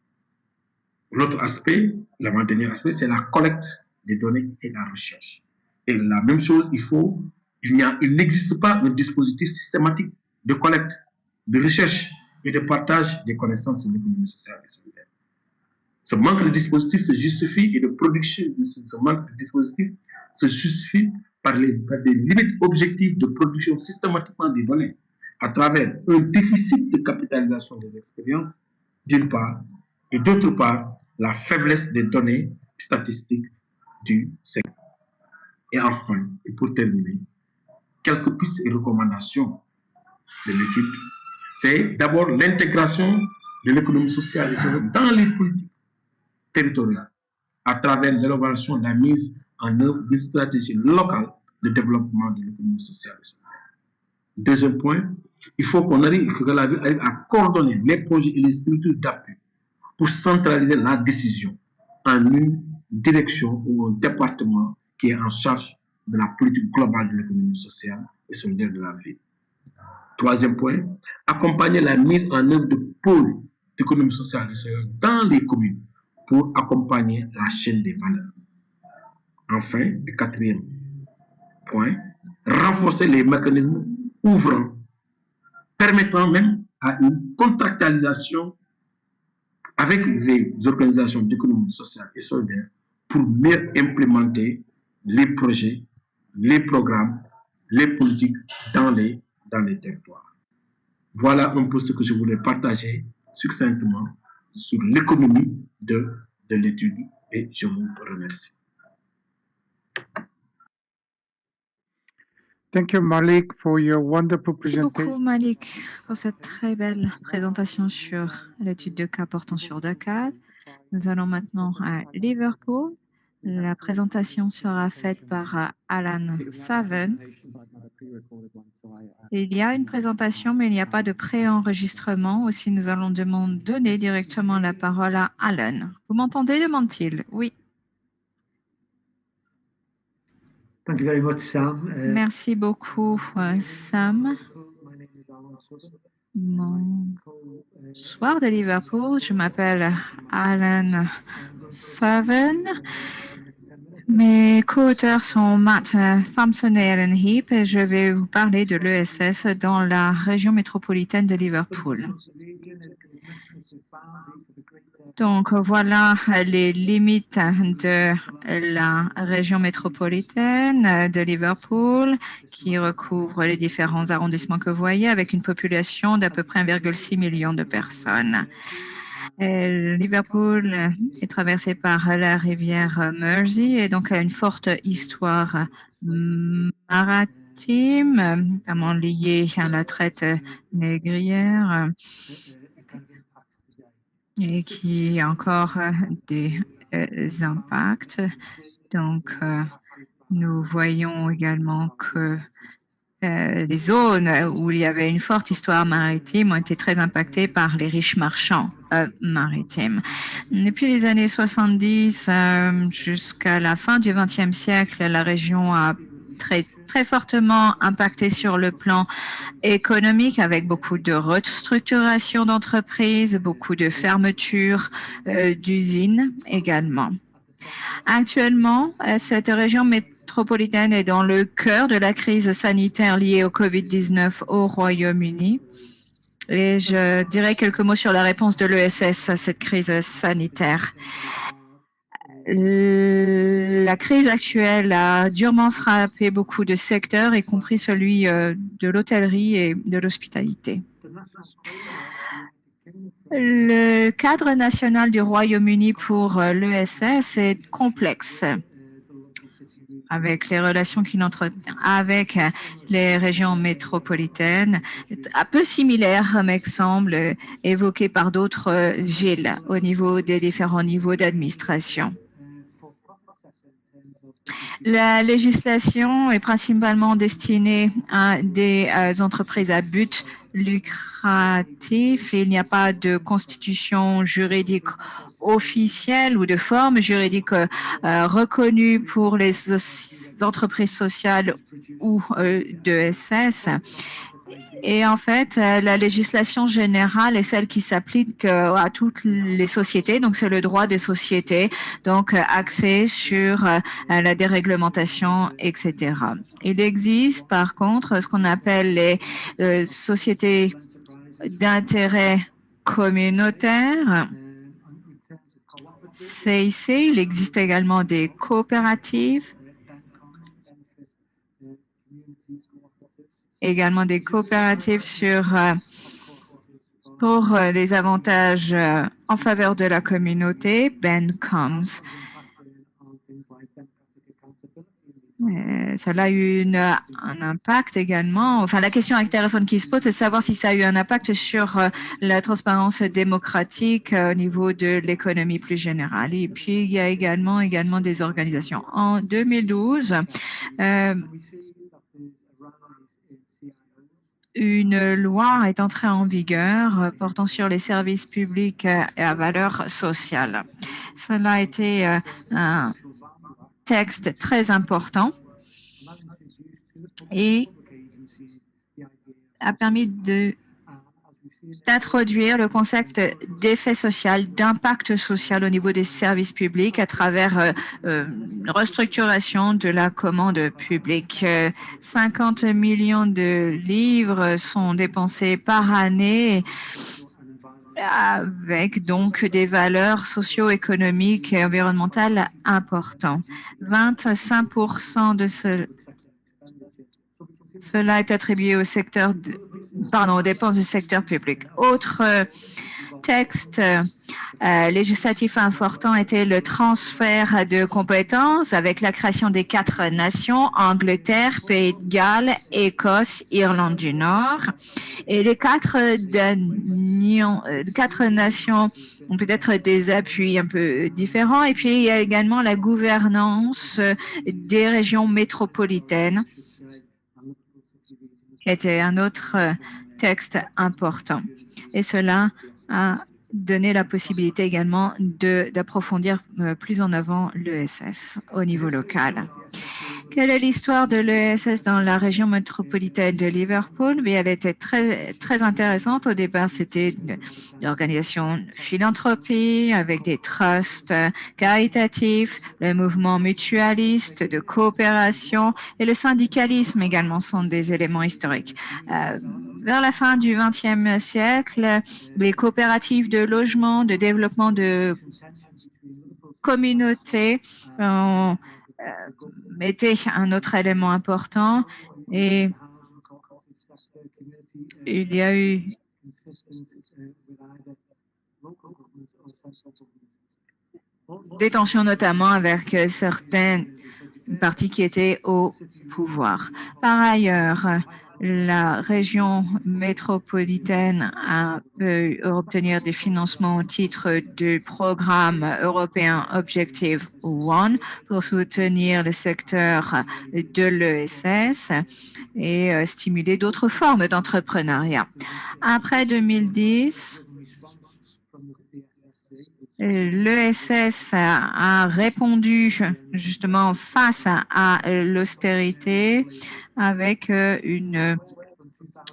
L'autre aspect, l'avant-dernier aspect, c'est la collecte des données et la recherche. Et la même chose, il n'existe pas un dispositif systématique de collecte, de recherche et de partage des connaissances sur l'économie sociale et solidaire. Ce manque de dispositifs se justifie et de production de ce manque de dispositifs se justifie par des limites objectives de production systématiquement des données à travers un déficit de capitalisation des expériences, d'une part, et d'autre part, la faiblesse des données statistiques du secteur. Et enfin, et pour terminer, quelques pistes et recommandations de l'étude. C'est d'abord l'intégration de l'économie sociale et solidaire dans les politiques territoriales à travers l'élaboration et la mise en œuvre d'une stratégie locale de développement de l'économie sociale et solidaire. Deuxième point, il faut que la ville arrive à coordonner les projets et les structures d'appui pour centraliser la décision en une direction ou un département qui est en charge de la politique globale de l'économie sociale et solidaire de la ville. Troisième point, accompagner la mise en œuvre de pôles d'économie sociale et solidaire dans les communes pour accompagner la chaîne des valeurs. Enfin, le quatrième point, renforcer les mécanismes ouvrant, permettant même à une contractualisation avec les organisations d'économie sociale et solidaire pour mieux implémenter les projets, les programmes, les politiques dans les territoires. Voilà un peu ce que je voulais partager succinctement sur l'économie de l'étude et je vous remercie. Thank you, Malik, for your wonderful Merci beaucoup, presentation. Malik, pour cette très belle présentation sur l'étude de cas portant sur Dakar. Nous allons maintenant à Liverpool. La présentation sera faite par Alan Saven. Il y a une présentation, mais il n'y a pas de pré-enregistrement. Aussi, nous allons donner directement la parole à Alan. Vous m'entendez, demande-t-il? Oui. Thank you very much, Sam. Merci beaucoup, Sam. Bonsoir de Liverpool. Je m'appelle Alan Saven. Mes co-auteurs sont Matt Thompson et Ellen Heap et je vais vous parler de l'ESS dans la région métropolitaine de Liverpool. Donc voilà les limites de la région métropolitaine de Liverpool qui recouvre les différents arrondissements que vous voyez avec une population d'à peu près 1,6 million de personnes. Liverpool est traversée par la rivière Mersey et donc a une forte histoire maritime, notamment liée à la traite négrière et qui a encore des impacts. Donc, nous voyons également que les zones où il y avait une forte histoire maritime ont été très impactées par les riches marchands maritimes. Depuis les années 70 jusqu'à la fin du XXe siècle, la région a très fortement impacté sur le plan économique avec beaucoup de restructuration d'entreprises, beaucoup de fermetures d'usines également. Actuellement, cette région métropolitaine est dans le cœur de la crise sanitaire liée au Covid-19 au Royaume-Uni. Et je dirais quelques mots sur la réponse de l'ESS à cette crise sanitaire. La crise actuelle a durement frappé beaucoup de secteurs, y compris celui de l'hôtellerie et de l'hospitalité. Le cadre national du Royaume-Uni pour l'ESS est complexe avec les relations qu'il entretient avec les régions métropolitaines, un peu similaire, me semble, évoqué par d'autres villes au niveau des différents niveaux d'administration. La législation est principalement destinée à des entreprises à but lucratif. Il n'y a pas de constitution juridique officielle ou de forme juridique reconnue pour les entreprises sociales ou d'ESS. Et en fait, la législation générale est celle qui s'applique à toutes les sociétés. Donc, c'est le droit des sociétés, donc axé sur la déréglementation, etc. Il existe, par contre, ce qu'on appelle les sociétés d'intérêt communautaire. CIC. Il existe également des coopératives, pour des avantages en faveur de la communauté, BenComs. Ça a eu un impact également. Enfin, la question intéressante qui se pose, c'est de savoir si ça a eu un impact sur la transparence démocratique au niveau de l'économie plus générale. Et puis, il y a également des organisations. En 2012, une loi est entrée en vigueur portant sur les services publics et à valeur sociale. Cela a été un texte très important et a permis d'introduire le concept d'effet social, d'impact social au niveau des services publics à travers une restructuration de la commande publique. 50 millions de livres sont dépensés par année avec donc des valeurs socio-économiques et environnementales importantes. 25% de cela est attribué au aux dépenses du secteur public. Autre texte législatif important était le transfert de compétences avec la création des 4 nations, Angleterre, Pays de Galles, Écosse, Irlande du Nord. Et les 4 nations ont peut-être des appuis un peu différents. Et puis, il y a également la gouvernance des régions métropolitaines, qui était un autre texte important. Et cela a donné la possibilité également d'approfondir plus en avant l'ESS au niveau local. Quelle est l'histoire de l'ESS dans la région métropolitaine de Liverpool? Mais elle était très intéressante. Au départ, c'était une organisation philanthropie avec des trusts caritatifs, le mouvement mutualiste de coopération et le syndicalisme également sont des éléments historiques. Vers la fin du XXe siècle, les coopératives de logement, de développement de communautés était un autre élément important et il y a eu des tensions notamment avec certains partis qui étaient au pouvoir. Par ailleurs, la région métropolitaine a pu obtenir des financements au titre du programme européen Objective One pour soutenir le secteur de l'ESS et stimuler d'autres formes d'entrepreneuriat. Après 2010, l'ESS a répondu justement face à l'austérité avec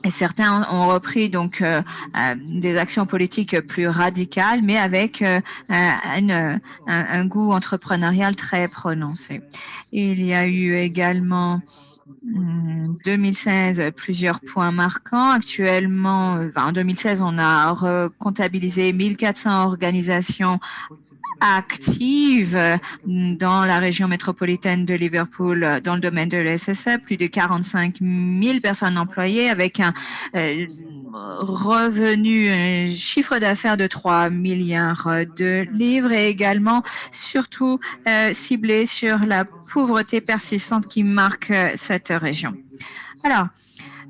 certains ont repris donc des actions politiques plus radicales, mais avec un goût entrepreneurial très prononcé. Il y a eu également 2016, plusieurs points marquants. Actuellement, en 2016, on a comptabilisé 1400 organisations actives dans la région métropolitaine de Liverpool dans le domaine de l'ESS, plus de 45 000 personnes employées avec un chiffre d'affaires de 3 milliards de livres et également surtout ciblé sur la pauvreté persistante qui marque cette région. Alors,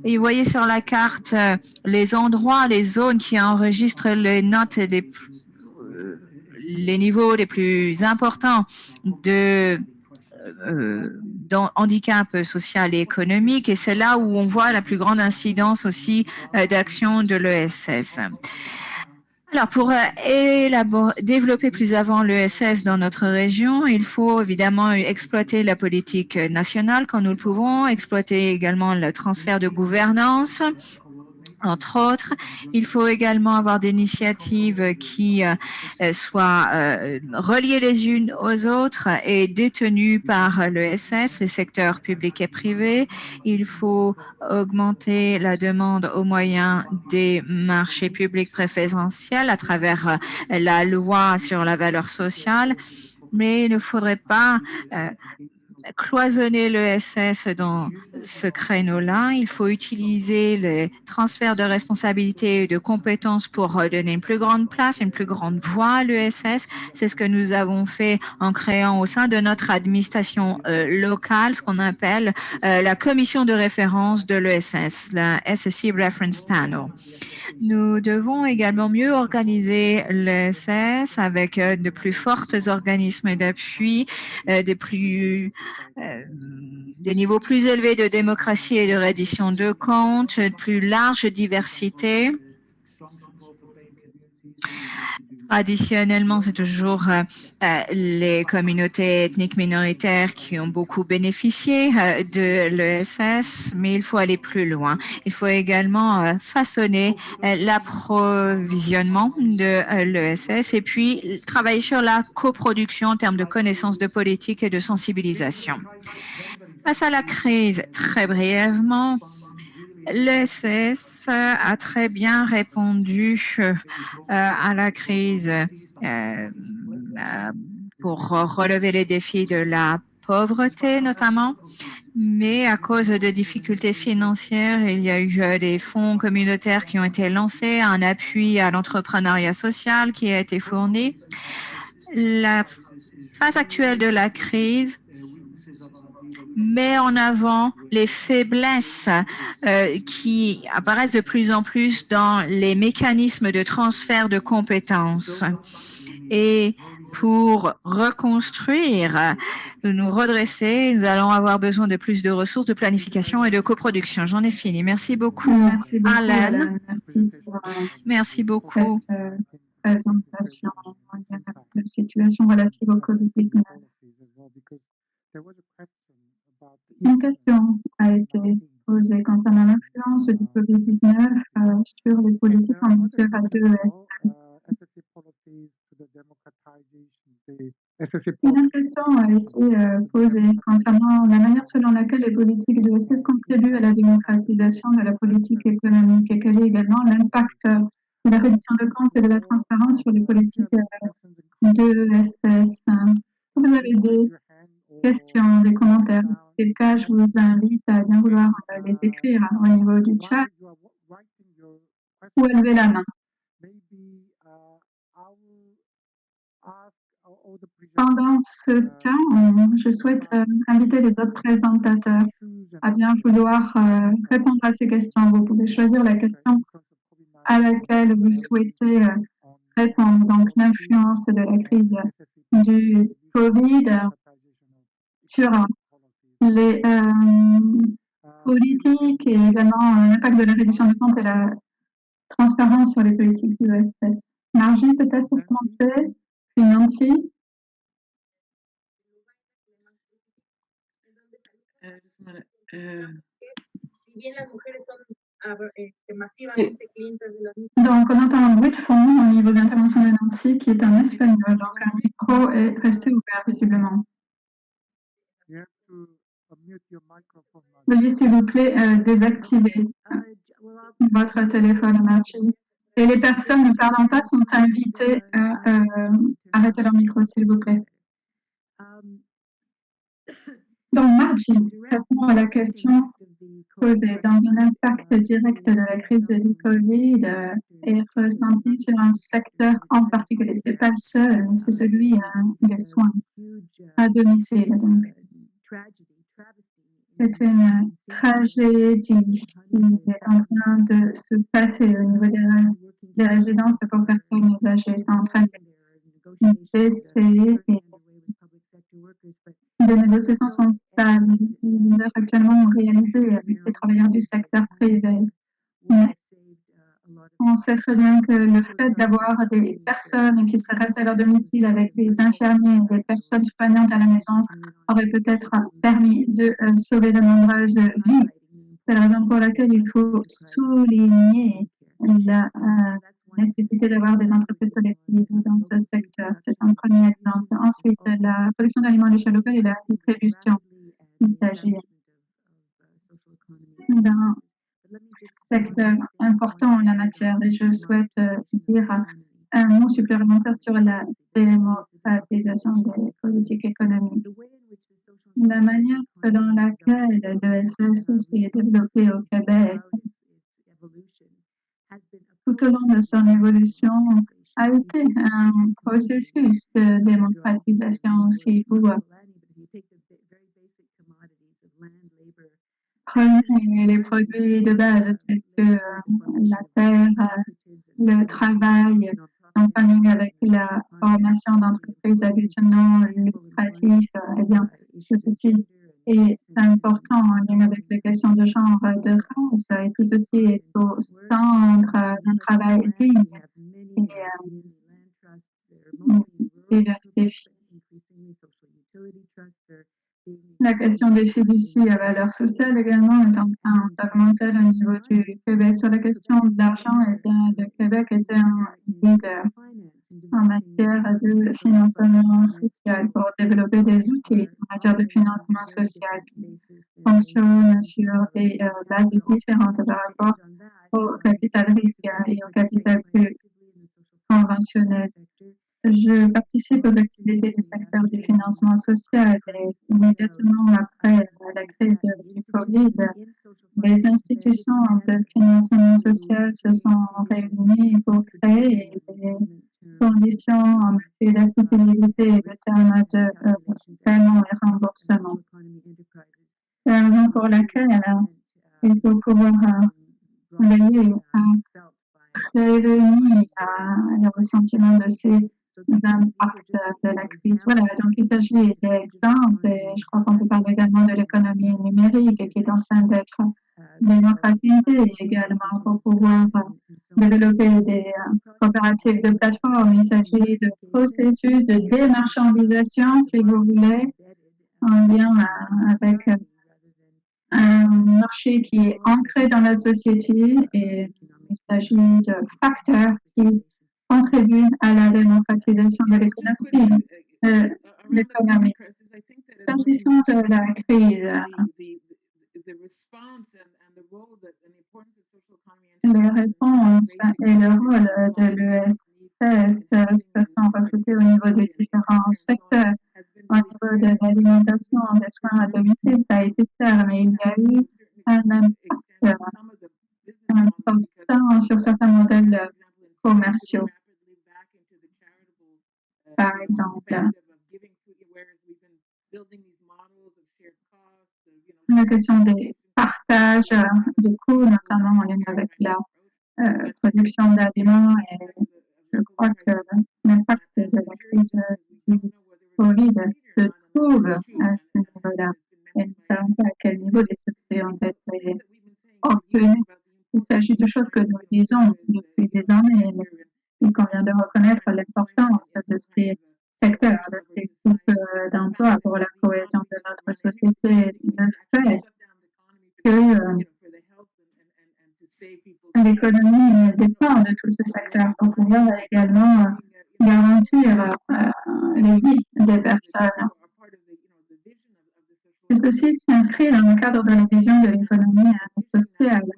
et vous voyez sur la carte les endroits, les zones qui enregistrent les notes les niveaux les plus importants de handicap social et économique, et c'est là où on voit la plus grande incidence aussi d'action de l'ESS. Alors, pour développer plus avant l'ESS dans notre région, il faut évidemment exploiter la politique nationale quand nous le pouvons, exploiter également le transfert de gouvernance Entre autres, il faut également avoir des initiatives qui soient reliées les unes aux autres et détenues par l'ESS, les secteurs publics et privés. Il faut augmenter la demande au moyen des marchés publics préférentiels à travers la loi sur la valeur sociale, mais il ne faudrait pas cloisonner l'ESS dans ce créneau-là. Il faut utiliser les transferts de responsabilités et de compétences pour donner une plus grande place, une plus grande voix à l'ESS. C'est ce que nous avons fait en créant au sein de notre administration locale ce qu'on appelle la commission de référence de l'ESS, la SSC Reference Panel. Nous devons également mieux organiser l'ESS avec de plus forts organismes d'appui, des niveaux plus élevés de démocratie et de reddition de comptes, de plus large diversité. Traditionnellement, c'est toujours les communautés ethniques minoritaires qui ont beaucoup bénéficié de l'ESS, mais il faut aller plus loin. Il faut également façonner l'approvisionnement de l'ESS et puis travailler sur la coproduction en termes de connaissances de politique et de sensibilisation. Face à la crise, très brièvement, l'ESS a très bien répondu à la crise pour relever les défis de la pauvreté notamment, mais à cause de difficultés financières, il y a eu des fonds communautaires qui ont été lancés, un appui à l'entrepreneuriat social qui a été fourni. La phase actuelle de la crise met en avant les faiblesses qui apparaissent de plus en plus dans les mécanismes de transfert de compétences. Et pour reconstruire, nous redresser, nous allons avoir besoin de plus de ressources, de planification et de coproduction. J'en ai fini. Merci beaucoup, Alan. Merci beaucoup. Présentation de la situation relative au COVID-19. Une question a été posée concernant l'influence du COVID-19 sur les politiques en matière d'ESS. Une autre question a été posée concernant la manière selon laquelle les politiques d'ESS contribuent à la démocratisation de la politique économique et quel est également l'impact de la reddition de comptes et de la transparence sur les politiques d'ESS. Vous avez des questions, des commentaires. Si c'est le cas, je vous invite à bien vouloir les écrire au niveau du chat ou à lever la main. Pendant ce temps, je souhaite inviter les autres présentateurs à bien vouloir répondre à ces questions. Vous pouvez choisir la question à laquelle vous souhaitez répondre. Donc, l'influence de la crise du COVID sur les politiques et également l'impact de la réduction de comptes et la transparence sur les politiques du ESS. Margie, peut-être pour commencer, puis Nancy. Donc, on entend un bruit de fond au niveau d'intervention de Nancy qui est en espagnol. Donc, un micro est resté ouvert visiblement. Veuillez s'il vous plaît désactiver votre téléphone, Margie. Et les personnes ne parlant pas sont invitées à arrêter leur micro, s'il vous plaît. Donc, Margie répond à la question posée. Donc, l'impact direct de la crise du Covid est ressenti sur un secteur en particulier. Ce n'est pas le seul, mais c'est celui des soins à domicile. Donc, c'est une tragédie qui est en train de se passer au niveau des résidences pour personnes âgées. C'est en train de baisser et des négociations sont actuellement réalisées avec les travailleurs du secteur privé. Mais on sait très bien que le fait d'avoir des personnes qui seraient restées à leur domicile avec des infirmiers et des personnes soignantes à la maison aurait peut-être permis de sauver de nombreuses vies. C'est la raison pour laquelle il faut souligner la nécessité d'avoir des entreprises collectives dans ce secteur. C'est un premier exemple. Ensuite, la production d'aliments à l'échelle locale et la distribution. Il s'agit d'un secteur important en la matière et je souhaite dire un mot supplémentaire sur la démocratisation des politiques économiques. La manière selon laquelle l'ESS s'est développé au Québec tout au long de son évolution a été un processus de démocratisation. Si vous prenez les produits de base tels que la terre, le travail, en famille avec la formation d'entreprises à but non lucratif, eh bien, tout ceci est important en lien avec les questions de genre, de race, et tout ceci est au centre d'un travail digne et diversifié. La question des fiducies à valeur sociale également est en train d'augmenter au niveau du Québec. Sur la question de l'argent, eh bien, le Québec était un leader en matière de financement social pour développer des outils en matière de financement social qui fonctionnent sur des bases différentes par rapport au capital risque et au capital plus conventionnel. Je participe aux activités du secteur du financement social et immédiatement après la crise du Covid, les institutions de financement social se sont réunies pour créer des conditions en matière d'accessibilité et de termes de paiement et remboursement. C'est la raison pour laquelle il faut pouvoir veiller à prévenir le ressentiment de ces impacts de la crise. Voilà, donc il s'agit d'exemples et je crois qu'on peut parler également de l'économie numérique qui est en train d'être démocratisée également pour pouvoir développer des coopératives de plateforme. Il s'agit de processus de démarchandisation, si vous voulez, en lien avec un marché qui est ancré dans la société et il s'agit de facteurs qui contribuent à la démocratisation de l'économie. S'agissant de la crise, les réponses et le rôle de l'ESS se sont reflétés au niveau des différents secteurs. Au niveau de l'alimentation, des soins à domicile, ça a été clair, mais il y a eu un impact important sur certains modèles commerciaux. Par exemple, la question des partages de coûts, notamment en lien avec la production d'aliments, et je crois que l'impact de la crise du Covid se trouve à ce niveau-là. Et nous ne savons pas à quel niveau les succès ont été obtenus. Il s'agit de choses que nous disons depuis des années, mais il convient de reconnaître l'importance de ces secteurs, de ces types d'emplois pour la cohésion de notre société. Le fait que l'économie dépend de tous ces secteurs pour pouvoir également garantir les vies des personnes. Et ceci s'inscrit dans le cadre de la vision de l'économie sociale.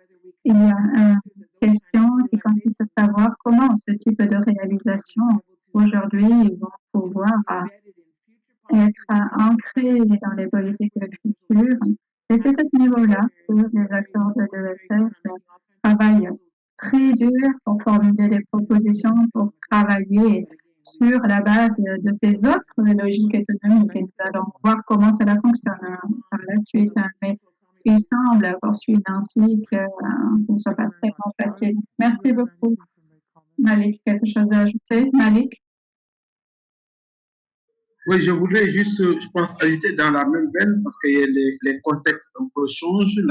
Il y a une question qui consiste à savoir comment ce type de réalisation aujourd'hui vont pouvoir être ancrés dans les politiques futures. Et c'est à ce niveau-là que les acteurs de l'ESS travaillent très dur pour formuler des propositions, pour travailler sur la base de ces autres logiques économiques. Et nous allons voir comment cela fonctionne par la suite. Mais il semble, poursuivre ainsi, que ce ne soit pas très facile. Merci beaucoup. Malik, quelque chose à ajouter? Malik? Oui, je voudrais juste, je pense, ajouter dans la même veine parce que les contextes un peu changent.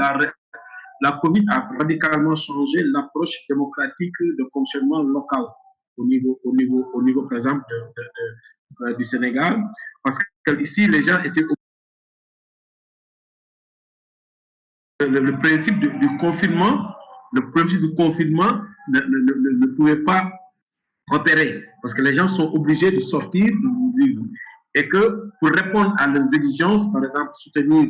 La COVID a radicalement changé l'approche démocratique de fonctionnement local au niveau par exemple, du Sénégal. Parce que ici, les gens étaient le principe du confinement, ne pouvait pas opérer parce que les gens sont obligés de sortir, de vivre. Et que pour répondre à leurs exigences, par exemple, soutenir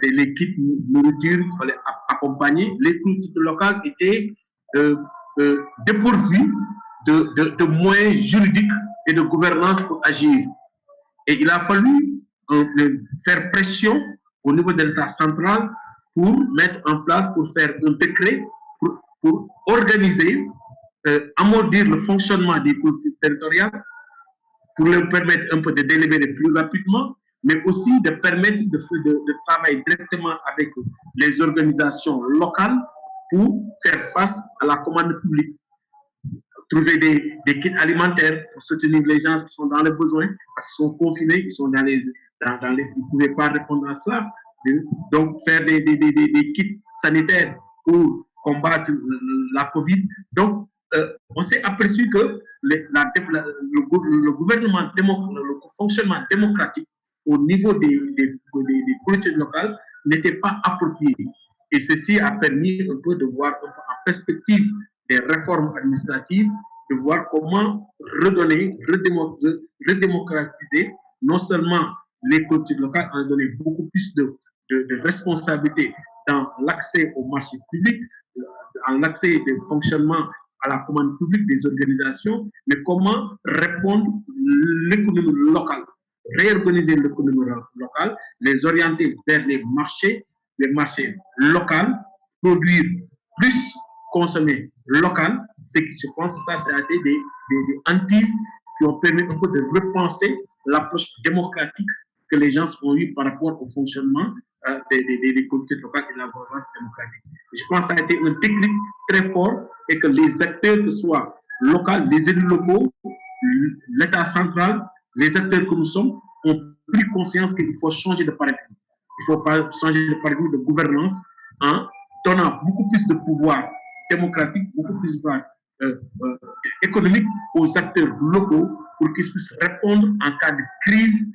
les kits nourriture, il fallait accompagner, les collectivités locales étaient dépourvues de moyens juridiques et de gouvernance pour agir. Et il a fallu faire pression au niveau de l'État central pour mettre en place, pour faire un décret, pour organiser, amortir le fonctionnement des collectivités territoriales, pour leur permettre un peu de délibérer plus rapidement, mais aussi de permettre de travailler directement avec les organisations locales pour faire face à la commande publique. Trouver des kits alimentaires pour soutenir les gens qui sont dans les besoins, parce qu'ils sont confinés, ils sont ils ne pouvaient pas répondre à cela. Donc, faire des kits sanitaires pour combattre la COVID. Donc, on s'est aperçu que le fonctionnement démocratique au niveau des collectivités locales n'était pas approprié. Et ceci a permis un peu de voir un peu en perspective des réformes administratives, de voir comment redonner, redémocratiser non seulement les collectivités locales, en donner beaucoup plus de responsabilités dans l'accès au marché public, dans l'accès de fonctionnement à la commande publique des organisations, mais comment répondre l'économie locale, réorganiser l'économie locale, les orienter vers les marchés locaux, produire plus, consommer local, ce qui se pense, ça a été des hantises qui ont permis un peu de repenser l'approche démocratique que les gens ont eu par rapport au fonctionnement des collectivités locales et de la gouvernance démocratique. Je pense que ça a été un déclic très fort et que les acteurs, que ce soit locaux, les élus locaux, l'État central, les acteurs que nous sommes, ont pris conscience qu'il faut changer de paradigme. Il faut pas changer de paradigme de gouvernance en donnant beaucoup plus de pouvoir démocratique, beaucoup plus de pouvoir économique aux acteurs locaux pour qu'ils puissent répondre en cas de crise,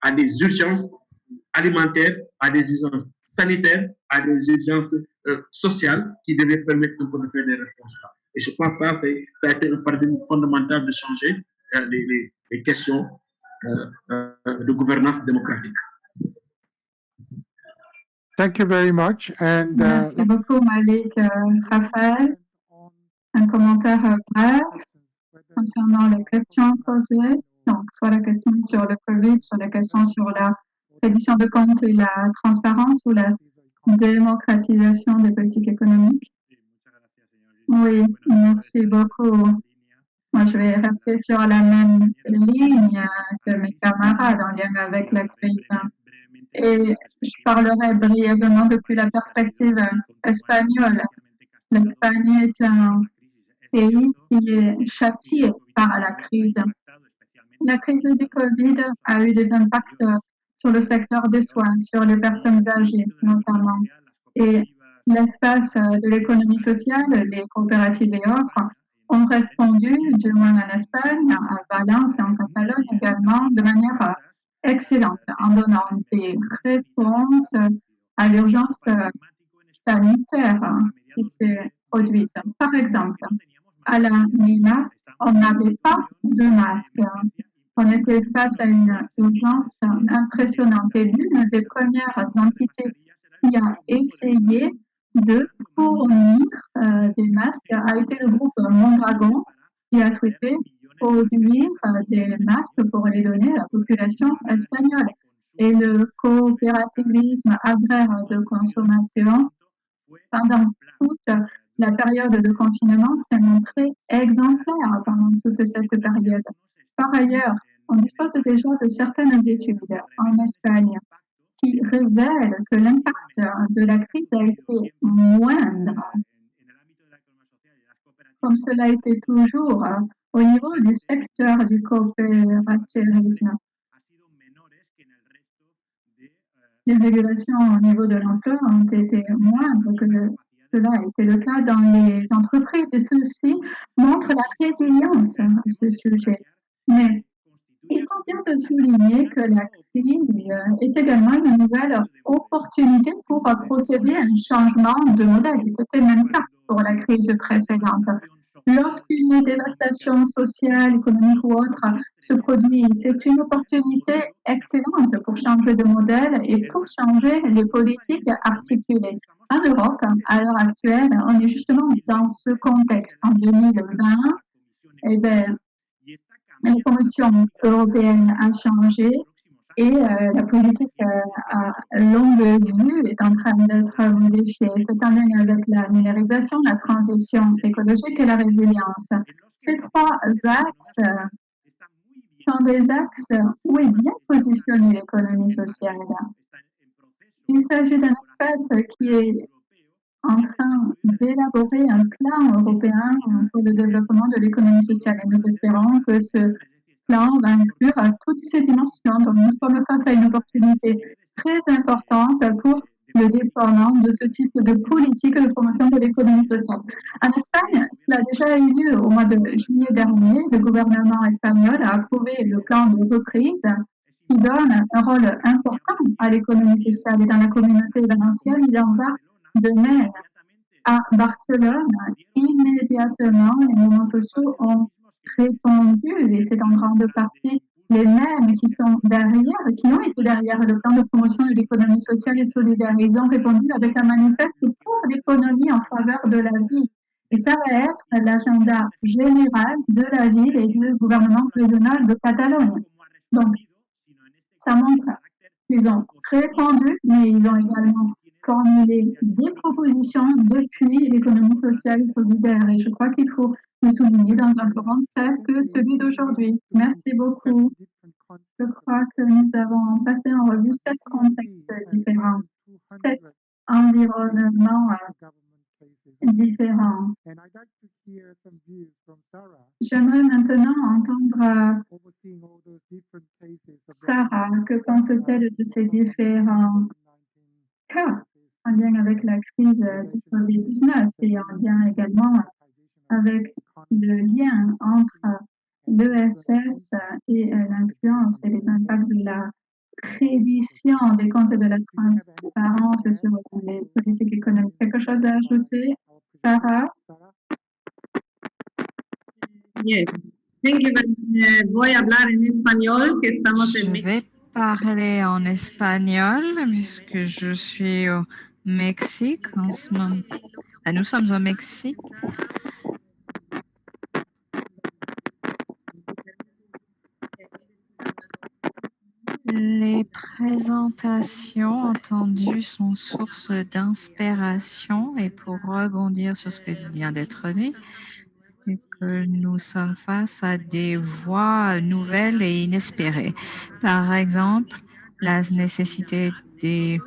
à des urgences alimentaires, à des urgences sanitaires, à des urgences sociales qui devaient permettre un peu de faire des réponses là. Et je pense que ça a été un paradigme fondamental de changer les questions de gouvernance démocratique. Thank you very much. And, merci beaucoup, Malik. Raphaël, un commentaire bref concernant les questions posées. Donc, soit la question sur le Covid, soit la question sur la reddition de comptes et la transparence ou la démocratisation des politiques économiques. Oui, merci beaucoup. Moi, je vais rester sur la même ligne que mes camarades en lien avec la crise. Et je parlerai brièvement depuis la perspective espagnole. L'Espagne est un pays qui est châtié par la crise. La crise du Covid a eu des impacts sur le secteur des soins, sur les personnes âgées notamment. Et l'espace de l'économie sociale, les coopératives et autres, ont répondu, du moins en Espagne, à Valence et en Catalogne également, de manière excellente, en donnant des réponses à l'urgence sanitaire qui s'est produite. Par exemple, à la mi-mars, on n'avait pas de masque. On était face à une urgence impressionnante. Et l'une des premières entités qui a essayé de fournir des masques a été le groupe Mondragon, qui a souhaité produire des masques pour les donner à la population espagnole. Et le coopérativisme agraire de consommation, pendant toute la période de confinement, s'est montré exemplaire pendant toute cette période. Par ailleurs, on dispose déjà de certaines études en Espagne qui révèlent que l'impact de la crise a été moindre, comme cela a été toujours au niveau du secteur du coopérativisme. Les régulations au niveau de l'emploi ont été moindres que cela a été le cas dans les entreprises et ceci montre la résilience à ce sujet. Mais il convient de souligner que la crise est également une nouvelle opportunité pour procéder à un changement de modèle. Et c'était même le cas pour la crise précédente. Lorsqu'une dévastation sociale, économique ou autre se produit, c'est une opportunité excellente pour changer de modèle et pour changer les politiques articulées. En Europe, à l'heure actuelle, on est justement dans ce contexte. En 2020, eh bien, la Commission européenne a changé et la politique à longue vue est en train d'être modifiée. C'est en lien avec la numérisation, la transition écologique et la résilience. Ces trois axes sont des axes où est bien positionnée l'économie sociale. Il s'agit d'un espace qui est en train d'élaborer un plan européen pour le développement de l'économie sociale. Et nous espérons que ce plan va inclure toutes ces dimensions. Donc, nous sommes face à une opportunité très importante pour le déploiement de ce type de politique de promotion de l'économie sociale. En Espagne, cela a déjà eu lieu au mois de juillet dernier. Le gouvernement espagnol a approuvé le plan de reprise qui donne un rôle important à l'économie sociale et dans la communauté valencienne. Il en va de même à Barcelone. Immédiatement, les mouvements sociaux ont répondu et c'est en grande partie les mêmes qui sont derrière, qui ont été derrière le plan de promotion de l'économie sociale et solidaire. Ils ont répondu avec un manifeste pour l'économie en faveur de la vie. Et ça va être l'agenda général de la ville et du gouvernement régional de Catalogne. Donc, ça montre qu'ils ont répondu, mais ils ont également formulé des propositions depuis l'économie sociale et solidaire. Et je crois qu'il faut le souligner dans un forum tel que celui d'aujourd'hui. Merci beaucoup. Je crois que nous avons passé en revue 7 contextes différents, 7 environnements différents. J'aimerais maintenant entendre Sarah. Que pense-t-elle de ces différents cas en lien avec la crise du COVID-19 et en lien également avec le lien entre l'ESS et l'influence et les impacts de la reddition des comptes et de la transparence sur les politiques économiques. Quelque chose à ajouter, Sarah? Yes. Thank you. Voy a hablar en español, que estamos en Je vais parler en espagnol puisque je suis au Mexique en ce moment. Nous sommes au Mexique. Les présentations entendues sont source d'inspiration et pour rebondir sur ce qui vient d'être dit, c'est que nous sommes face à des voies nouvelles et inespérées. Par exemple, la nécessité des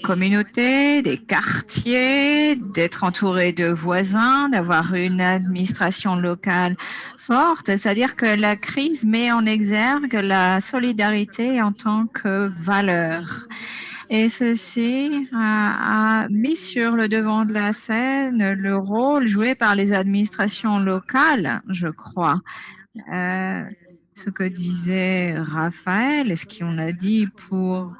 communautés, des quartiers, d'être entouré de voisins, d'avoir une administration locale forte. C'est-à-dire que la crise met en exergue la solidarité en tant que valeur. Et ceci a mis sur le devant de la scène le rôle joué par les administrations locales, je crois. Ce que disait Raphaël et ce qu'on a dit pour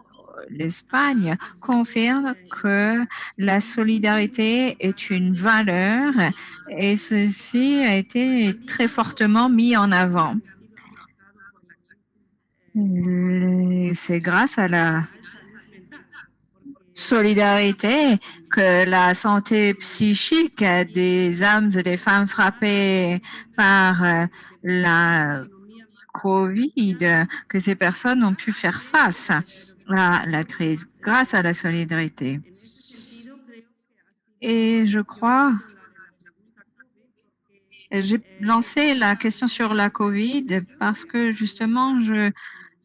l'Espagne confirme que la solidarité est une valeur et ceci a été très fortement mis en avant. C'est grâce à la solidarité que la santé psychique des hommes et des femmes frappés par la Covid, que ces personnes ont pu faire face à la crise grâce à la solidarité. Et je crois, j'ai lancé la question sur la Covid parce que justement, je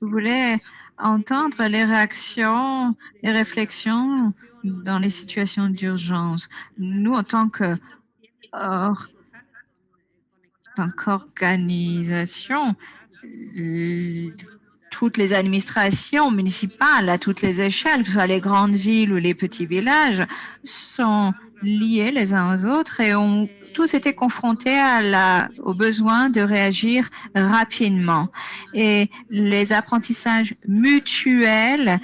voulais entendre les réactions, les réflexions dans les situations d'urgence. Nous, en tant qu'organisation, toutes les administrations municipales à toutes les échelles, que ce soit les grandes villes ou les petits villages, sont liés les uns aux autres et ont tous été confrontés au besoin de réagir rapidement. Et les apprentissages mutuels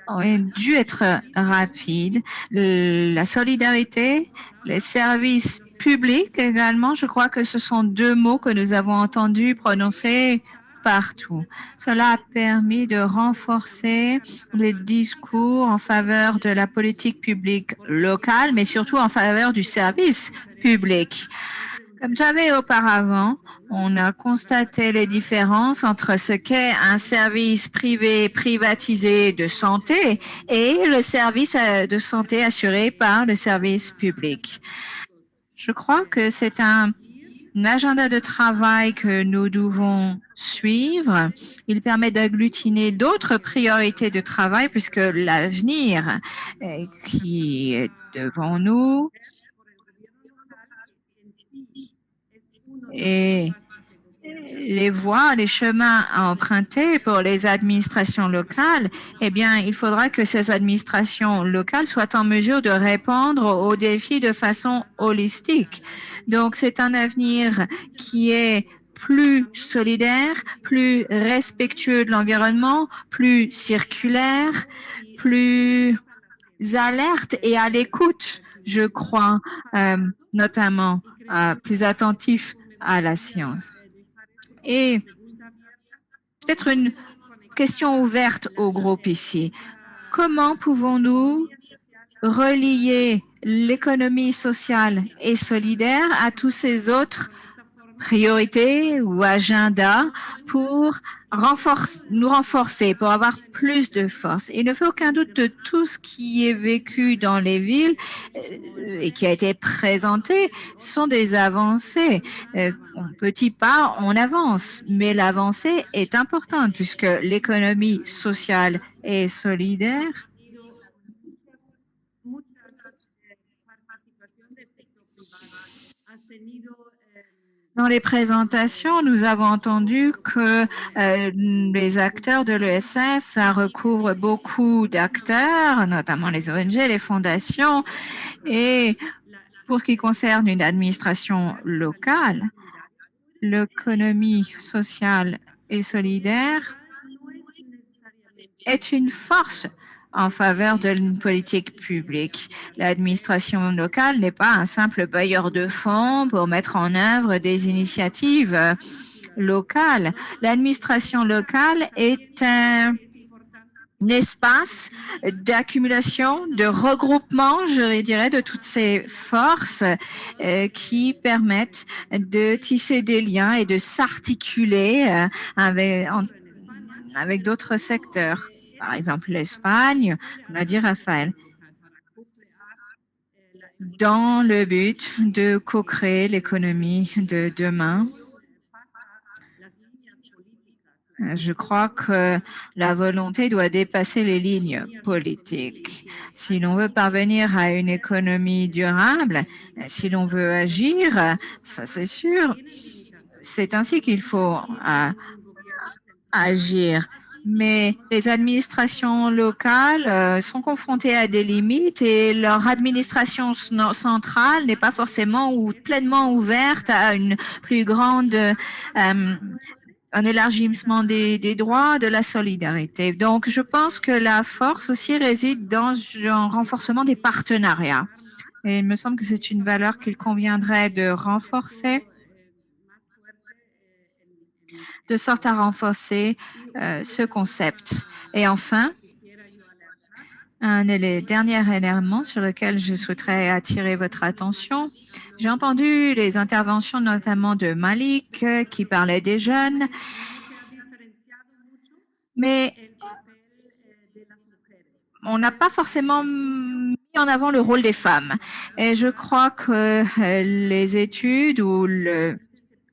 ont dû être rapides. La solidarité, les services publics également, je crois que ce sont deux mots que nous avons entendus prononcer partout. Cela a permis de renforcer les discours en faveur de la politique publique locale, mais surtout en faveur du service public. Comme jamais auparavant, on a constaté les différences entre ce qu'est un service privé privatisé de santé et le service de santé assuré par le service public. Je crois que c'est un agenda de travail que nous devons suivre. Il permet d'agglutiner d'autres priorités de travail puisque l'avenir qui est devant nous et les voies, les chemins à emprunter pour les administrations locales, eh bien, il faudra que ces administrations locales soient en mesure de répondre aux défis de façon holistique. Donc, c'est un avenir qui est plus solidaire, plus respectueux de l'environnement, plus circulaire, plus alerte et à l'écoute, je crois, notamment plus attentif à la science. Et peut-être une question ouverte au groupe ici. Comment pouvons-nous relier l'économie sociale et solidaire à tous ces autres priorités ou agendas pour nous renforcer, pour avoir plus de force? Il ne fait aucun doute de tout ce qui est vécu dans les villes et qui a été présenté sont des avancées. Petit pas, on avance, mais l'avancée est importante puisque l'économie sociale et solidaire dans les présentations, nous avons entendu que les acteurs de l'ESS, ça recouvre beaucoup d'acteurs, notamment les ONG, les fondations. Et pour ce qui concerne une administration locale, l'économie sociale et solidaire est une force en faveur d'une politique publique. L'administration locale n'est pas un simple bailleur de fonds pour mettre en œuvre des initiatives locales. L'administration locale est un espace d'accumulation, de regroupement, je dirais, de toutes ces forces qui permettent de tisser des liens et de s'articuler avec d'autres secteurs. Par exemple, l'Espagne, on a dit Raphaël, dans le but de co-créer l'économie de demain. Je crois que la volonté doit dépasser les lignes politiques. Si l'on veut parvenir à une économie durable, si l'on veut agir, ça c'est sûr, c'est ainsi qu'il faut agir. Mais les administrations locales sont confrontées à des limites et leur administration centrale n'est pas forcément ou pleinement ouverte à une plus grande un élargissement des droits, de la solidarité. Donc, je pense que la force aussi réside dans un renforcement des partenariats. Et il me semble que c'est une valeur qu'il conviendrait de renforcer, de sorte à renforcer ce concept. Et enfin, un dernier élément sur lequel je souhaiterais attirer votre attention. J'ai entendu les interventions notamment de Malik qui parlait des jeunes, mais on n'a pas forcément mis en avant le rôle des femmes. Et je crois que les études ou le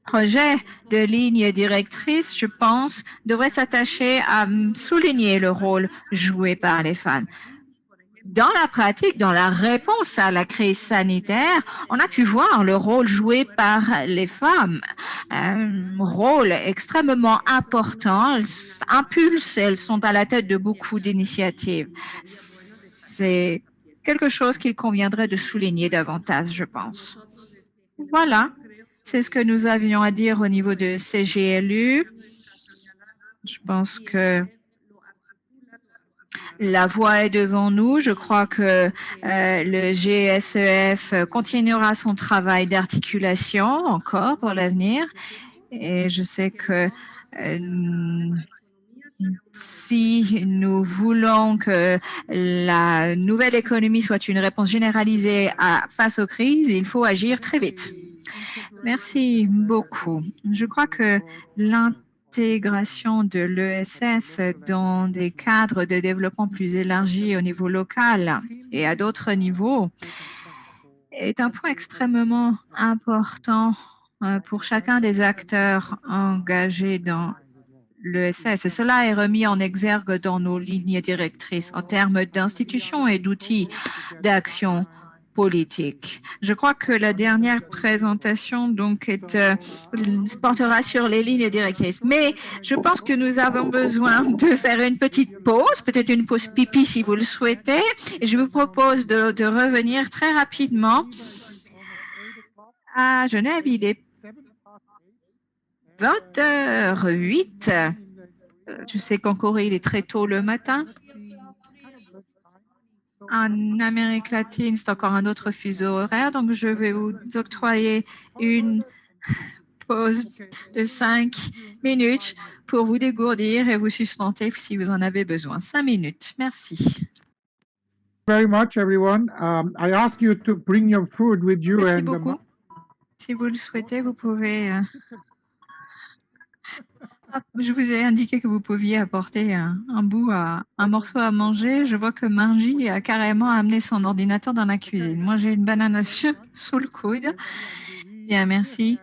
projet de ligne directrice, je pense, devrait s'attacher à souligner le rôle joué par les femmes. Dans la pratique, dans la réponse à la crise sanitaire, on a pu voir le rôle joué par les femmes, un rôle extrêmement important. Elles impulsent, elles sont à la tête de beaucoup d'initiatives. C'est quelque chose qu'il conviendrait de souligner davantage, je pense. Voilà, c'est ce que nous avions à dire au niveau de CGLU. Je pense que la voie est devant nous. Je crois que le GSEF continuera son travail d'articulation encore pour l'avenir. Et je sais que si nous voulons que la nouvelle économie soit une réponse généralisée face aux crises, il faut agir très vite. Merci beaucoup. Je crois que l'intégration de l'ESS dans des cadres de développement plus élargis au niveau local et à d'autres niveaux est un point extrêmement important pour chacun des acteurs engagés dans l'ESS. Et cela est remis en exergue dans nos lignes directrices en termes d'institutions et d'outils d'action politique. Je crois que la dernière présentation donc portera sur les lignes directrices. Mais je pense que nous avons besoin de faire une petite pause, peut-être une pause pipi si vous le souhaitez. Et je vous propose de revenir très rapidement à Genève. Il est 20h08. Je sais qu'en Corée, il est très tôt le matin. En Amérique latine, c'est encore un autre fuseau horaire. Donc, je vais vous octroyer une pause de 5 minutes pour vous dégourdir et vous sustenter si vous en avez besoin. 5 minutes. Merci. Very much, everyone. I ask you to bring your food with you. Merci and beaucoup. Si vous le souhaitez, vous pouvez... Je vous ai indiqué que vous pouviez apporter un morceau à manger. Je vois que Margie a carrément amené son ordinateur dans la cuisine. Moi, j'ai une banane sous le coude. Bien, merci,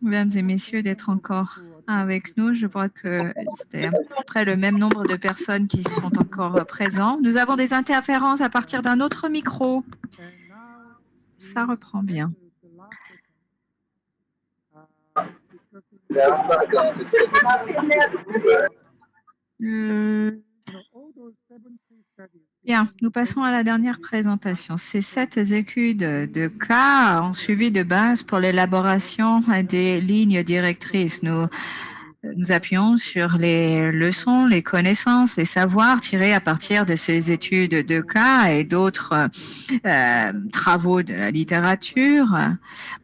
mesdames et messieurs, d'être encore avec nous. Je vois que c'était à peu près le même nombre de personnes qui sont encore présentes. Nous avons des interférences à partir d'un autre micro. Ça reprend bien. Bien, nous passons à la dernière présentation. Ces 7 études de cas ont suivi de base pour l'élaboration des lignes directrices. Nous appuyons sur les leçons, les connaissances, les savoirs tirés à partir de ces études de cas et d'autres travaux de la littérature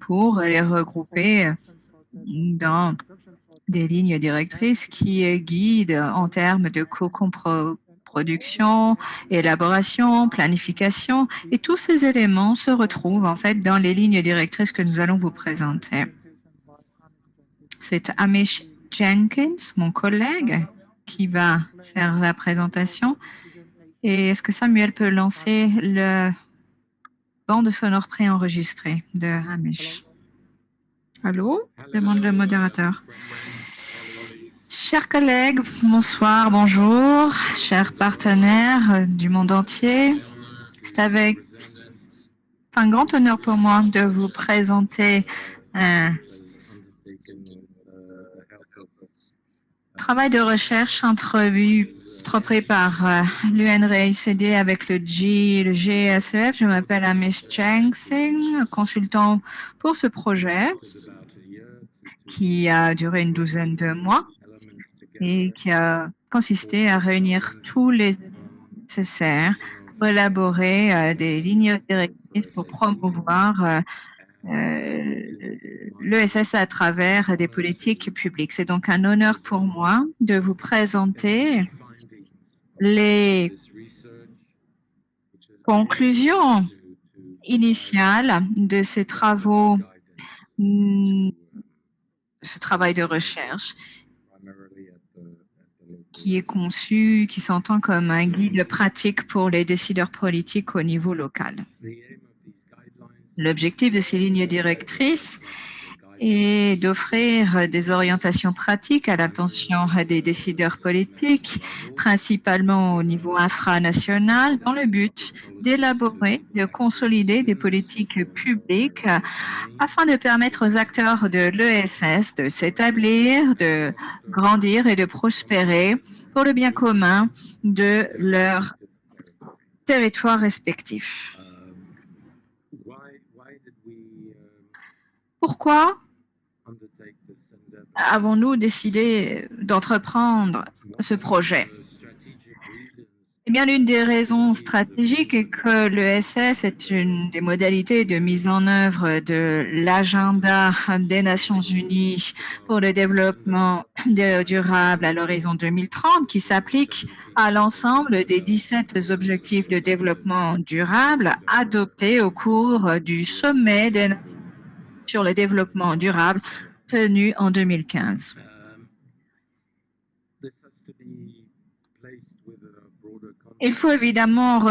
pour les regrouper dans des lignes directrices qui guident en termes de co-production, élaboration, planification. Et tous ces éléments se retrouvent en fait dans les lignes directrices que nous allons vous présenter. C'est Amish Jenkins, mon collègue, qui va faire la présentation. Et est-ce que Samuel peut lancer le bande sonore préenregistrée de Amish? Allô? Demande le modérateur. Chers collègues, bonsoir, bonjour, chers partenaires du monde entier. C'est un grand honneur pour moi de vous présenter un travail de recherche entrepris par l'UNRWA avec le GSEF. Je m'appelle Amish Jenkins, consultant pour ce projet qui a duré une douzaine de mois et qui a consisté à réunir tous les nécessaires pour élaborer des lignes directrices pour promouvoir l'ESS à travers des politiques publiques. C'est donc un honneur pour moi de vous présenter les conclusions initiales de ces travaux, ce travail de recherche qui est conçu, qui s'entend comme un guide pratique pour les décideurs politiques au niveau local. L'objectif de ces lignes directrices est d'offrir des orientations pratiques à l'attention des décideurs politiques, principalement au niveau infranational, dans le but d'élaborer, de consolider des politiques publiques afin de permettre aux acteurs de l'ESS de s'établir, de grandir et de prospérer pour le bien commun de leur territoire respectif. Pourquoi avons-nous décidé d'entreprendre ce projet? Eh bien, l'une des raisons stratégiques est que l'ESS est une des modalités de mise en œuvre de l'agenda des Nations Unies pour le développement durable à l'horizon 2030 qui s'applique à l'ensemble des 17 objectifs de développement durable adoptés au cours du sommet sur le développement durable tenu en 2015. Il faut évidemment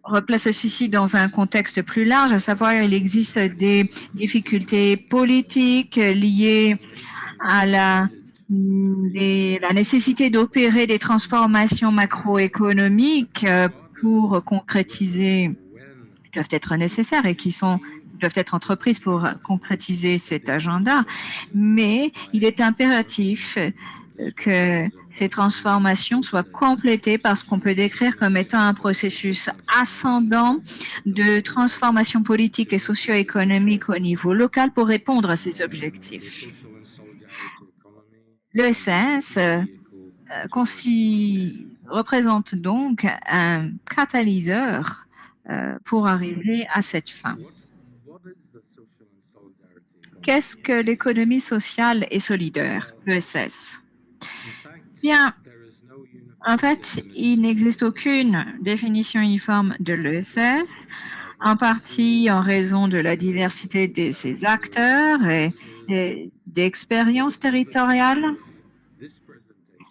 replacer ceci dans un contexte plus large, à savoir il existe des difficultés politiques liées à la nécessité d'opérer des transformations macroéconomiques pour concrétiser, qui doivent être nécessaires et qui doivent être entreprises pour concrétiser cet agenda. Mais il est impératif que ces transformations soient complétées par ce qu'on peut décrire comme étant un processus ascendant de transformation politique et socio-économique au niveau local pour répondre à ces objectifs. L'ESS représente donc un catalyseur pour arriver à cette fin. Qu'est-ce que l'économie sociale et solidaire, l'ESS? Bien, en fait, il n'existe aucune définition uniforme de l'ESS, en partie en raison de la diversité de ses acteurs et d'expériences territoriales.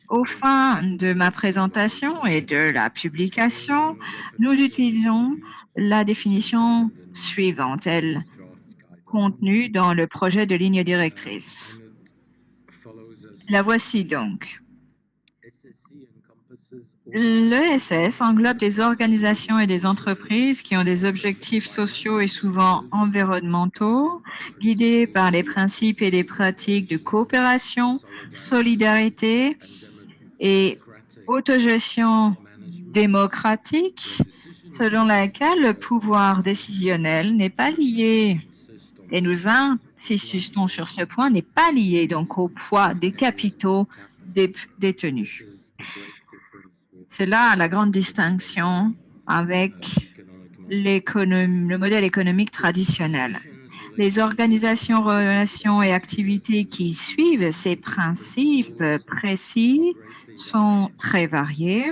Au fin de ma présentation et de la publication, nous utilisons la définition suivante, elle contenue dans le projet de ligne directrice. La voici donc. L'ESS englobe des organisations et des entreprises qui ont des objectifs sociaux et souvent environnementaux, guidés par les principes et les pratiques de coopération, solidarité et autogestion démocratique, selon laquelle le pouvoir décisionnel n'est pas lié, et nous insistons sur ce point, n'est pas lié donc au poids des capitaux détenus. C'est là la grande distinction avec le modèle économique traditionnel. Les organisations, relations et activités qui suivent ces principes précis sont très variées.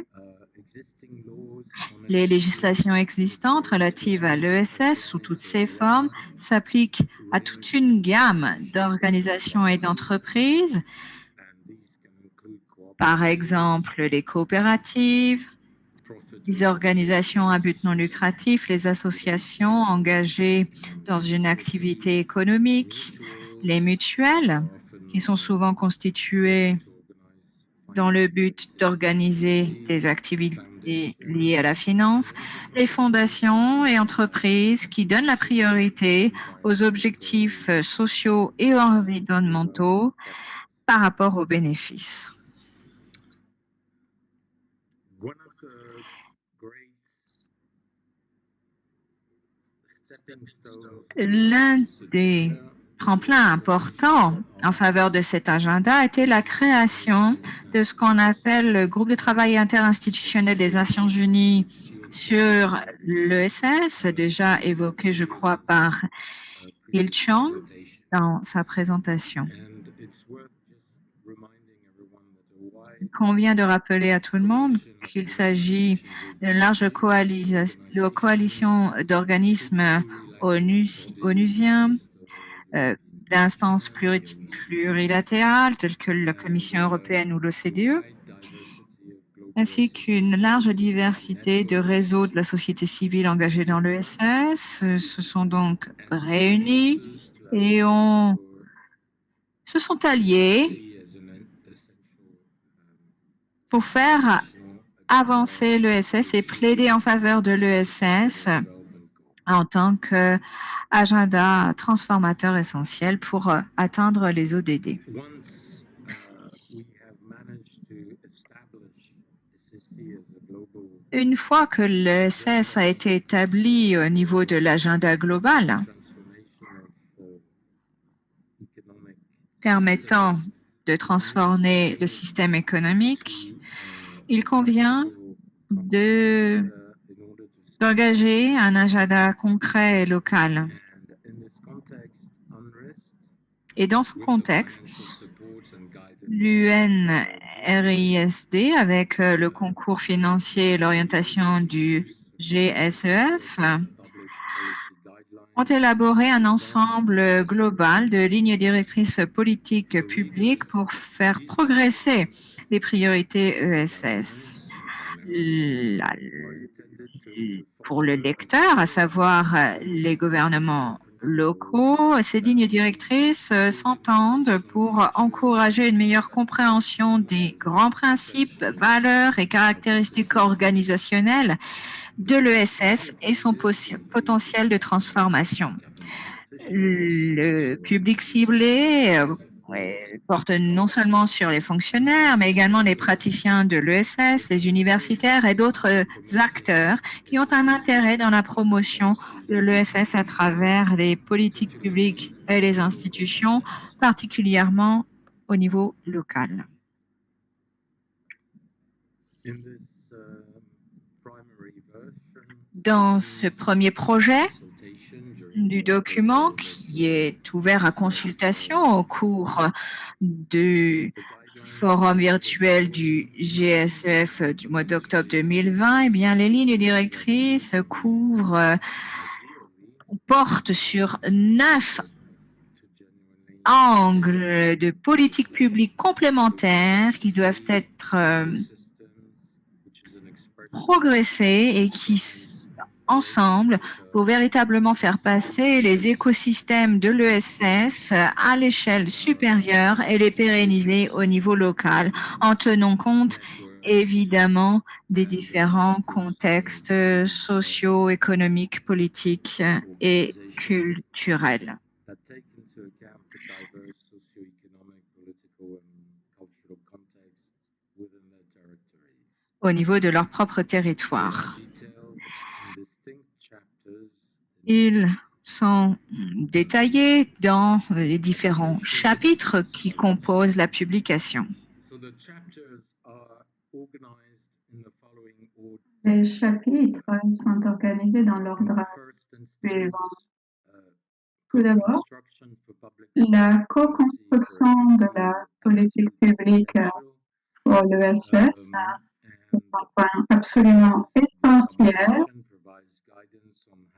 Les législations existantes relatives à l'ESS sous toutes ses formes s'appliquent à toute une gamme d'organisations et d'entreprises. Par exemple, les coopératives, les organisations à but non lucratif, les associations engagées dans une activité économique, les mutuelles, qui sont souvent constituées dans le but d'organiser des activités liées à la finance, les fondations et entreprises qui donnent la priorité aux objectifs sociaux et environnementaux par rapport aux bénéfices. L'un des tremplins importants en faveur de cet agenda était la création de ce qu'on appelle le groupe de travail interinstitutionnel des Nations Unies sur l'ESS, déjà évoqué, je crois, par Il Chong dans sa présentation. Il convient de rappeler à tout le monde qu'il s'agit d'une large coalition d'organismes onusiens, d'instances plurilatérales telles que la Commission européenne ou l'OCDE, ainsi qu'une large diversité de réseaux de la société civile engagés dans l'ESS, se sont donc réunis et se sont alliés pour faire avancer l'ESS et plaider en faveur de l'ESS en tant qu'agenda transformateur essentiel pour atteindre les ODD. Une fois que l'ESS a été établi au niveau de l'agenda global, permettant de transformer le système économique, il convient d'engager un agenda concret et local. Et dans ce contexte, l'UNRISD, avec le concours financier et l'orientation du GSEF, ont élaboré un ensemble global de lignes directrices politiques publiques pour faire progresser les priorités ESS. Pour le lecteur, à savoir les gouvernements locaux, ces lignes directrices s'entendent pour encourager une meilleure compréhension des grands principes, valeurs et caractéristiques organisationnelles de l'ESS et son potentiel de transformation. Le public ciblé porte non seulement sur les fonctionnaires, mais également les praticiens de l'ESS, les universitaires et d'autres acteurs qui ont un intérêt dans la promotion de l'ESS à travers les politiques publiques et les institutions, particulièrement au niveau local. Dans ce premier projet du document qui est ouvert à consultation au cours du forum virtuel du GSEF du mois d'octobre 2020, eh bien, les lignes directrices portent sur 9 angles de politique publique complémentaires qui doivent être progressés et qui ensemble pour véritablement faire passer les écosystèmes de l'ESS à l'échelle supérieure et les pérenniser au niveau local en tenant compte évidemment des différents contextes sociaux, économiques, politiques et culturels. Au niveau de leur propre territoire. Ils sont détaillés dans les différents chapitres qui composent la publication. Les chapitres sont organisés dans l'ordre suivant. Tout d'abord, la co-construction de la politique publique pour l'ESS, c'est un point absolument essentiel.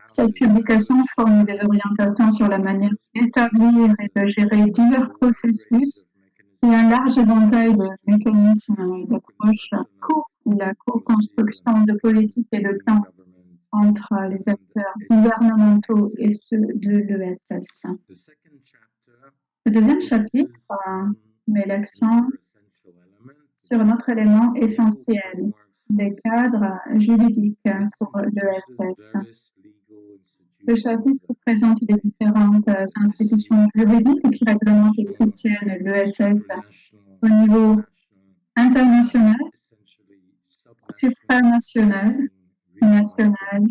Cette publication fournit des orientations sur la manière d'établir et de gérer divers processus et un large éventail de mécanismes et d'approches pour la co-construction de politiques et de plans entre les acteurs gouvernementaux et ceux de l'ESS. Le deuxième chapitre met l'accent sur un autre élément essentiel, les cadres juridiques pour l'ESS. Le chapitre présente les différentes institutions juridiques qui réglementent et soutiennent l'ESS au niveau international, supranational, national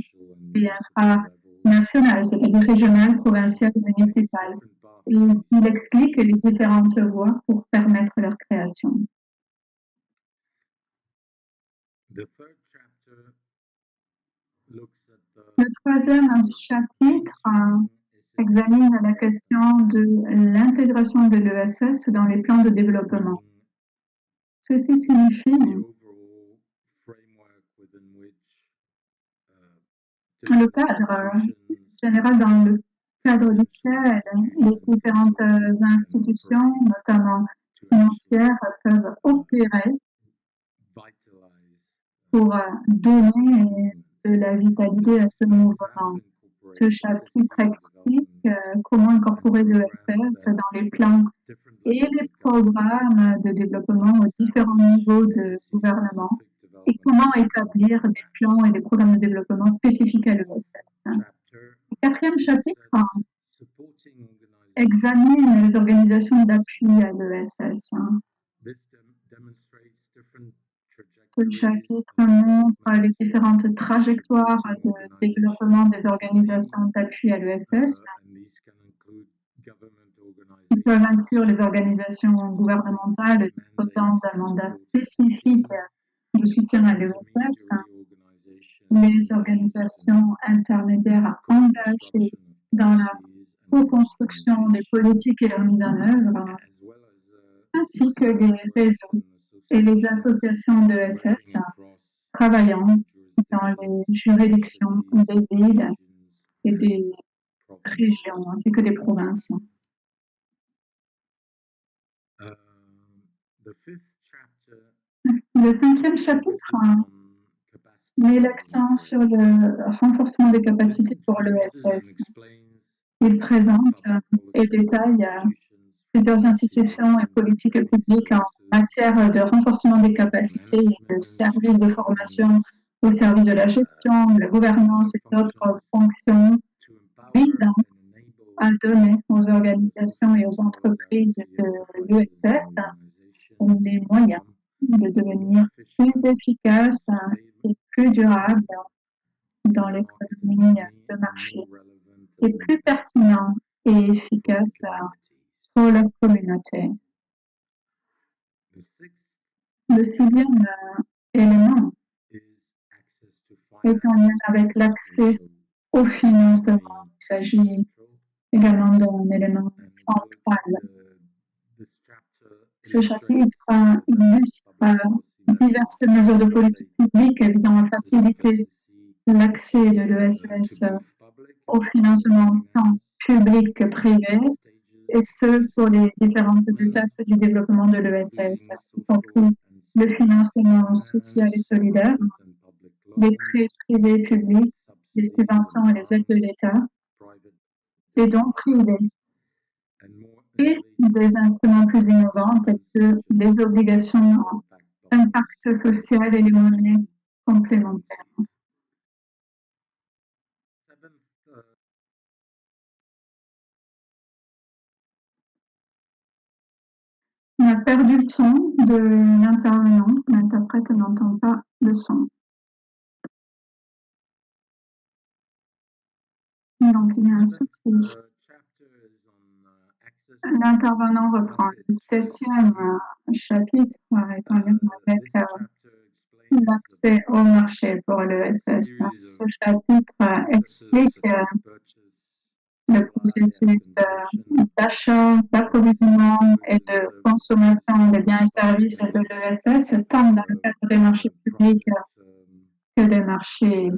et infranational, c'est-à-dire régional, provincial et municipal. Et il explique les différentes voies pour permettre leur création. Le troisième chapitre examine la question de l'intégration de l'ESS dans les plans de développement. Ceci signifie le cadre général dans le cadre duquel les différentes institutions, notamment financières, peuvent opérer pour donner de la vitalité à ce mouvement. Ce chapitre explique comment incorporer l'ESS dans les plans et les programmes de développement aux différents niveaux de gouvernement et comment établir des plans et des programmes de développement spécifiques à l'ESS. Le quatrième chapitre examine les organisations d'appui à l'ESS. Ce chapitre montre les différentes trajectoires de développement des organisations d'appui à l'ESS. qui peuvent inclure les organisations gouvernementales disposant d'un mandat spécifique de soutien à l'ESS, les organisations intermédiaires engagées dans la co-construction des politiques et leur mise en œuvre, ainsi que les réseaux et les associations d'ESS travaillant dans les juridictions des villes et des régions, ainsi que des provinces. Le 5e chapitre met l'accent sur le renforcement des capacités pour l'ESS. Il présente et détaille plusieurs institutions et politiques publiques en matière de renforcement des capacités et de services de formation au service de la gestion, de la gouvernance et d'autres fonctions visant à donner aux organisations et aux entreprises de l'ESS les moyens de devenir plus efficaces et plus durables dans l'économie de marché et plus pertinents et efficaces pour leur communauté. Le 6e élément est en lien avec l'accès au financement. Il s'agit également d'un élément central. Ce chapitre illustre diverses mesures de politique publique visant à faciliter l'accès de l'ESS au financement tant public que privé, et ce pour les différentes étapes du développement de l'ESS, y compris le financement social et solidaire, les prêts privés publics, les subventions et les aides de l'État, les dons privés, et des instruments plus innovants tels que les obligations impact social et les monnaies complémentaires. On a perdu le son de l'intervenant. L'interprète n'entend pas le son. Donc, il y a un souci. L'intervenant reprend. Le 7e chapitre est en lien avec l'accès au marché pour l'ESS. Ce chapitre explique le processus d'achat, d'approvisionnement et de consommation des biens et services de l'ESS, tant dans le cadre des marchés publics que des marchés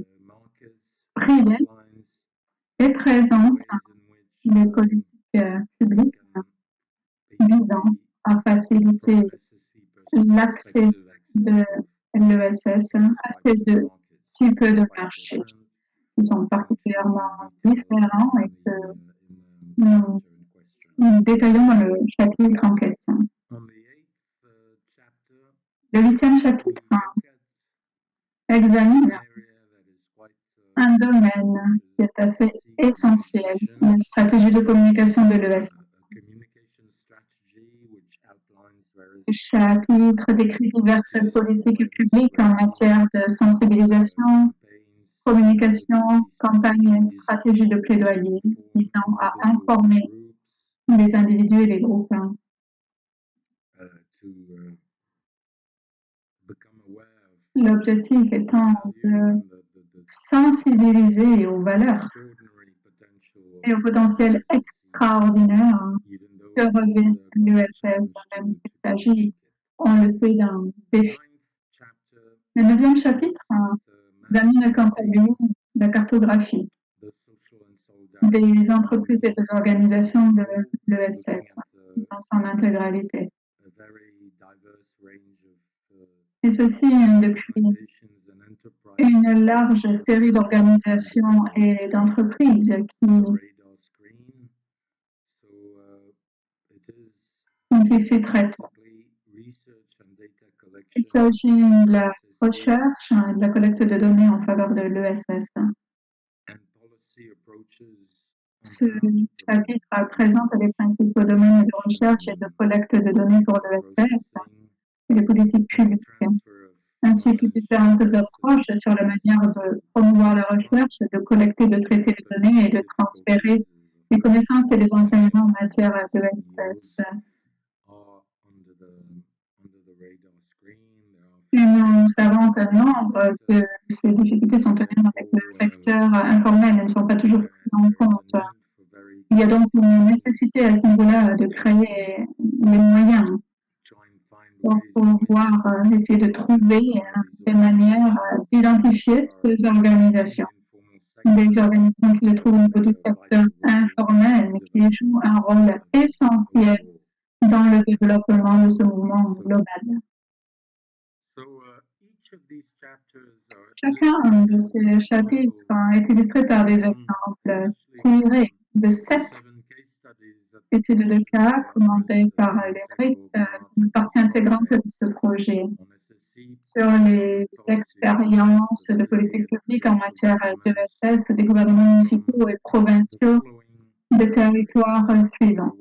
privés, et présente les politiques publiques visant à faciliter l'accès de l'ESS à ces deux types de marchés qui sont particulièrement différents et que nous détaillons dans le chapitre en question. Le 8e chapitre examine un domaine qui est assez essentiel, la stratégie de communication de l'ESS. Le chapitre décrit diverses politiques publiques en matière de sensibilisation, communication, campagne et stratégie de plaidoyer visant à informer les individus et les groupes. L'objectif étant de sensibiliser aux valeurs et au potentiel extraordinaire que revêt l'ESS, même s'il s'agit, on le sait, d'un défi. Le 9e chapitre examine quant à lui la cartographie des entreprises et des organisations de l'ESS dans son intégralité. Et ceci depuis une large série d'organisations et d'entreprises qui sont ici traitées. Il s'agit de la recherche et de la collecte de données en faveur de l'ESS. Ce chapitre présente les principaux domaines de recherche et de collecte de données pour l'ESS et les politiques publiques, ainsi que différentes approches sur la manière de promouvoir la recherche, de collecter, de traiter les données et de transférer les connaissances et les enseignements en matière de SS. Et nous savons que nombre de ces difficultés sont en lien avec le secteur informel et ne sont pas toujours prises en compte. Il y a donc une nécessité à ce niveau-là de créer les moyens pour pouvoir essayer de trouver des manières d'identifier ces organisations. Des organisations qui se trouvent au niveau du secteur informel, mais qui jouent un rôle essentiel dans le développement de ce mouvement global. Chacun de ces chapitres est illustré par des exemples tirés de 7 études de cas commentées par les RIST, une partie intégrante de ce projet, sur les expériences de politique publique en matière d'ESS des gouvernements municipaux et provinciaux des territoires suivants.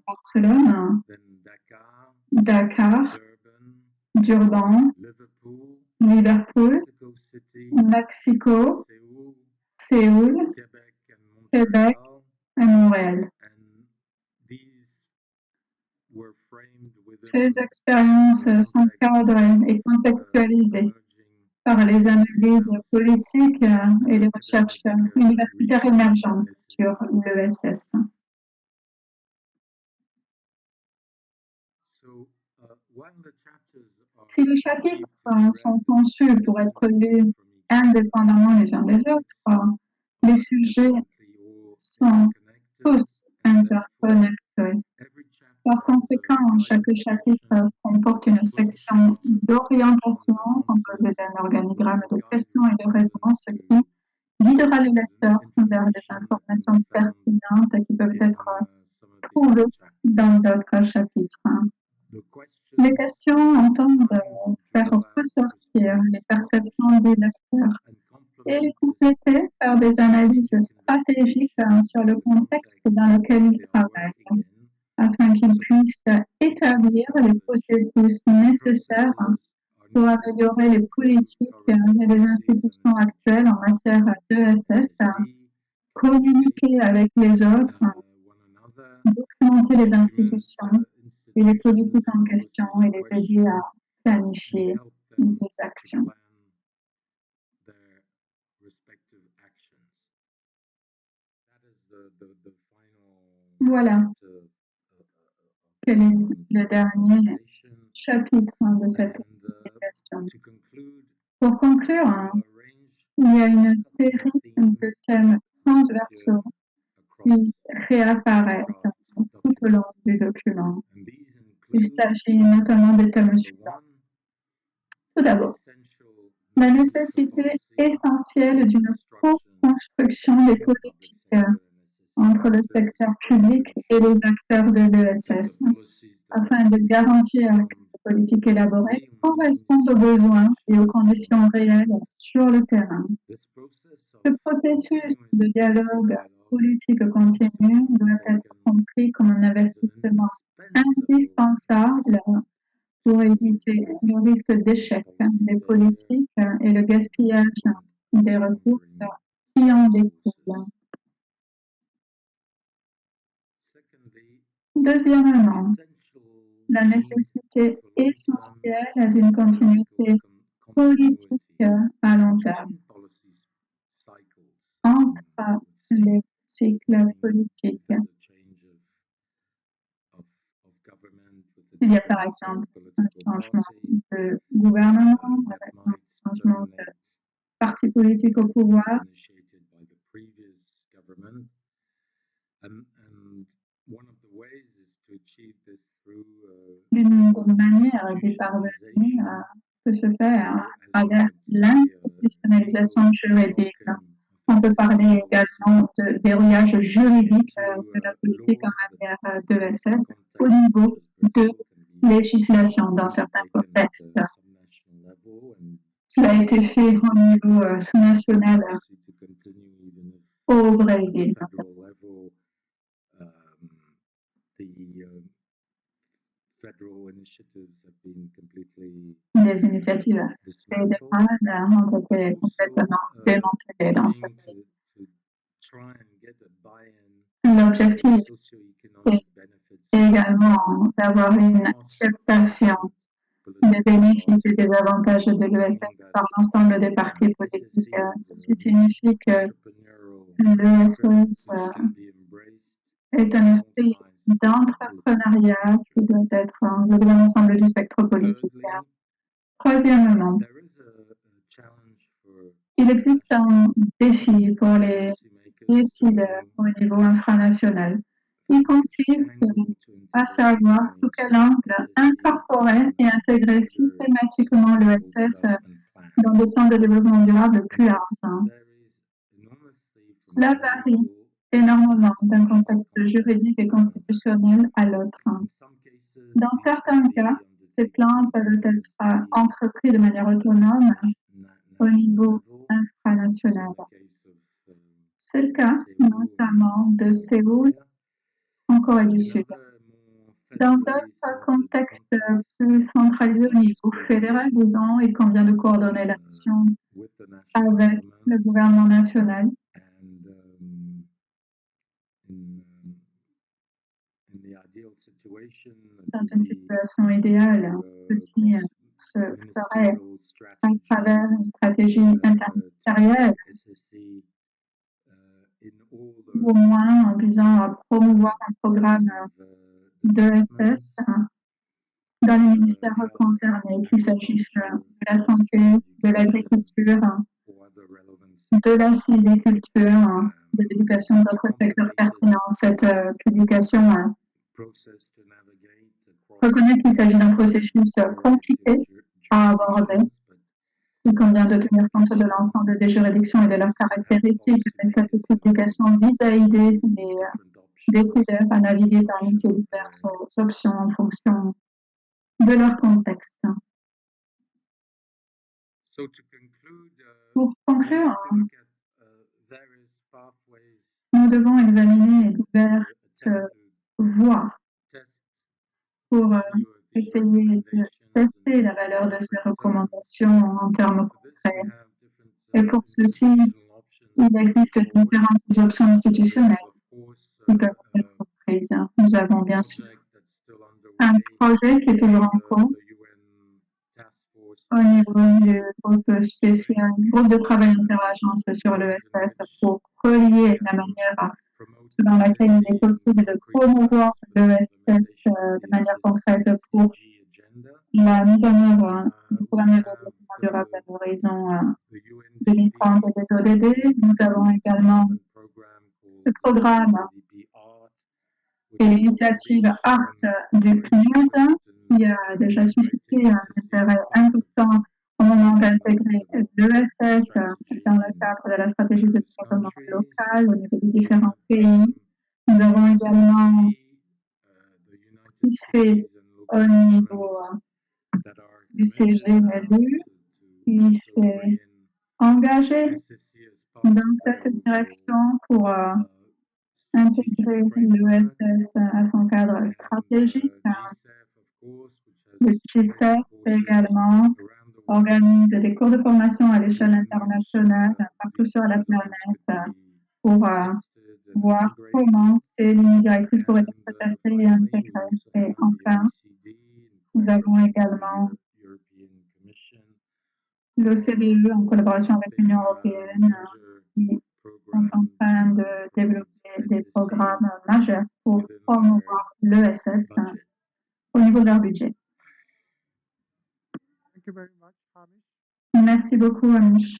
Barcelone, Dakar, Durban, Liverpool, Mexico, Séoul, Québec et Montréal. Ces expériences sont cadrées et contextualisées par les analyses politiques et les recherches universitaires émergentes sur l'ESS. Si les chapitres sont conçus pour être lus indépendamment les uns des autres, les sujets sont tous interconnectés. Par conséquent, chaque chapitre comporte une section d'orientation composée d'un organigramme de questions et de réponses qui guidera le lecteur vers des informations pertinentes qui peuvent être trouvées dans d'autres chapitres. Les questions entendent faire ressortir les perceptions des lecteurs et les compléter par des analyses stratégiques sur le contexte dans lequel ils travaillent, afin qu'ils puissent établir les processus nécessaires pour améliorer les politiques et les institutions actuelles en matière d'ESS, communiquer avec les autres, documenter les institutions et les politiques en question et les aider à planifier des actions. Voilà quel est le dernier chapitre de cette question. Pour conclure, il y a une série de thèmes transversaux qui réapparaissent tout au long du document. Il s'agit notamment des thèmes suivants. Tout d'abord, la nécessité essentielle d'une co-construction des politiques entre le secteur public et les acteurs de l'ESS, afin de garantir que les politiques élaborées correspondent aux besoins et aux conditions réelles sur le terrain. Ce processus de dialogue politique continu doit être compris comme un investissement indispensable pour éviter le risque d'échec des politiques et le gaspillage des ressources qui en découlent. Deuxièmement, la nécessité essentielle d'une continuité politique à long terme entre les cycles politiques. Il y a par exemple un changement de gouvernement, un changement de parti politique au pouvoir. L'une des manières d'y parvenir peut se faire à travers l'institutionnalisation juridique. On peut parler également de verrouillage juridique de la politique en matière d'ESS au niveau de législation dans certains contextes. Cela a été fait au niveau sous-national au Brésil. Les initiatives fédérales ont été complètement démantelées dans ce pays. L'objectif est également d'avoir une acceptation des bénéfices et des avantages de l'ESS par l'ensemble des partis politiques. Ceci signifie que l'ESS est un esprit d'entrepreneuriat qui doit être englobé dans l'ensemble du spectre politique. Troisièmement, il existe un défi pour les décideurs au niveau infranational. Il consiste à savoir sous quel angle incorporer et intégrer systématiquement l'ESS dans des plans de développement durable plus larges. Cela varie énormément d'un contexte juridique et constitutionnel à l'autre. Dans certains cas, ces plans peuvent être entrepris de manière autonome au niveau infranational. C'est le cas notamment de Séoul en Corée du Sud. Dans d'autres contextes plus centralisés au niveau fédéral, disons, il convient de coordonner l'action avec le gouvernement national. Dans une situation idéale, ceci se ferait à travers une stratégie interministérielle, ou au moins en visant à promouvoir un programme d'ESS dans les ministères concernés, qu'il s'agisse de la santé, de l'agriculture, de la sylviculture, de l'éducation et d'autres secteurs pertinents. Cette publication reconnaît qu'il s'agit d'un processus compliqué à aborder. Il convient de tenir compte de l'ensemble des juridictions et de leurs caractéristiques. Mais cette publication vise à aider les décideurs à naviguer parmi ces diverses options en fonction de leur contexte. Pour conclure, nous devons examiner diverses voies pour essayer de tester la valeur de ces recommandations en termes concrets. Et pour ceci, il existe différentes options institutionnelles qui peuvent être prises. Nous avons bien sûr un projet qui est toujours en cours au niveau du groupe spécial, groupe de travail interagence sur l'ESS pour relier la manière selon laquelle il est possible de promouvoir l'ESS de manière concrète pour la mise en œuvre du programme de développement durable à l'horizon 2030 et des ODD. Nous avons également le programme et l'initiative ART du PNUD qui a déjà suscité un intérêt important au moment d'intégrer l'ESS dans le cadre de la stratégie de développement local au niveau des différents pays. Nous avons également ce qui se fait au niveau du CGLU qui s'est engagé dans cette direction pour intégrer l'ESS à son cadre stratégique. Le GICEF également organise des cours de formation à l'échelle internationale partout sur la planète pour voir comment ces lignes directrices pourraient être testées et intégrées. Et enfin, nous avons également l'OCDE en collaboration avec l'Union européenne qui sont en train de développer des programmes majeurs pour promouvoir l'ESS au niveau de leur budget. Merci beaucoup, Amish.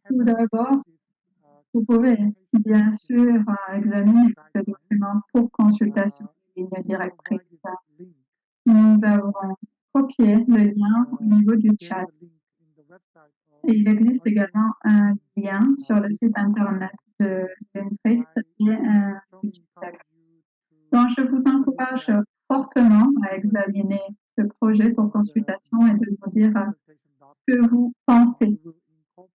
Tout d'abord, vous pouvez bien sûr examiner ce document pour consultation des lignes directrices. Nous avons copié le lien au niveau du chat. Et il existe également un lien sur le site internet de l'UNSRIST et du GICEF. Donc, je vous encourage fortement à examiner ce projet pour consultation et de nous dire ce que vous pensez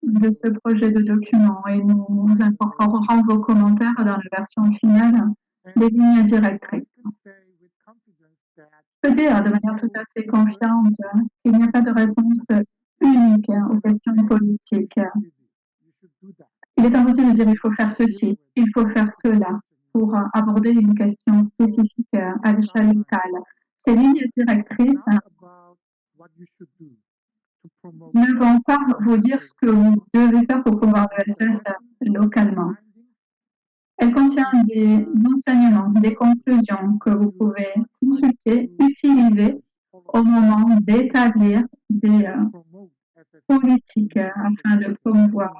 de ce projet de document et nous incorporerons vos commentaires dans la version finale des lignes directrices. Je peux dire de manière tout à fait confiante qu'il n'y a pas de réponse unique aux questions politiques. Il est impossible de dire il faut faire ceci, il faut faire cela pour aborder une question spécifique à l'échelle locale. Ces lignes directrices ne vont pas vous dire ce que vous devez faire pour promouvoir l'ESS localement. Elle contient des enseignements, des conclusions que vous pouvez consulter, utiliser au moment d'établir des politiques afin de promouvoir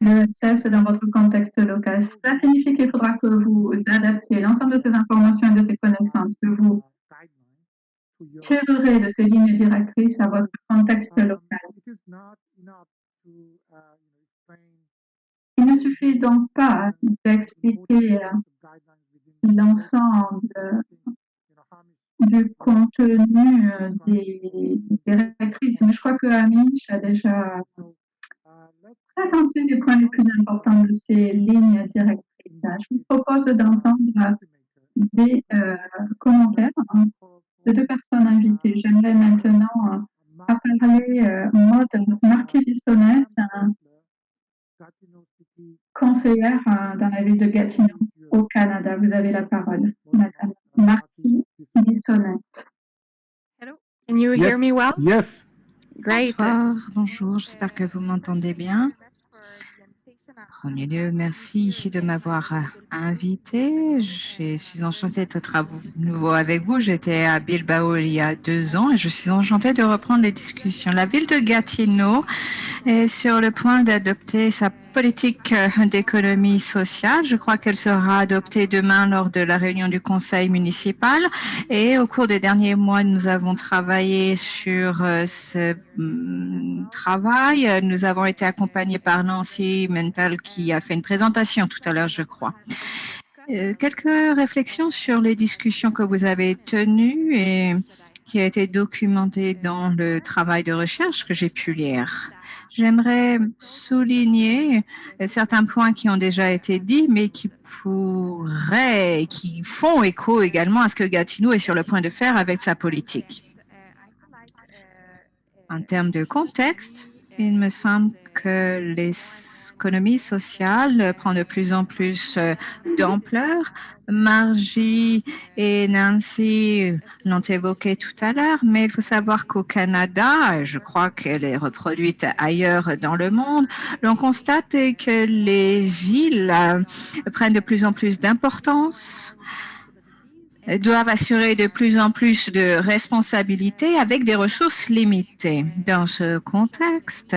l'ESS dans votre contexte local. Cela signifie qu'il faudra que vous adaptiez l'ensemble de ces informations et de ces connaissances, que vous tirerez de ces lignes directrices à votre contexte local. Il ne suffit donc pas d'expliquer l'ensemble du contenu des directrices, mais je crois que Amish a déjà présenté les points les plus importants de ces lignes directrices. Je vous propose d'entendre des commentaires de deux personnes invitées. J'aimerais maintenant parler Maud Marquis-Bissonnette, conseillère dans la ville de Gatineau, au Canada. Vous avez la parole, Madame Marquis-Bissonnette. Hello, can you hear me well? Yes. Great. Bonsoir, bonjour, j'espère que vous m'entendez bien. En premier lieu, merci de m'avoir invité. Je suis enchantée d'être à nouveau avec vous. J'étais à Bilbao il y a 2 ans et je suis enchantée de reprendre les discussions. La ville de Gatineau est sur le point d'adopter sa politique d'économie sociale. Je crois qu'elle sera adoptée demain lors de la réunion du conseil municipal. Et au cours des derniers mois, nous avons travaillé sur ce travail. Nous avons été accompagnés par Nancy Mental qui a fait une présentation tout à l'heure, je crois. Quelques réflexions sur les discussions que vous avez tenues et qui a été documentées dans le travail de recherche que j'ai pu lire. J'aimerais souligner certains points qui ont déjà été dits, mais qui font écho également à ce que Gatineau est sur le point de faire avec sa politique. En termes de contexte, il me semble que l'économie sociale prend de plus en plus d'ampleur. Margie et Nancy l'ont évoqué tout à l'heure, mais il faut savoir qu'au Canada, et je crois qu'elle est reproduite ailleurs dans le monde, l'on constate que les villes prennent de plus en plus d'importance, doivent assurer de plus en plus de responsabilités avec des ressources limitées. Dans ce contexte,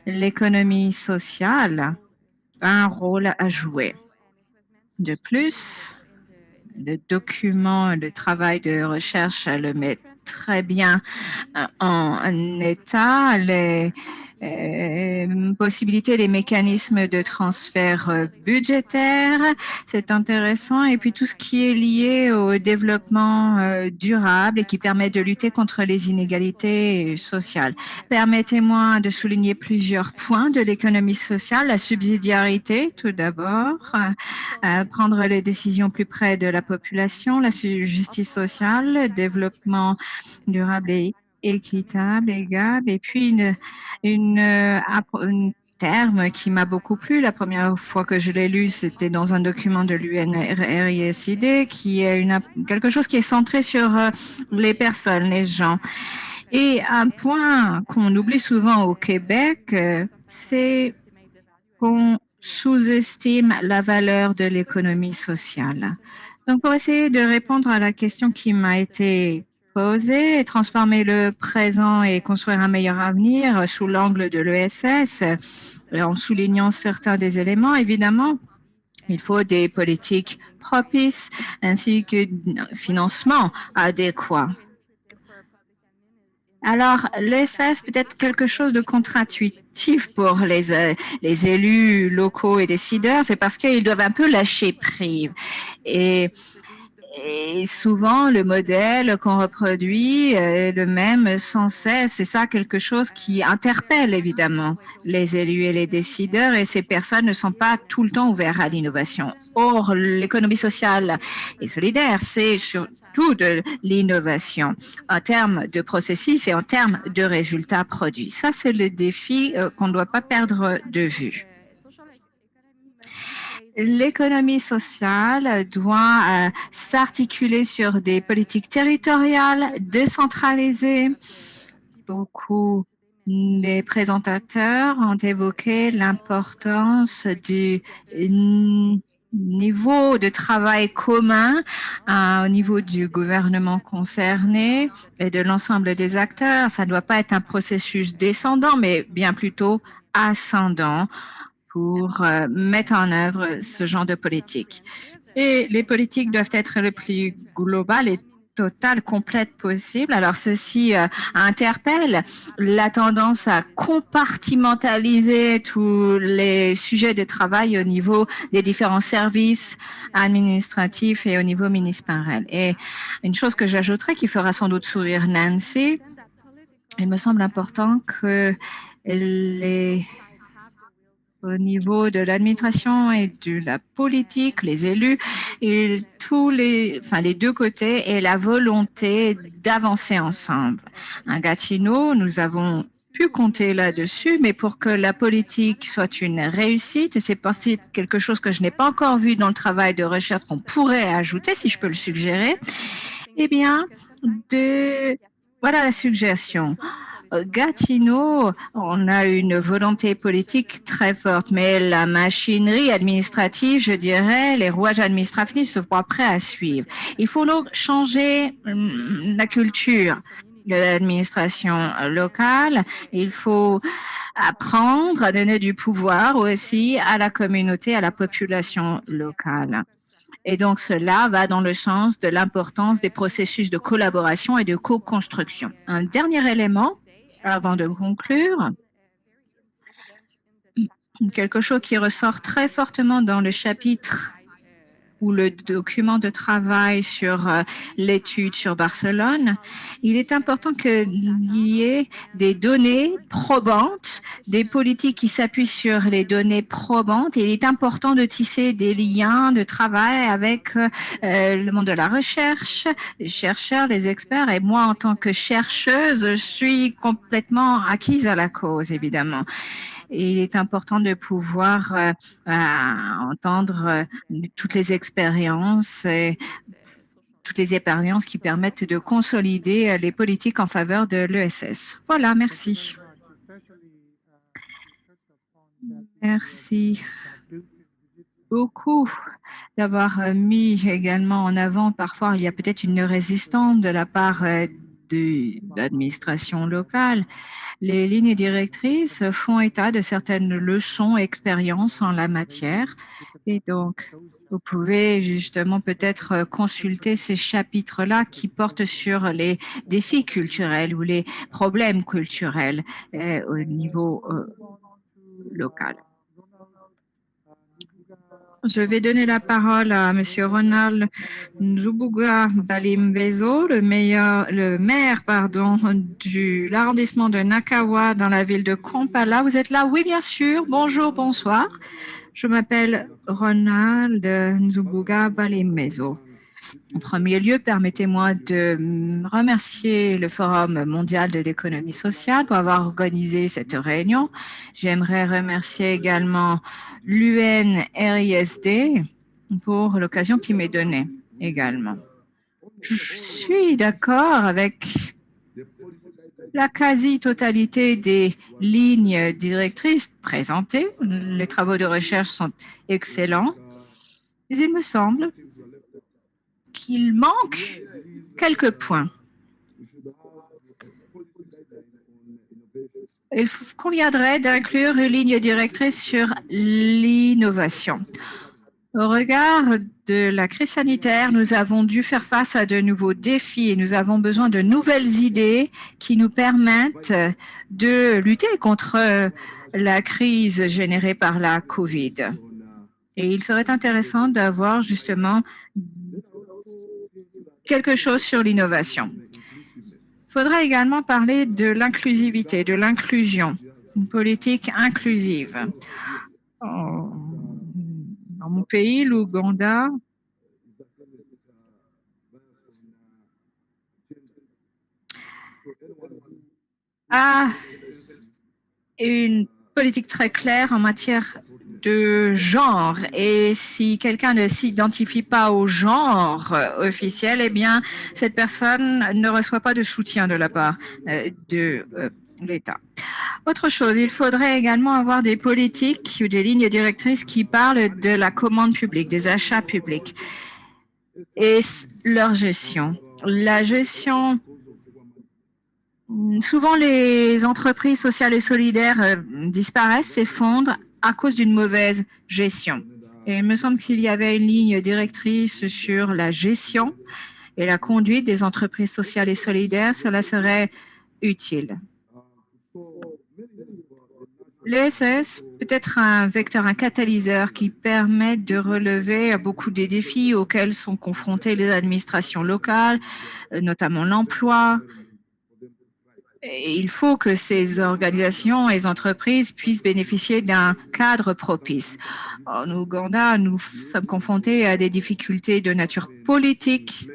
l'économie sociale a un rôle à jouer. De plus, le document de travail de recherche le met très bien en état. Les possibilités, les mécanismes de transfert budgétaire, c'est intéressant. Et puis tout ce qui est lié au développement durable et qui permet de lutter contre les inégalités sociales. Permettez-moi de souligner plusieurs points de l'économie sociale. La subsidiarité, tout d'abord, prendre les décisions plus près de la population, la justice sociale, le développement durable et équitable, égal, et puis un terme qui m'a beaucoup plu. La première fois que je l'ai lu, c'était dans un document de l'UNRICD, qui est quelque chose qui est centré sur les personnes, les gens. Et un point qu'on oublie souvent au Québec, c'est qu'on sous-estime la valeur de l'économie sociale. Donc, pour essayer de répondre à la question qui m'a été posée, transformer le présent et construire un meilleur avenir sous l'angle de l'ESS, en soulignant certains des éléments, évidemment, il faut des politiques propices ainsi que un financement adéquat. Alors, l'ESS peut être quelque chose de contre-intuitif pour les élus locaux et décideurs, c'est parce qu'ils doivent un peu lâcher prise. Et souvent, le modèle qu'on reproduit est le même sans cesse. C'est ça quelque chose qui interpelle évidemment les élus et les décideurs, et ces personnes ne sont pas tout le temps ouvertes à l'innovation. Or, l'économie sociale et solidaire, c'est surtout de l'innovation en termes de processus et en termes de résultats produits. Ça, c'est le défi qu'on ne doit pas perdre de vue. l'économie sociale doit s'articuler sur des politiques territoriales décentralisées. Beaucoup des présentateurs ont évoqué l'importance du niveau de travail commun au niveau du gouvernement concerné et de l'ensemble des acteurs. Ça ne doit pas être un processus descendant, mais bien plutôt ascendant pour mettre en œuvre ce genre de politique. Et les politiques doivent être les plus globales et totale, complète possible. Alors, ceci interpelle la tendance à compartimentaliser tous les sujets de travail au niveau des différents services administratifs et au niveau municipal. Et une chose que j'ajouterais qui fera sans doute sourire Nancy, il me semble important que au niveau de l'administration et de la politique, les élus, et les deux côtés, et la volonté d'avancer ensemble. À Gatineau, nous avons pu compter là-dessus, mais pour que la politique soit une réussite, et c'est quelque chose que je n'ai pas encore vu dans le travail de recherche qu'on pourrait ajouter, si je peux le suggérer, eh bien, voilà la suggestion. Gatineau, on a une volonté politique très forte, mais la machinerie administrative, je dirais, les rouages administratifs ne sont pas prêts à suivre. Il faut donc changer la culture de l'administration locale. Il faut apprendre à donner du pouvoir aussi à la communauté, à la population locale. Et donc, cela va dans le sens de l'importance des processus de collaboration et de co-construction. Un dernier élément, avant de conclure, quelque chose qui ressort très fortement dans le chapitre ou le document de travail sur l'étude sur Barcelone, il est important qu'il y ait des données probantes, des politiques qui s'appuient sur les données probantes. Et il est important de tisser des liens de travail avec le monde de la recherche, les chercheurs, les experts. Et moi, en tant que chercheuse, je suis complètement acquise à la cause, évidemment. Et il est important de pouvoir entendre toutes les expériences qui permettent de consolider les politiques en faveur de l'ESS. Voilà, merci. Merci beaucoup d'avoir mis également en avant, parfois il y a peut-être une résistance de la part de l'administration locale. Les lignes directrices font état de certaines leçons et expériences en la matière. Et donc, vous pouvez justement peut-être consulter ces chapitres-là qui portent sur les défis culturels ou les problèmes culturels au niveau local. Je vais donner la parole à Monsieur Ronald Nzubuga Balimbezo, le maire de l'arrondissement de Nakawa dans la ville de Kampala. Vous êtes là? Oui, bien sûr. Bonjour, bonsoir. Je m'appelle Ronald Nzubuga Balimbezo. En premier lieu, permettez-moi de remercier le Forum mondial de l'économie sociale pour avoir organisé cette réunion. J'aimerais remercier également l'UNRISD pour l'occasion qui m'est donnée également. Je suis d'accord avec la quasi-totalité des lignes directrices présentées. Les travaux de recherche sont excellents, mais il me semble qu'il manque quelques points. Il conviendrait d'inclure une ligne directrice sur l'innovation. Au regard de la crise sanitaire, nous avons dû faire face à de nouveaux défis et nous avons besoin de nouvelles idées qui nous permettent de lutter contre la crise générée par la COVID. Et il serait intéressant d'avoir justement quelque chose sur l'innovation. Il faudrait également parler de l'inclusivité, de l'inclusion, une politique inclusive. Dans mon pays, l'Ouganda, a une politique très claire en matière de genre. Et si quelqu'un ne s'identifie pas au genre officiel, eh bien, cette personne ne reçoit pas de soutien de la part de l'État. Autre chose, il faudrait également avoir des politiques ou des lignes directrices qui parlent de la commande publique, des achats publics et leur gestion. La gestion, souvent les entreprises sociales et solidaires disparaissent, s'effondrent à cause d'une mauvaise gestion. Et il me semble qu'il y avait une ligne directrice sur la gestion et la conduite des entreprises sociales et solidaires, cela serait utile. L'ESS peut être un vecteur, un catalyseur qui permet de relever beaucoup des défis auxquels sont confrontées les administrations locales, notamment l'emploi. Et il faut que ces organisations et les entreprises puissent bénéficier d'un cadre propice. En Ouganda, nous sommes confrontés à des difficultés de nature politique.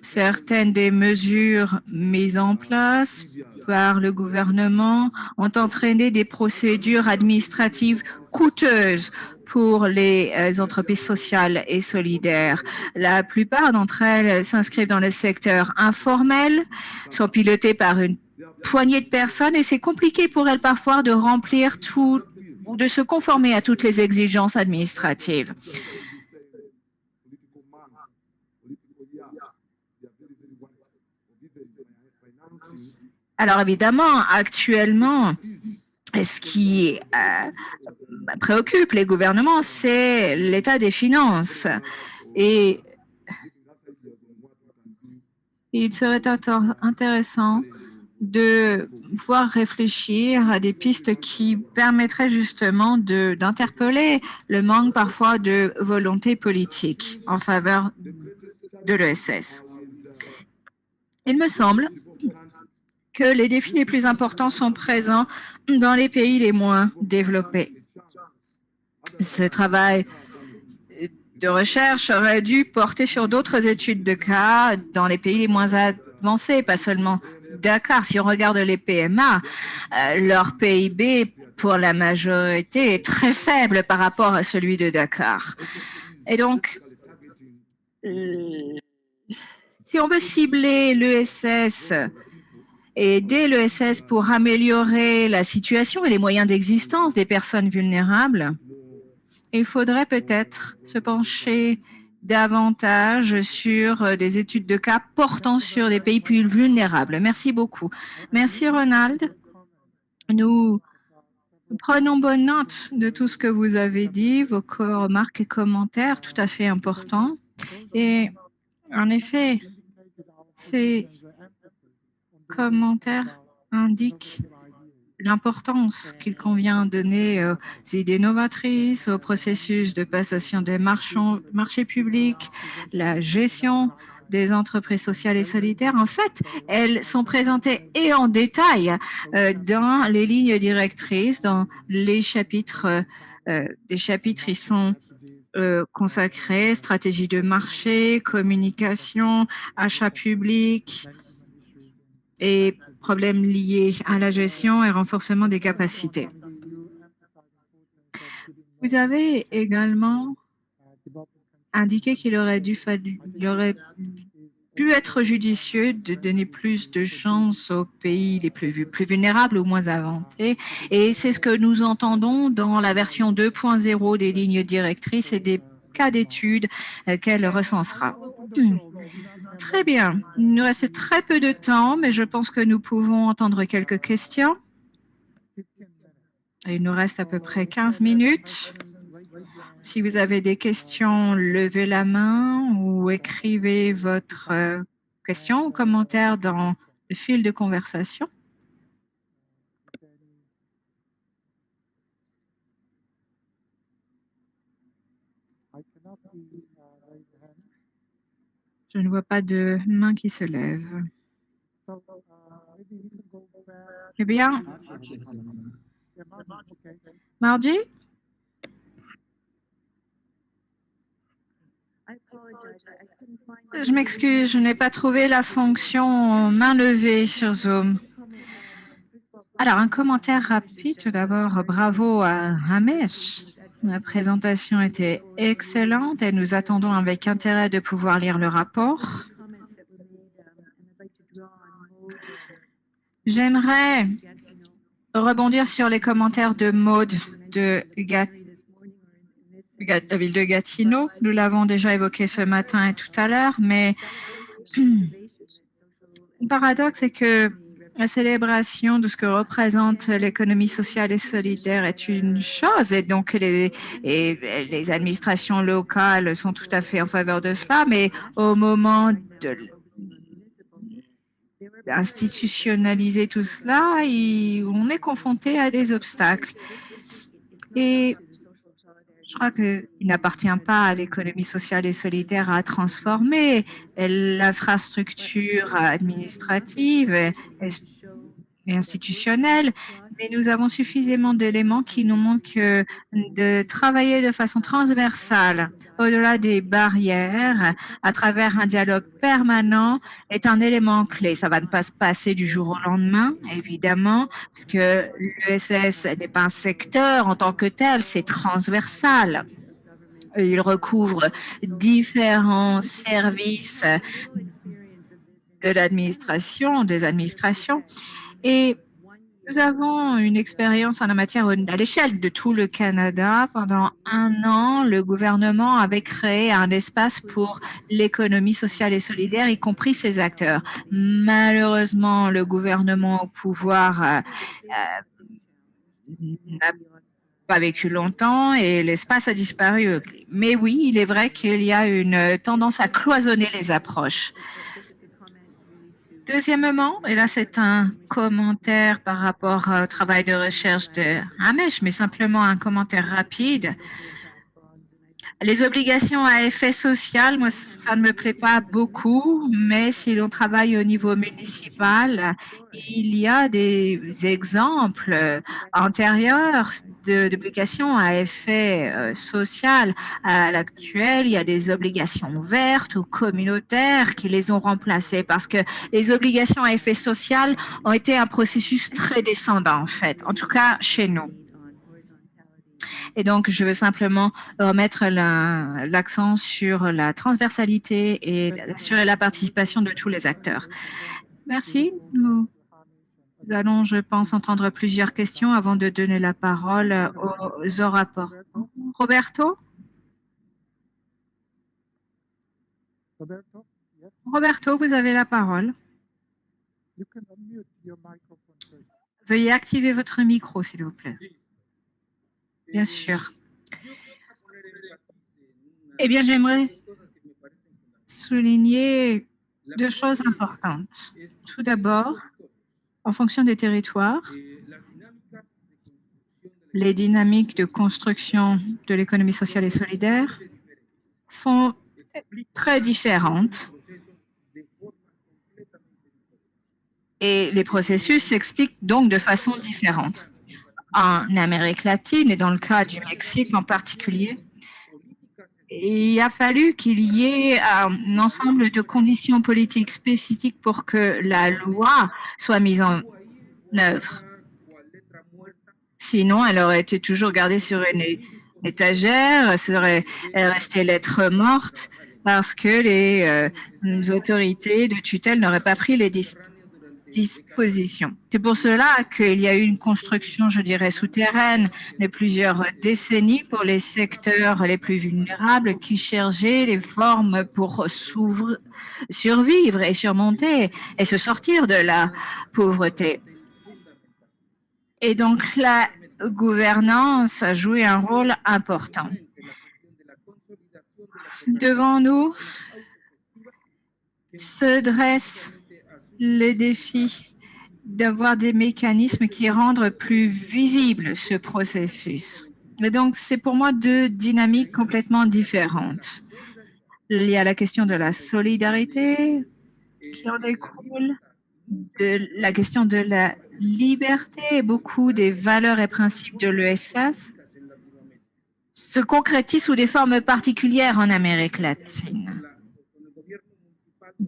Certaines des mesures mises en place par le gouvernement ont entraîné des procédures administratives coûteuses pour les entreprises sociales et solidaires. La plupart d'entre elles s'inscrivent dans le secteur informel, sont pilotées par une poignée de personnes et c'est compliqué pour elles parfois de remplir tout ou de se conformer à toutes les exigences administratives. Alors évidemment, actuellement, ce qui préoccupe les gouvernements, c'est l'état des finances. Et il serait intéressant de pouvoir réfléchir à des pistes qui permettraient justement d'interpeller le manque parfois de volonté politique en faveur de l'ESS. Il me semble que les défis les plus importants sont présents dans les pays les moins développés. Ce travail de recherche aurait dû porter sur d'autres études de cas dans les pays les moins avancés, pas seulement Dakar. Si on regarde les PMA, leur PIB pour la majorité est très faible par rapport à celui de Dakar. Et donc, si on veut cibler l'ESS et aider l'ESS pour améliorer la situation et les moyens d'existence des personnes vulnérables, il faudrait peut-être se pencher davantage sur des études de cas portant sur des pays plus vulnérables. Merci beaucoup. Merci Ronald. Nous prenons bonne note de tout ce que vous avez dit, vos remarques et commentaires tout à fait importants. Et en effet, ces commentaires indiquent l'importance qu'il convient donner aux idées novatrices, au processus de passation des marchés publics, la gestion des entreprises sociales et solidaires. En fait, elles sont présentées et en détail dans les lignes directrices, dans les chapitres. Des chapitres y sont consacrés, stratégie de marché, communication, achat public et problèmes liés à la gestion et renforcement des capacités. Vous avez également indiqué qu'il aurait pu être judicieux de donner plus de chance aux pays les plus vulnérables ou moins avancés. Et c'est ce que nous entendons dans la version 2.0 des lignes directrices et des cas d'études qu'elle recensera. Très bien. Il nous reste très peu de temps, mais je pense que nous pouvons entendre quelques questions. Il nous reste à peu près 15 minutes. Si vous avez des questions, levez la main ou écrivez votre question ou commentaire dans le fil de conversation. Je ne vois pas de main qui se lève. Eh bien, Margie? Je m'excuse, je n'ai pas trouvé la fonction main levée sur Zoom. Alors, un commentaire rapide. Tout d'abord, bravo à Ramesh. La présentation était excellente et nous attendons avec intérêt de pouvoir lire le rapport. J'aimerais rebondir sur les commentaires de Maud de la ville de Gatineau. Nous l'avons déjà évoqué ce matin et tout à l'heure, mais le paradoxe est que la célébration de ce que représente l'économie sociale et solidaire est une chose, et donc les administrations locales sont tout à fait en faveur de cela, mais au moment d'institutionnaliser tout cela, on est confronté à des obstacles. Et je crois qu'il n'appartient pas à l'économie sociale et solidaire à transformer l'infrastructure administrative et institutionnelle, mais nous avons suffisamment d'éléments qui nous montrent que de travailler de façon transversale au-delà des barrières, à travers un dialogue permanent, est un élément clé. Ça va ne pas se passer du jour au lendemain, évidemment, parce que l'ESS n'est pas un secteur en tant que tel, c'est transversal. Il recouvre différents services de l'administration, des administrations, et nous avons une expérience en la matière à l'échelle de tout le Canada. Pendant 1 an, le gouvernement avait créé un espace pour l'économie sociale et solidaire, y compris ses acteurs. Malheureusement, le gouvernement au pouvoir n'a pas vécu longtemps et l'espace a disparu. Mais oui, il est vrai qu'il y a une tendance à cloisonner les approches. Deuxièmement, et là c'est un commentaire par rapport au travail de recherche de Ramesh, mais simplement un commentaire rapide. Les obligations à effet social, moi ça ne me plaît pas beaucoup, mais si l'on travaille au niveau municipal, il y a des exemples antérieurs d'obligations à effet social. À l'actuel, il y a des obligations vertes ou communautaires qui les ont remplacées parce que les obligations à effet social ont été un processus très descendant en fait, en tout cas chez nous. Et donc, je veux simplement remettre l'accent sur la transversalité et sur la participation de tous les acteurs. Merci. Nous allons, je pense, entendre plusieurs questions avant de donner la parole aux rapports. Roberto? Roberto, vous avez la parole. Veuillez activer votre micro, s'il vous plaît. Bien sûr. Eh bien, j'aimerais souligner 2 choses importantes. Tout d'abord, en fonction des territoires, les dynamiques de construction de l'économie sociale et solidaire sont très différentes et les processus s'expliquent donc de façon différente. En Amérique latine et dans le cas du Mexique en particulier, il a fallu qu'il y ait un ensemble de conditions politiques spécifiques pour que la loi soit mise en œuvre. Sinon, elle aurait été toujours gardée sur une étagère, serait restée lettre morte parce que les autorités de tutelle n'auraient pas pris les dispositions. C'est pour cela qu'il y a eu une construction, je dirais, souterraine de plusieurs décennies pour les secteurs les plus vulnérables qui cherchaient des formes pour survivre et surmonter et se sortir de la pauvreté. Et donc, la gouvernance a joué un rôle important. Devant nous se dressent les défis d'avoir des mécanismes qui rendent plus visible ce processus. Et donc, c'est pour moi 2 dynamiques complètement différentes. Il y a la question de la solidarité qui en découle, la question de la liberté et beaucoup des valeurs et principes de l'ESS se concrétisent sous des formes particulières en Amérique latine.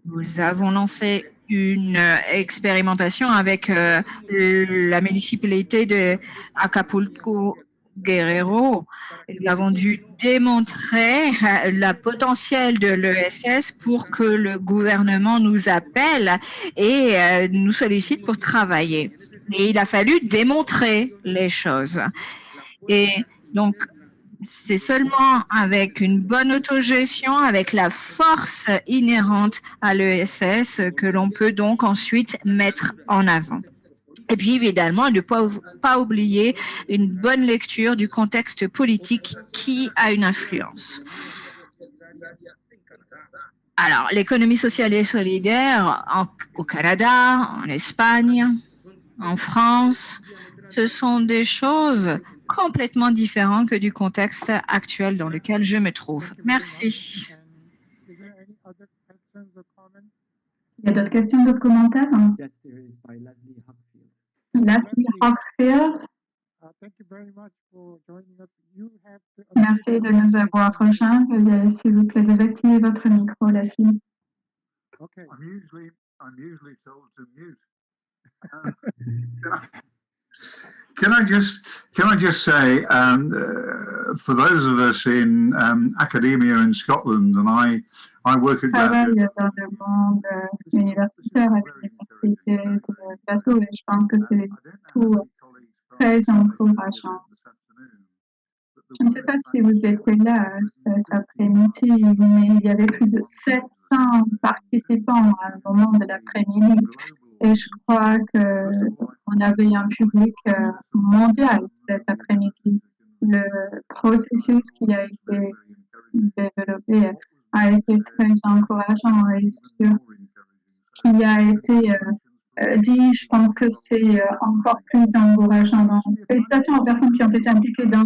Nous avons lancé une expérimentation avec la municipalité de Acapulco Guerrero. Nous avons dû démontrer le potentiel de l'ESS pour que le gouvernement nous appelle et nous sollicite pour travailler. Et il a fallu démontrer les choses. Et donc, c'est seulement avec une bonne autogestion, avec la force inhérente à l'ESS que l'on peut donc ensuite mettre en avant. Et puis évidemment, ne pas oublier une bonne lecture du contexte politique qui a une influence. Alors, l'économie sociale et solidaire au Canada, en Espagne, en France, ce sont des choses complètement différentes que du contexte actuel dans lequel je me trouve. Merci. Il y a d'autres questions, d'autres commentaires? Leslie Hockfield. Merci de nous avoir rejoints. Veuillez, s'il vous plaît, désactiver votre micro, Leslie. I'm usually told to mute. Can I just say, for those of us in academia in Scotland, and I work at Glasgow. Dans le monde universitaire à l'université de Glasgow, et je pense que c'est tout très encourageant. Je ne sais pas si vous étiez là cet après-midi, mais il y avait plus de 700 participants au moment de l'après-midi. Et je crois qu'on avait un public mondial cet après-midi. Le processus qui a été développé a été très encourageant et sur ce qui a été dit, je pense que c'est encore plus encourageant. Donc, félicitations aux personnes qui ont été impliquées dans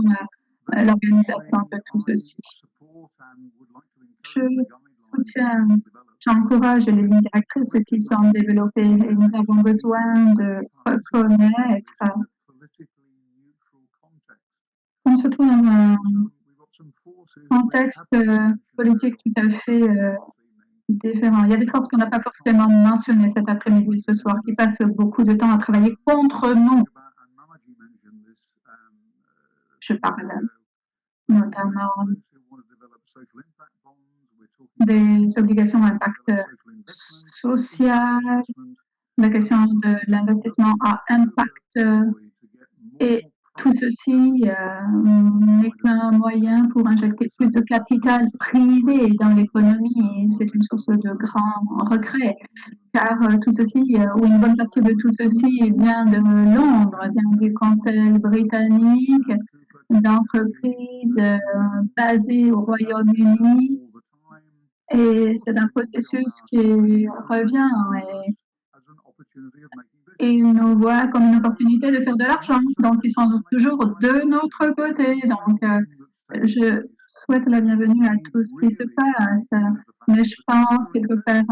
l'organisation de tout ceci. Je soutiens, j'encourage les lignes directrices qui sont développées et nous avons besoin de reconnaître qu'on se trouve dans un contexte politique tout à fait différent. Il y a des forces qu'on n'a pas forcément mentionnées cet après-midi, ce soir, qui passent beaucoup de temps à travailler contre nous. Je parle notamment des obligations à impact social, la question de l'investissement à impact et tout ceci n'est qu'un moyen pour injecter plus de capital privé dans l'économie et c'est une source de grand regret car tout ceci, ou une bonne partie de tout ceci vient de Londres, vient du Conseil britannique, d'entreprises basées au Royaume-Uni et c'est un processus qui revient et ils nous voient comme une opportunité de faire de l'argent. Donc, ils sont toujours de notre côté. Donc, je souhaite la bienvenue à tout ce qui se passe. Mais je pense qu'il faut faire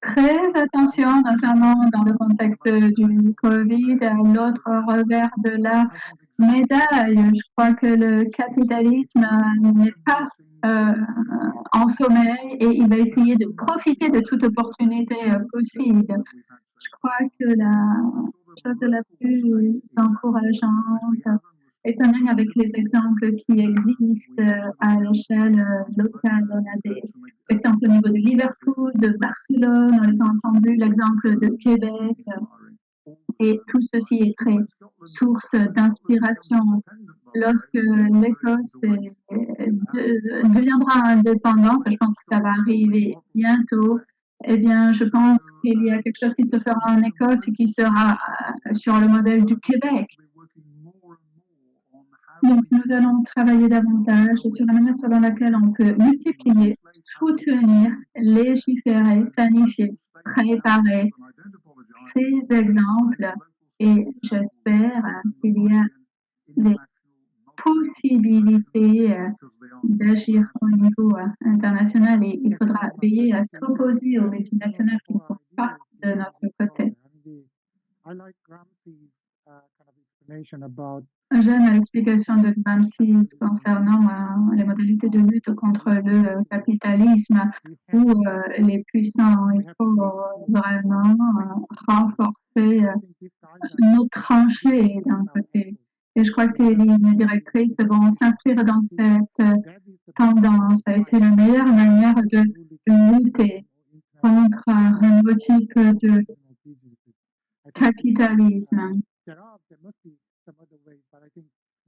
très attention, notamment dans le contexte du Covid, à l'autre revers de la médaille. Je crois que le capitalisme n'est pas en sommeil et il va essayer de profiter de toute opportunité possible. Je crois que la chose la plus encourageante est en lien avec les exemples qui existent à l'échelle locale. On a des exemples au niveau de Liverpool, de Barcelone, on les a entendus, l'exemple de Québec. Et tout ceci est très source d'inspiration. Lorsque l'Écosse deviendra indépendante, je pense que ça va arriver bientôt, eh bien, je pense qu'il y a quelque chose qui se fera en Écosse et qui sera sur le modèle du Québec. Donc, nous allons travailler davantage sur la manière selon laquelle on peut multiplier, soutenir, légiférer, planifier, préparer ces exemples et j'espère qu'il y a des possibilités d'agir au niveau international et il faudra veiller à s'opposer aux multinationales qui ne sont pas de notre côté. explanation about J'aime l'explication de Ramsey concernant les modalités de lutte contre le capitalisme où les puissants, il faut vraiment renforcer nos tranchées d'un côté. Et je crois que ces lignes directrices vont s'inscrire dans cette tendance et c'est la meilleure manière de lutter contre un nouveau type de capitalisme.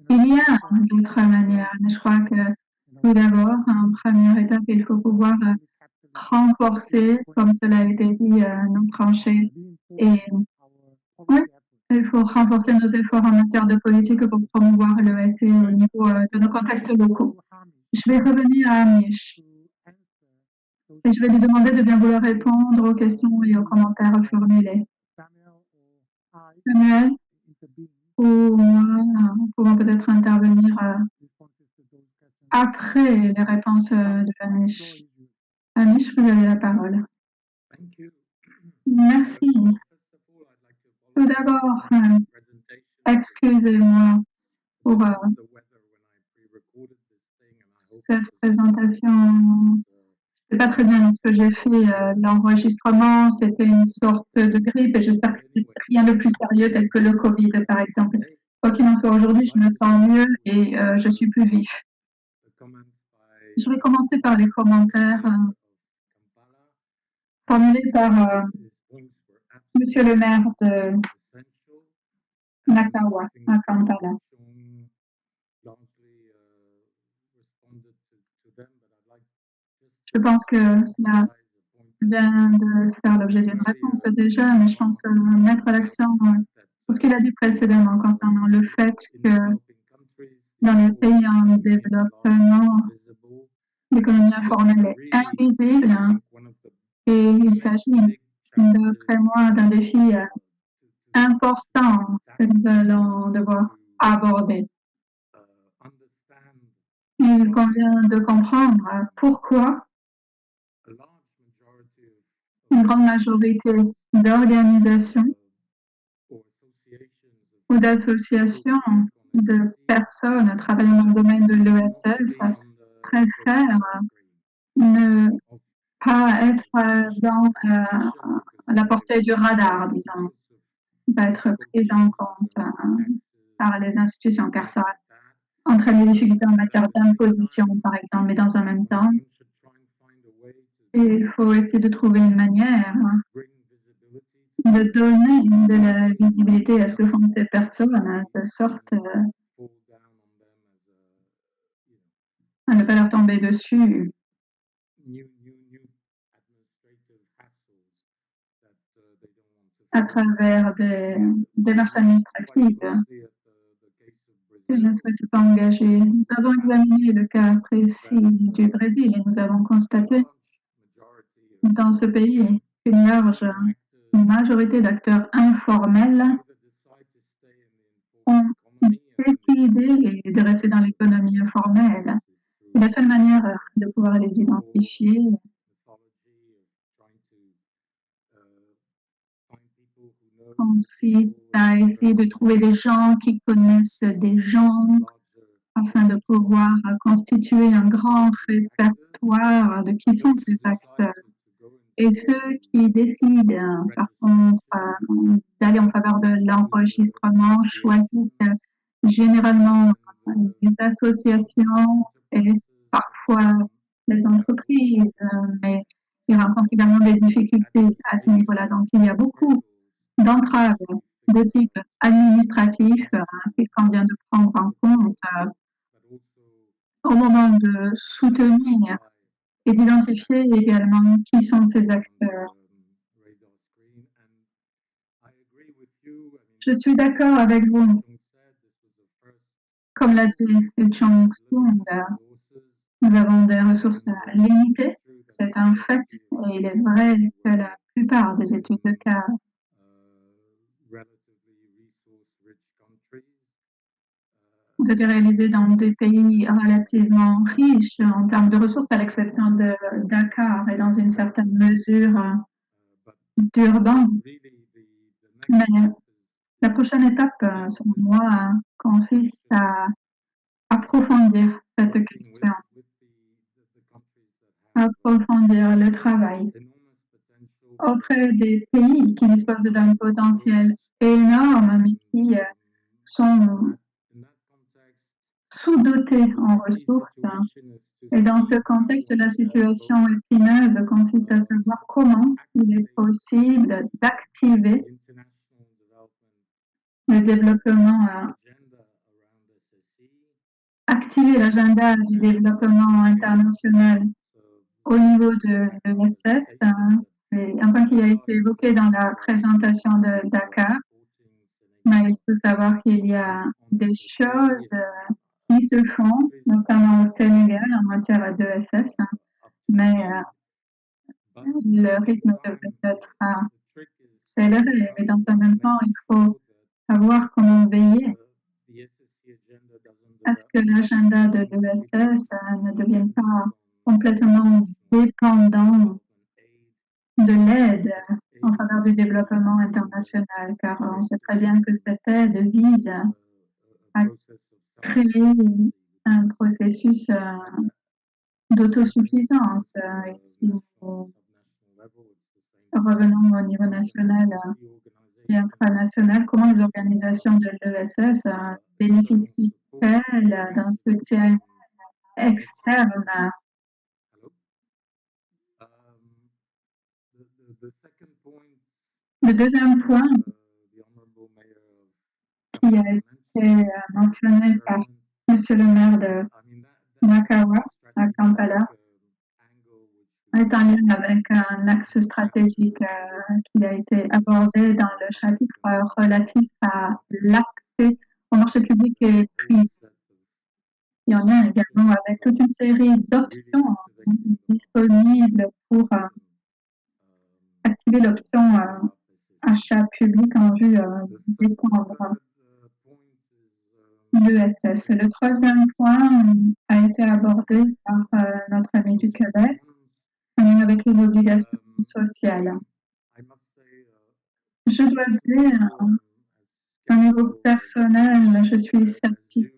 Il y a d'autres manières, mais je crois que tout d'abord, en première étape, il faut pouvoir renforcer, comme cela a été dit, nos tranchées. Et oui, il faut renforcer nos efforts en matière de politique pour promouvoir le SE au niveau de nos contextes locaux. Je vais revenir à Amish et je vais lui demander de bien vouloir répondre aux questions et aux commentaires formulés. Samuel ou moi pouvons peut-être intervenir après les réponses de Amish. Amish, vous avez la parole. Merci. Tout d'abord, excusez-moi pour cette présentation. Je ne sais pas très bien ce que j'ai fait. L'enregistrement, c'était une sorte de grippe et j'espère que c'est rien de plus sérieux tel que le Covid, par exemple. Quoi qu'il en soit, aujourd'hui, je me sens mieux et je suis plus vif. Je vais commencer par les commentaires formulés par Monsieur le maire de Nakawa, à Kampala. Je pense que cela vient de faire l'objet d'une réponse déjà, mais je pense mettre l'accent sur ce qu'il a dit précédemment concernant le fait que dans les pays en développement, l'économie informelle est invisible et il s'agit, d'après moi, d'un défi important que nous allons devoir aborder. Il convient de comprendre pourquoi une grande majorité d'organisations ou d'associations de personnes travaillant dans le domaine de l'ESS préfèrent ne pas être dans la portée du radar, disons, pas être prise en compte par les institutions, car ça entraîne des difficultés en matière d'imposition, par exemple, mais dans un même temps, il faut essayer de trouver une manière de donner de la visibilité à ce que font ces personnes, de sorte à ne pas leur tomber dessus à travers des démarches administratives que je ne souhaite pas engager. Nous avons examiné le cas précis du Brésil et nous avons constaté dans ce pays qu'une large majorité d'acteurs informels ont décidé de rester dans l'économie informelle. Et la seule manière de pouvoir les identifier consiste à essayer de trouver des gens qui connaissent des gens afin de pouvoir constituer un grand répertoire de qui sont ces acteurs. Et ceux qui décident, par contre, d'aller en faveur de l'enregistrement choisissent généralement les associations et parfois les entreprises, mais ils rencontrent également des difficultés à ce niveau-là. Donc, il y a beaucoup d'entraves de type administratif qu'il convient de prendre en compte au moment de soutenir et d'identifier également qui sont ces acteurs. Je suis d'accord avec vous. Comme l'a dit Chong Sung, nous avons des ressources limitées, c'est un fait, et il est vrai que la plupart des études de cas ont été réalisées dans des pays relativement riches en termes de ressources, à l'exception de Dakar et dans une certaine mesure d'Urban. Mais La prochaine étape, selon moi, consiste à approfondir cette question, approfondir le travail auprès des pays qui disposent d'un potentiel énorme, mais qui sont sous-dotés en ressources. Et dans ce contexte, la situation épineuse consiste à savoir comment il est possible d'activer le développement, activer l'agenda du développement international au niveau de l'ESS. C'est un point qui a été évoqué dans la présentation de Dakar, mais il faut savoir qu'il y a des choses qui se font, notamment au Sénégal en matière d'ESS, mais le rythme devrait être accéléré. Mais dans un même temps, il faut savoir comment veiller à ce que l'agenda de l'ESS ne devienne pas complètement dépendant de l'aide en faveur du développement international, car on sait très bien que cette aide vise à créer un processus d'autosuffisance. Et si nous revenons au niveau national et infranational, comment les organisations de l'ESS bénéficient-elles d'un soutien externe? Le deuxième point qui a été mentionné par Monsieur le maire de Makawa à Kampala est en lien avec un axe stratégique qui a été abordé dans le chapitre relatif à l'accès au marché public et privé. Et en lien également avec toute une série d'options disponibles pour activer l'option achat public en vue d'étendre l'ESS. Le troisième point a été abordé par notre ami du Québec en lien avec les obligations sociales. Je dois dire, au niveau personnel, je suis sceptique.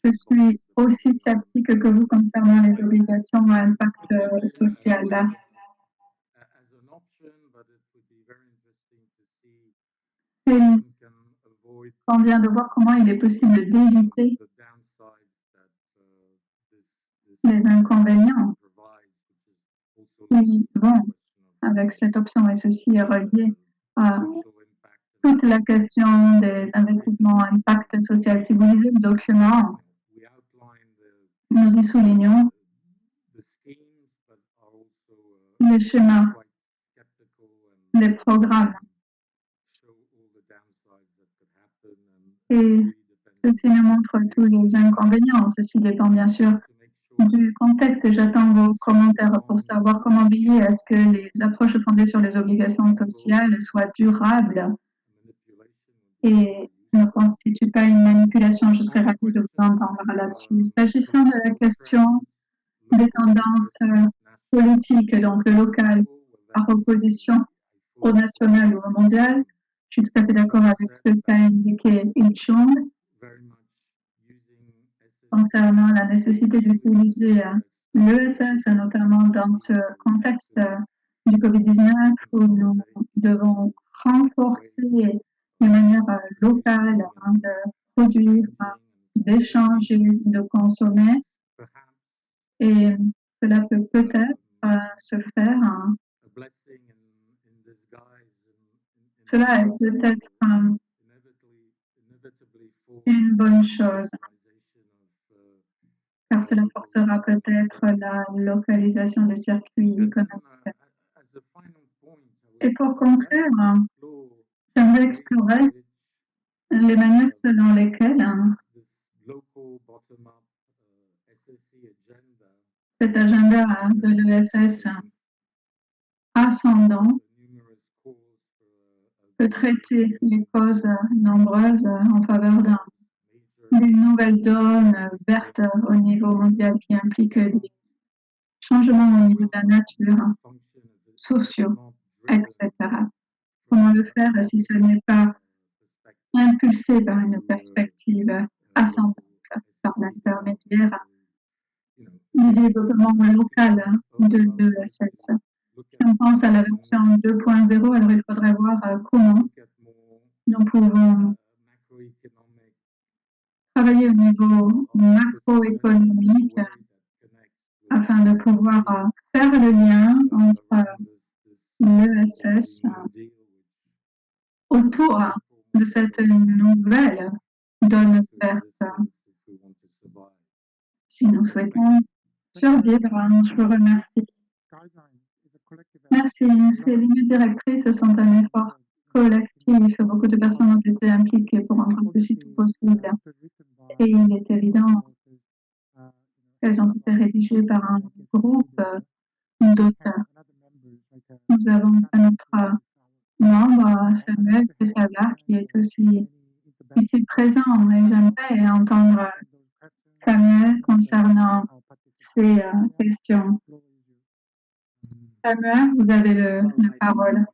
Je suis aussi sceptique que vous concernant les obligations à impact social. Il convient de voir comment il est possible d'éviter les inconvénients qui vont avec cette option, et ceci est relié à toute la question des investissements à impact social. Si vous lisez le document, nous y soulignons les schémas, les programmes. Et ceci nous montre tous les inconvénients. Ceci dépend bien sûr du contexte et j'attends vos commentaires pour savoir comment veiller à ce que les approches fondées sur les obligations sociales soient durables et ne constituent pas une manipulation. Je serais ravie de vous entendre là-dessus. S'agissant de la question des tendances politiques, donc le local par opposition au national ou au mondial, je suis tout à fait d'accord avec ce qu'a indiqué Il Chung concernant la nécessité d'utiliser l'ESS, notamment dans ce contexte du COVID-19 où nous devons renforcer de manière locale de produire, d'échanger, de consommer. Et cela peut peut-être se faire. Cela est peut-être une bonne chose, car cela forcera peut-être la localisation des circuits économiques. Et pour conclure, j'aimerais explorer les manières selon lesquelles cet agenda de l'ESS ascendant peut traiter les causes nombreuses en faveur d'une nouvelle donne verte au niveau mondial qui implique des changements au niveau de la nature, sociaux, etc. Comment le faire si ce n'est pas impulsé par une perspective ascendante, par l'intermédiaire du développement local de l'ESS. Si on pense à la version 2.0, alors il faudrait voir comment nous pouvons travailler au niveau macroéconomique afin de pouvoir faire le lien entre l'ESS autour de cette nouvelle donne verte. Si nous souhaitons survivre, je vous remercie. Merci. Ces lignes directrices sont un effort collectif. Beaucoup de personnes ont été impliquées pour rendre ceci tout possible. Et il est évident qu'elles ont été rédigées par un groupe d'auteurs. Nous avons notre membre, Samuel Pesala, qui est aussi ici présent. Et j'aimerais entendre Samuel concernant ces questions. Samuel, vous avez la parole.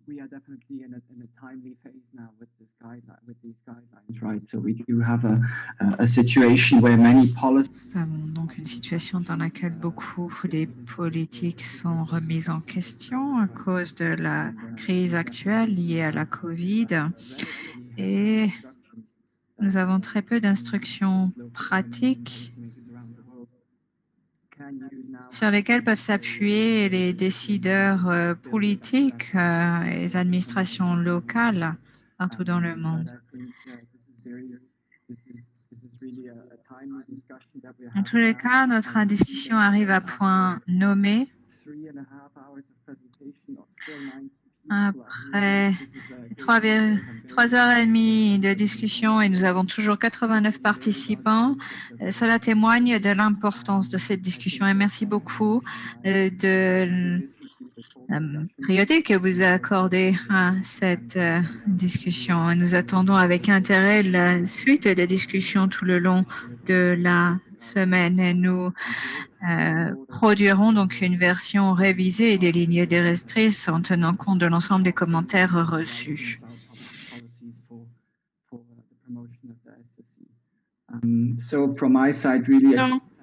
We are definitely in a timely phase now with these guidelines, right? So we do have a situation where many policies. Nous avons donc une situation dans laquelle beaucoup des politiques sont remises en question à cause de la crise actuelle liée à la Covid. Et nous avons très peu d'instructions pratiques sur lesquelles peuvent s'appuyer les décideurs politiques et les administrations locales partout dans le monde. En tous les cas, notre discussion arrive à point nommé. Après 3h30 de discussion et nous avons toujours 89 participants, cela témoigne de l'importance de cette discussion et merci beaucoup de la priorité que vous accordez à cette discussion. Nous attendons avec intérêt la suite des discussions tout le long de la semaine et nous produirons donc une version révisée des lignes directrices en tenant compte de l'ensemble des commentaires reçus. Donc,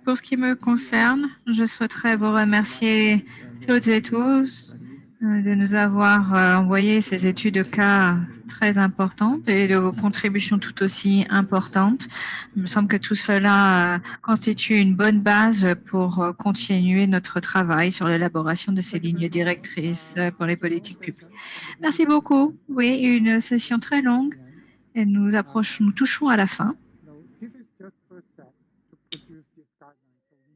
pour ce qui me concerne, je souhaiterais vous remercier toutes et tous de nous avoir envoyé ces études de cas très importantes et de vos contributions tout aussi importantes. Il me semble que tout cela constitue une bonne base pour continuer notre travail sur l'élaboration de ces lignes directrices pour les politiques publiques. Merci beaucoup. Oui, une session très longue et nous touchons à la fin.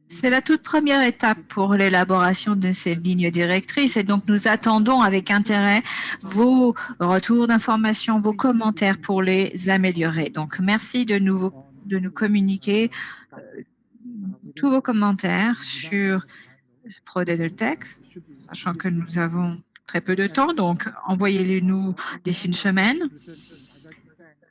C'est la toute première étape pour l'élaboration de ces lignes directrices et donc nous attendons avec intérêt vos retours d'informations, vos commentaires pour les améliorer. Donc merci de nous communiquer tous vos commentaires sur ProDedelText, sachant que nous avons très peu de temps, donc envoyez-les-nous d'ici une semaine.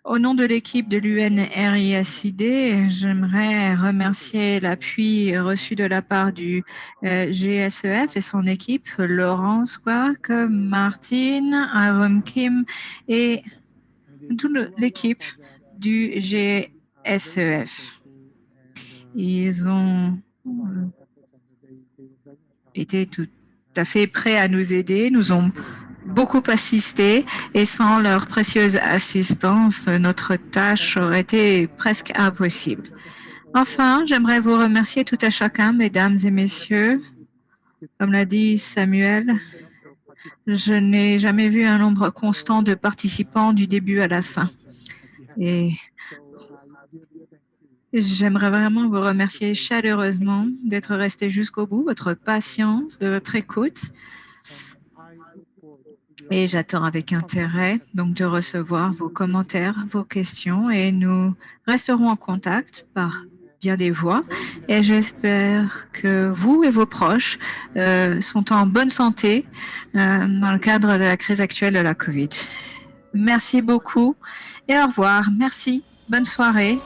Au nom de l'équipe de l'UNRISID, j'aimerais remercier l'appui reçu de la part du GSEF et son équipe, Laurence Squark, Martine, Arum Kim et toute l'équipe du GSEF. Ils ont été tout à fait prêts à nous aider, nous ont beaucoup assisté et sans leur précieuse assistance, notre tâche aurait été presque impossible. Enfin, j'aimerais vous remercier tout à chacun, mesdames et messieurs. Comme l'a dit Samuel, je n'ai jamais vu un nombre constant de participants du début à la fin. Et j'aimerais vraiment vous remercier chaleureusement d'être resté jusqu'au bout, votre patience, de votre écoute. Et j'attends avec intérêt donc de recevoir vos commentaires, vos questions et nous resterons en contact par bien des voies et j'espère que vous et vos proches sont en bonne santé dans le cadre de la crise actuelle de la COVID. Merci beaucoup et au revoir. Merci. Bonne soirée.